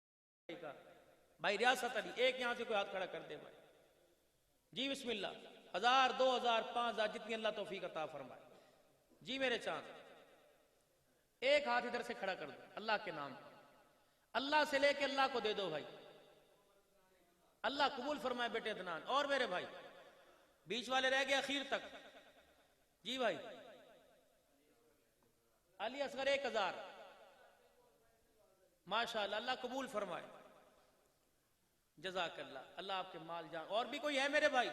بھائی ریاست علی، ایک یہاں سے کوئی ہاتھ کھڑا کر دے بھائی، جی بسم اللہ، 1,000 2,000 5,000 جتنی اللہ توفیق عطا فرمائے۔ جی میرے چاند، ایک ہاتھ ادھر سے کھڑا کر دو، اللہ کے نام، اللہ سے لے کے اللہ کو دے دو بھائی، اللہ قبول فرمائے بیٹے عدنان۔ اور میرے بھائی بیچ والے رہ گئے اخیر تک، جی بھائی علی اصغر 1,000، ماشاءاللہ اللہ قبول فرمائے، جزاک اللہ، اللہ آپ کے مال جان۔ اور بھی کوئی ہے میرے بھائی؟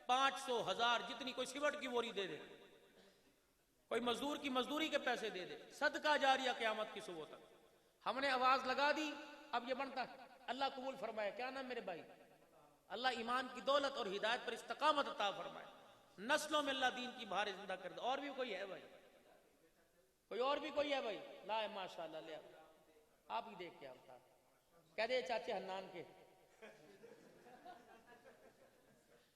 500 1,000 جتنی، کوئی سیمنٹ کی بوری دے دے، کوئی مزدور کی مزدوری کے پیسے دے دے، صدقہ جاریہ قیامت کی صبح تک۔ ہم نے آواز لگا دی، اب یہ بنتا ہے، اللہ قبول فرمائے۔ کیا نام میرے بھائی؟ اللہ ایمان کی دولت اور ہدایت پر استقامت عطا فرمائے، نسلوں میں اللہ دین کی بہار زندہ کر دے۔ اور بھی کوئی ہے بھائی؟ کوئی اور بھی کوئی ہے بھائی؟ لا ہے ماشاءاللہ، لے آپ ہی دیکھ کے آپ کہہ دے چاچے حنان کے،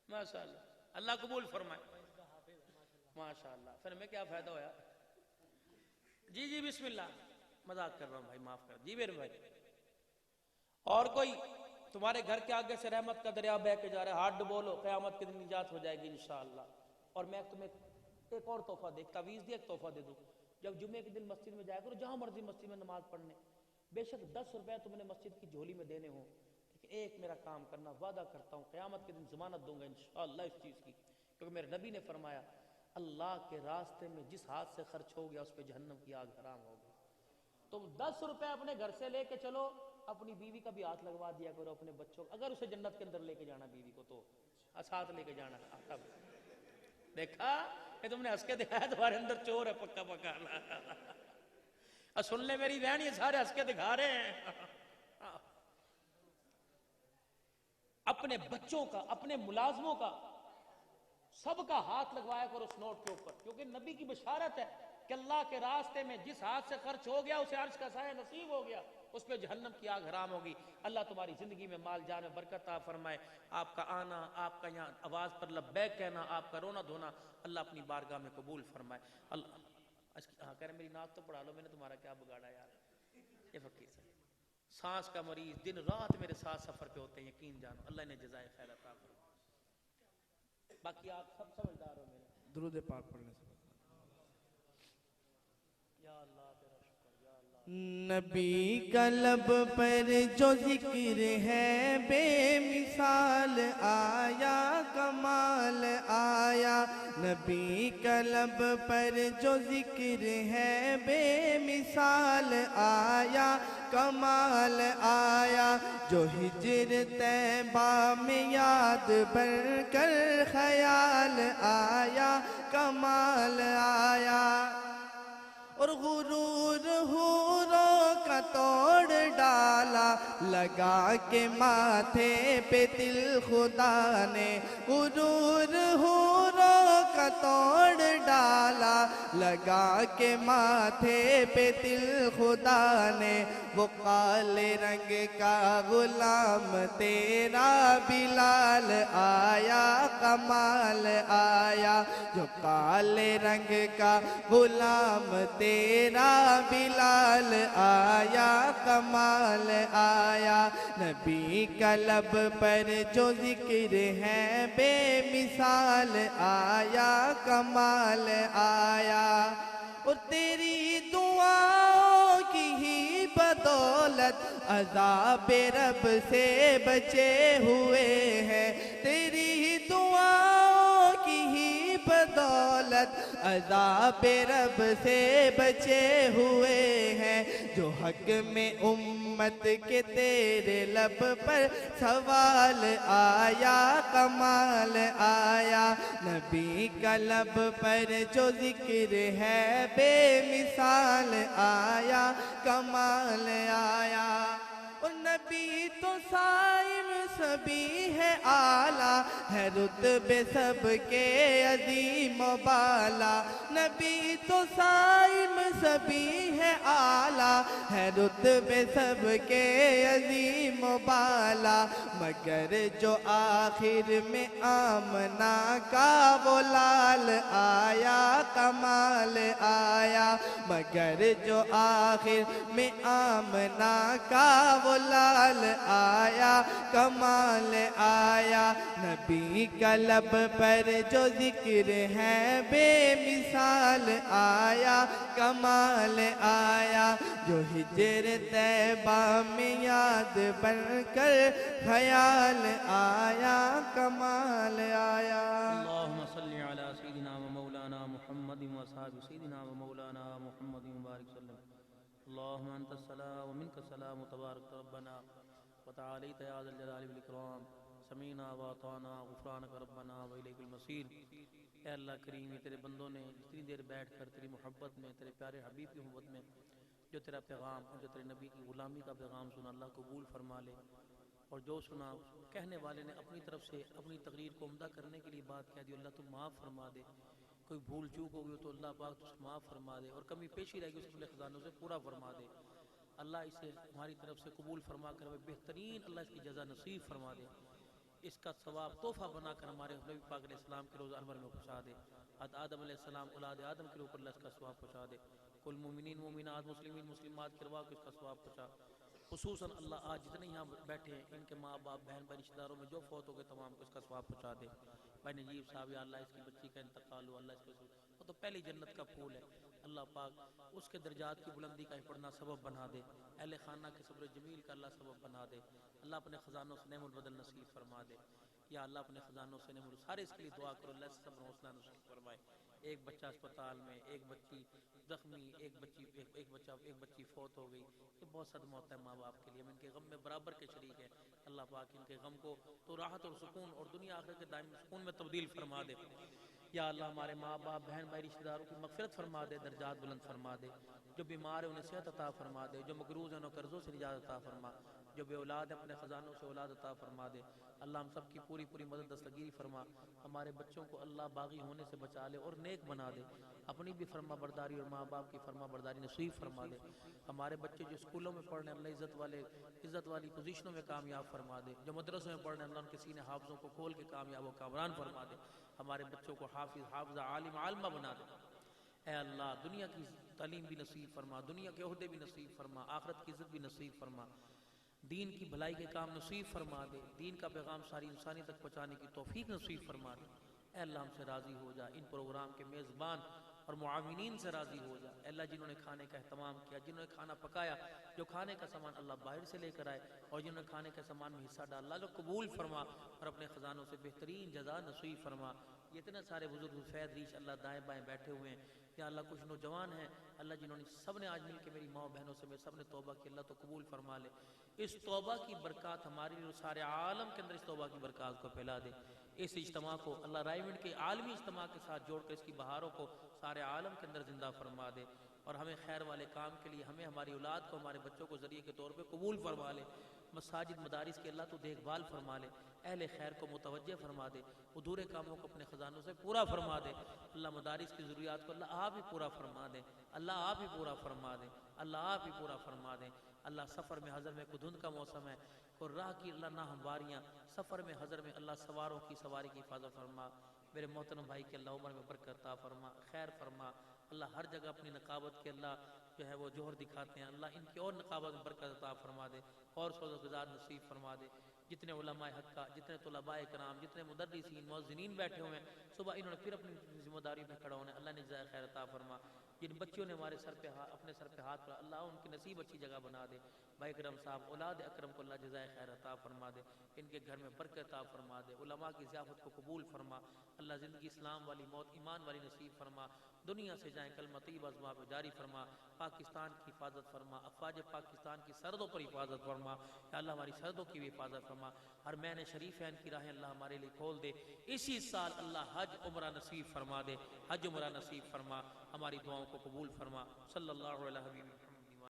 ماشاءاللہ اللہ قبول فرمائے، ماشاءاللہ۔ پھر ہمیں کیا فائدہ ہویا؟ جی بسم اللہ، مذاق کر رہا ہوں بھائی، معاف کر۔ جی میرے بھائی اور کوئی؟ تمہارے گھر کے آگے سے رحمت کا دریا بہہ کے جا رہا ہے، ہاتھ ڈبو لو، قیامت کے دن نجات ہو جائے گی انشاءاللہ۔ اور میں تمہیں ایک اور تحفہ دے، تعویذ دی، ایک تحفہ دے دوں، جب جمعے کے دن مسجد میں جایا کرو، جہاں مرضی مسجد میں نماز پڑھنے، بے شک 10 روپے تم نے مسجد کی جھولی میں دینے ہوں، لیکن ایک میرا کام کرنا، وعدہ کرتا ہوں قیامت کے دن ضمانت دوں گا انشاءاللہ اس چیز کی، کیونکہ میرے نبی نے فرمایا اللہ کے راستے میں جس ہاتھ سے خرچ ہو گیا اس پہ جہنم کی آگ حرام ہو گئی۔ تو 10 روپے اپنے گھر سے لے کے چلو، اپنی بیوی کا بھی ہاتھ لگوا دیا کرو، اپنے بچوں کا، اگر اسے جنت کے اندر لے کے جانا بیوی کو تو ساتھ لے کے جانا۔ تب دیکھا کہ تم نے ہنس کے دکھایا تمہارے اندر چور ہے پکا پکا۔ سن لے میری بہن، یہ سارے ہنس کے دکھا رہے ہیں۔ اپنے بچوں کا، اپنے ملازموں کا، سب کا ہاتھ لگوایا کرو اس نوٹ کے اوپر، کیونکہ نبی کی بشارت ہے کہ اللہ کے راستے میں جس ہاتھ سے خرچ ہو گیا اسے عرش کا سایہ نصیب ہو گیا، اس پہ جہنم کی آگ حرام ہوگی۔ اللہ تمہاری زندگی میں مال جان میں برکت عطا فرمائے، آپ کا آنا، آپ کا یہاں آواز پر لبیک کہنا، آپ کا رونا دھونا اللہ اپنی بارگاہ میں قبول فرمائے۔ ہاں کہہ رہے میری نعت تو پڑھا لو، میں نے تمہارا کیا بگاڑا یار۔ یہ فقیر سے سانس کا مریض دن رات میرے ساتھ سفر پہ ہوتے ہیں، یقین جانو اللہ نے جزائے خیر عطا فرمائے۔ باقی آپ سب سمجھدار ہو میرے۔ درود پاک پڑھنے سے یا اللہ تیرا شکر، یا اللہ۔ نبی کا لب پر جو ذکر ہے بے مثال آیا کمال آیا، نبی کا لب پر جو ذکر ہے بے مثال آیا کمال آیا، جو ہجر طیبہ میں یاد بن کر خیال آیا کمال آیا، اور غرور حوروں کا توڑ ڈالا لگا کے ماتھے پہ تل خدا نے، غرور حوروں کا توڑ ڈالا لگا کے ماتھے پہ تل خدا نے، وہ کالے رنگ کا غلام تیرا بلال آیا کمال آیا، جو کالے رنگ کا غلام تیرا بلال آیا کمال آیا، نبی کا لب پر جو ذکر ہے بے مثال آیا کمال آیا، اور تیری دعاؤں کی ہی بدولت عذاب رب سے بچے ہوئے ہیں، تیری دعاؤں کی ہی بدولت عذاب رب سے بچے ہوئے ہیں، جو حق میں امت کے تیرے لب پر سوال آیا کمال آیا، نبی کا لب پر جو ذکر ہے بے مثال آیا کمال آیا، اور نبی تو صائم سبھی ہے اعلیٰ، ہے رتبے سب کے عظیم و بالا، نبی تو صائم سبھی ہے اعلیٰ، ہے رتبے سب کے عظیم و بالا، مگر جو آخر میں آمنہ کا وہ لال آیا کمال آیا، مگر جو آخر میں آمنہ کا وہ لال آیا کمال آیا، نبی کا لب پر جو ذکر ہے بے مثال آیا کمال آیا، جو ہجر طیبہ میں یاد بن کر خیال آیا کمال آیا۔ اللہم صلی علی سیدنا و مولانا محمد و صحاب سیدنا و مولانا محمد مبارک وسلم۔ اللہم انت السلام و منک السلام تبارک ربنا وتعالیت یا ذا الجلال والاکرام، سمینا و اطعنا غفرانک ربنا و الیک المصیر۔ اے اللہ کریم، یہ تیرے بندوں نے جتنی دیر بیٹھ کر تیری محبت میں، تیرے پیارے حبیب کی محبت میں جو تیرا پیغام اور جو تیرے نبی کی غلامی کا پیغام سنا، اللہ قبول فرما لے، اور جو سنا کہنے والے نے اپنی طرف سے اپنی تقریر کو عمدہ کرنے کے لیے بات کہہ دی، اللہ تو معاف فرما دے، کوئی بھول چوک ہو گئی تو اللہ پاک تو معاف فرما دے، اور کمی پیشی رہ گئی اس اپنے خزانوں سے پورا فرما دے، اللہ اسے ہماری طرف سے قبول فرما کر ہمیں بہترین اللہ اس کی جزا نصیب فرما دے، اس کا ثواب تحفہ بنا کر ہمارے نبی پاک علیہ السلام کے روز انور میں پہنچا دے، آدم علیہ السلام اولاد آدم کے اوپر اللہ اس کا ثواب پہنچا دے، کل مومنین مومنات مسلمین مسلمات کے روا کو اس کا ثواب پہنچا، خصوصاً اللہ آج جتنے یہاں بیٹھے ہیں ان کے ماں باپ بہن بھائی رشتہ داروں میں جو فوت ہو گئے تمام کو اس کا ثواب پہنچا دے. بھائی نجیب صاحب یا اللہ اس کی بچی کا انتقال ہو، اللہ اس کو وہ تو پہلی جنت کا پھول ہے، اللہ پاک اس کے درجات کی بلندی کا پڑھنا سبب بنا دے، اہل خانہ کے صبر جمیل کا اللہ سبب بنا دے، اللہ اپنے خزانوں سے نعم البدل نصیب فرما دے. یا اللہ اپنے خزانوں سے نعم سارے اس کے لیے دعا کرو، اللہ سے صبر و حوصلہ نصیب فرمائے. ایک بچہ اسپتال میں، ایک بچی زخمی، ایک بچی فوت ہو گئی، یہ بہت صدمہ ہوتا ہے ماں باپ کے لیے. ہم ان کے غم میں برابر کے شریک ہیں. اللہ پاک ان کے غم کو تو راحت اور سکون اور دنیا آخرت کے دائمی سکون میں تبدیل فرما دے. یا اللہ ہمارے ماں باپ بہن بھائی رشتہ داروں کی مغفرت فرما دے، درجات بلند فرما دے. جو بیمار ہیں انہیں صحت عطا فرما دے، جو مقروض ہیں انہیں قرضوں سے نجات عطا فرما، جو بے اولاد ہیں اپنے خزانوں سے اولاد عطا فرما دے. اللہ ہم سب کی پوری مدد دستگیری فرما. ہمارے بچوں کو اللہ باغی ہونے سے بچا لے اور نیک بنا دے. اپنی بھی فرما برداری اور ماں باپ کی فرما برداری نصیب فرما دے. ہمارے بچے جو اسکولوں میں پڑھ رہے ہیں اللہ عزت والی پوزیشنوں میں کامیاب فرما دے. جو مدرسوں میں پڑھ رہے ہیں اللہ ان کے سینے حافظوں کو کھول کے کامیاب و کامران فرما دے. ہمارے بچوں کو حافظہ عالم عالمہ بنا دے. اے اللہ دنیا کی تعلیم بھی نصیب فرما، دنیا کے عہدے بھی نصیب فرما، آخرت کی عزت بھی نصیب فرما، دین کی بھلائی کے کام نصیب فرما دے، دین کا پیغام ساری انسانی تک پہنچانے کی توفیق نصیب فرما دے. اے اللہ ہم سے راضی ہو جا، ان پروگرام کے میزبان اور معاونین سے راضی ہو جا. اے اللہ جنہوں نے کھانے کا اہتمام کیا، جنہوں نے کھانا پکایا، جو کھانے کا سامان اللہ باہر سے لے کر آئے اور جنہوں نے کھانے کے سامان میں حصہ ڈالا، اللہ قبول فرما اور اپنے خزانوں سے بہترین جزا نصیب فرما. یہ اتنے سارے بزرگ فیض ریش اللہ دائیں بائیں بیٹھے ہوئے ہیں. یا اللہ کچھ نوجوان ہیں اللہ جنہوں نے سب نے آج مل کے میری ماں بہنوں سے سب نے توبہ کی، اللہ تو قبول فرما لے. اس توبہ کی برکات ہماری لیے سارے عالم کے اندر اس توبہ کی برکات کو پھیلا دے. اس اجتماع کو اللہ رائمنڈ کے عالمی اجتماع کے ساتھ جوڑ کر اس کی بہاروں کو سارے عالم کے اندر زندہ فرما دے اور ہمیں خیر والے کام کے لیے ہمیں ہماری اولاد کو ہمارے بچوں کو ذریعے کے طور پہ قبول فرما لے. مساجد مدارس کے اللہ تو دیکھ بھال فرما لے، اہل خیر کو متوجہ فرما دے، ادھورے کاموں کو اپنے خزانوں سے پورا فرما دے. اللہ مدارس کی ضروریات کو اللہ آپ ہی پورا فرما دے، اللہ آپ ہی پورا فرما دے، اللہ آپ ہی پورا فرما دے. اللہ سفر میں حضر میں کوئی دھند کا موسم ہے، کوئی راہ کی اللہ نہ ہمواریاں، سفر میں حضر میں اللہ سواروں کی سواری کی حفاظت فرما. میرے محترم بھائی کے اللہ عمر میں برکت عطا فرما، خیر فرما. اللہ ہر جگہ اپنی نقابت کے اللہ جو ہے وہ جوہر دکھاتے ہیں، اللہ ان کی اور نقابت میں برکت عطا فرما دے اور سوز و گزار نصیب فرما دے. جتنے علماء حقہ، جتنے طلباء کرام، جتنے مدرسین مؤذنین بیٹھے ہوئے ہیں، صبح انہوں نے پھر اپنی ذمہ داری پہ کھڑا ہونے، اللہ نے جزائے خیر عطا فرما. جن بچیوں نے ہمارے سر پہ اپنے سر پہ ہاتھ پڑا، اللہ ان کی نصیب اچھی جگہ بنا دے. بھائی اکرم صاحب اولاد اکرم کو اللہ جزائے خیر عطا فرما دے، ان کے گھر میں برکت عطا فرما دے. علماء کی ضیافت کو قبول فرما. اللہ زندگی اسلام والی، موت ایمان والی نصیب فرما. دنیا سے جائیں کلمہ طیبہ ازما پہ جاری فرما. پاکستان کی حفاظت فرما، افواج پاکستان کی سرحدوں پر حفاظت فرما. یا اللہ ہماری سرحدوں کی بھی حفاظت فرما. ہر مہینے شریفین کی راہیں اللہ ہمارے لیے کھول دے. اسی سال اللہ حج عمرہ نصیب فرما دے، حج عمرہ نصیب فرما. ہماری دعاؤں کو قبول فرما. صلی اللہ علیہ وسلم.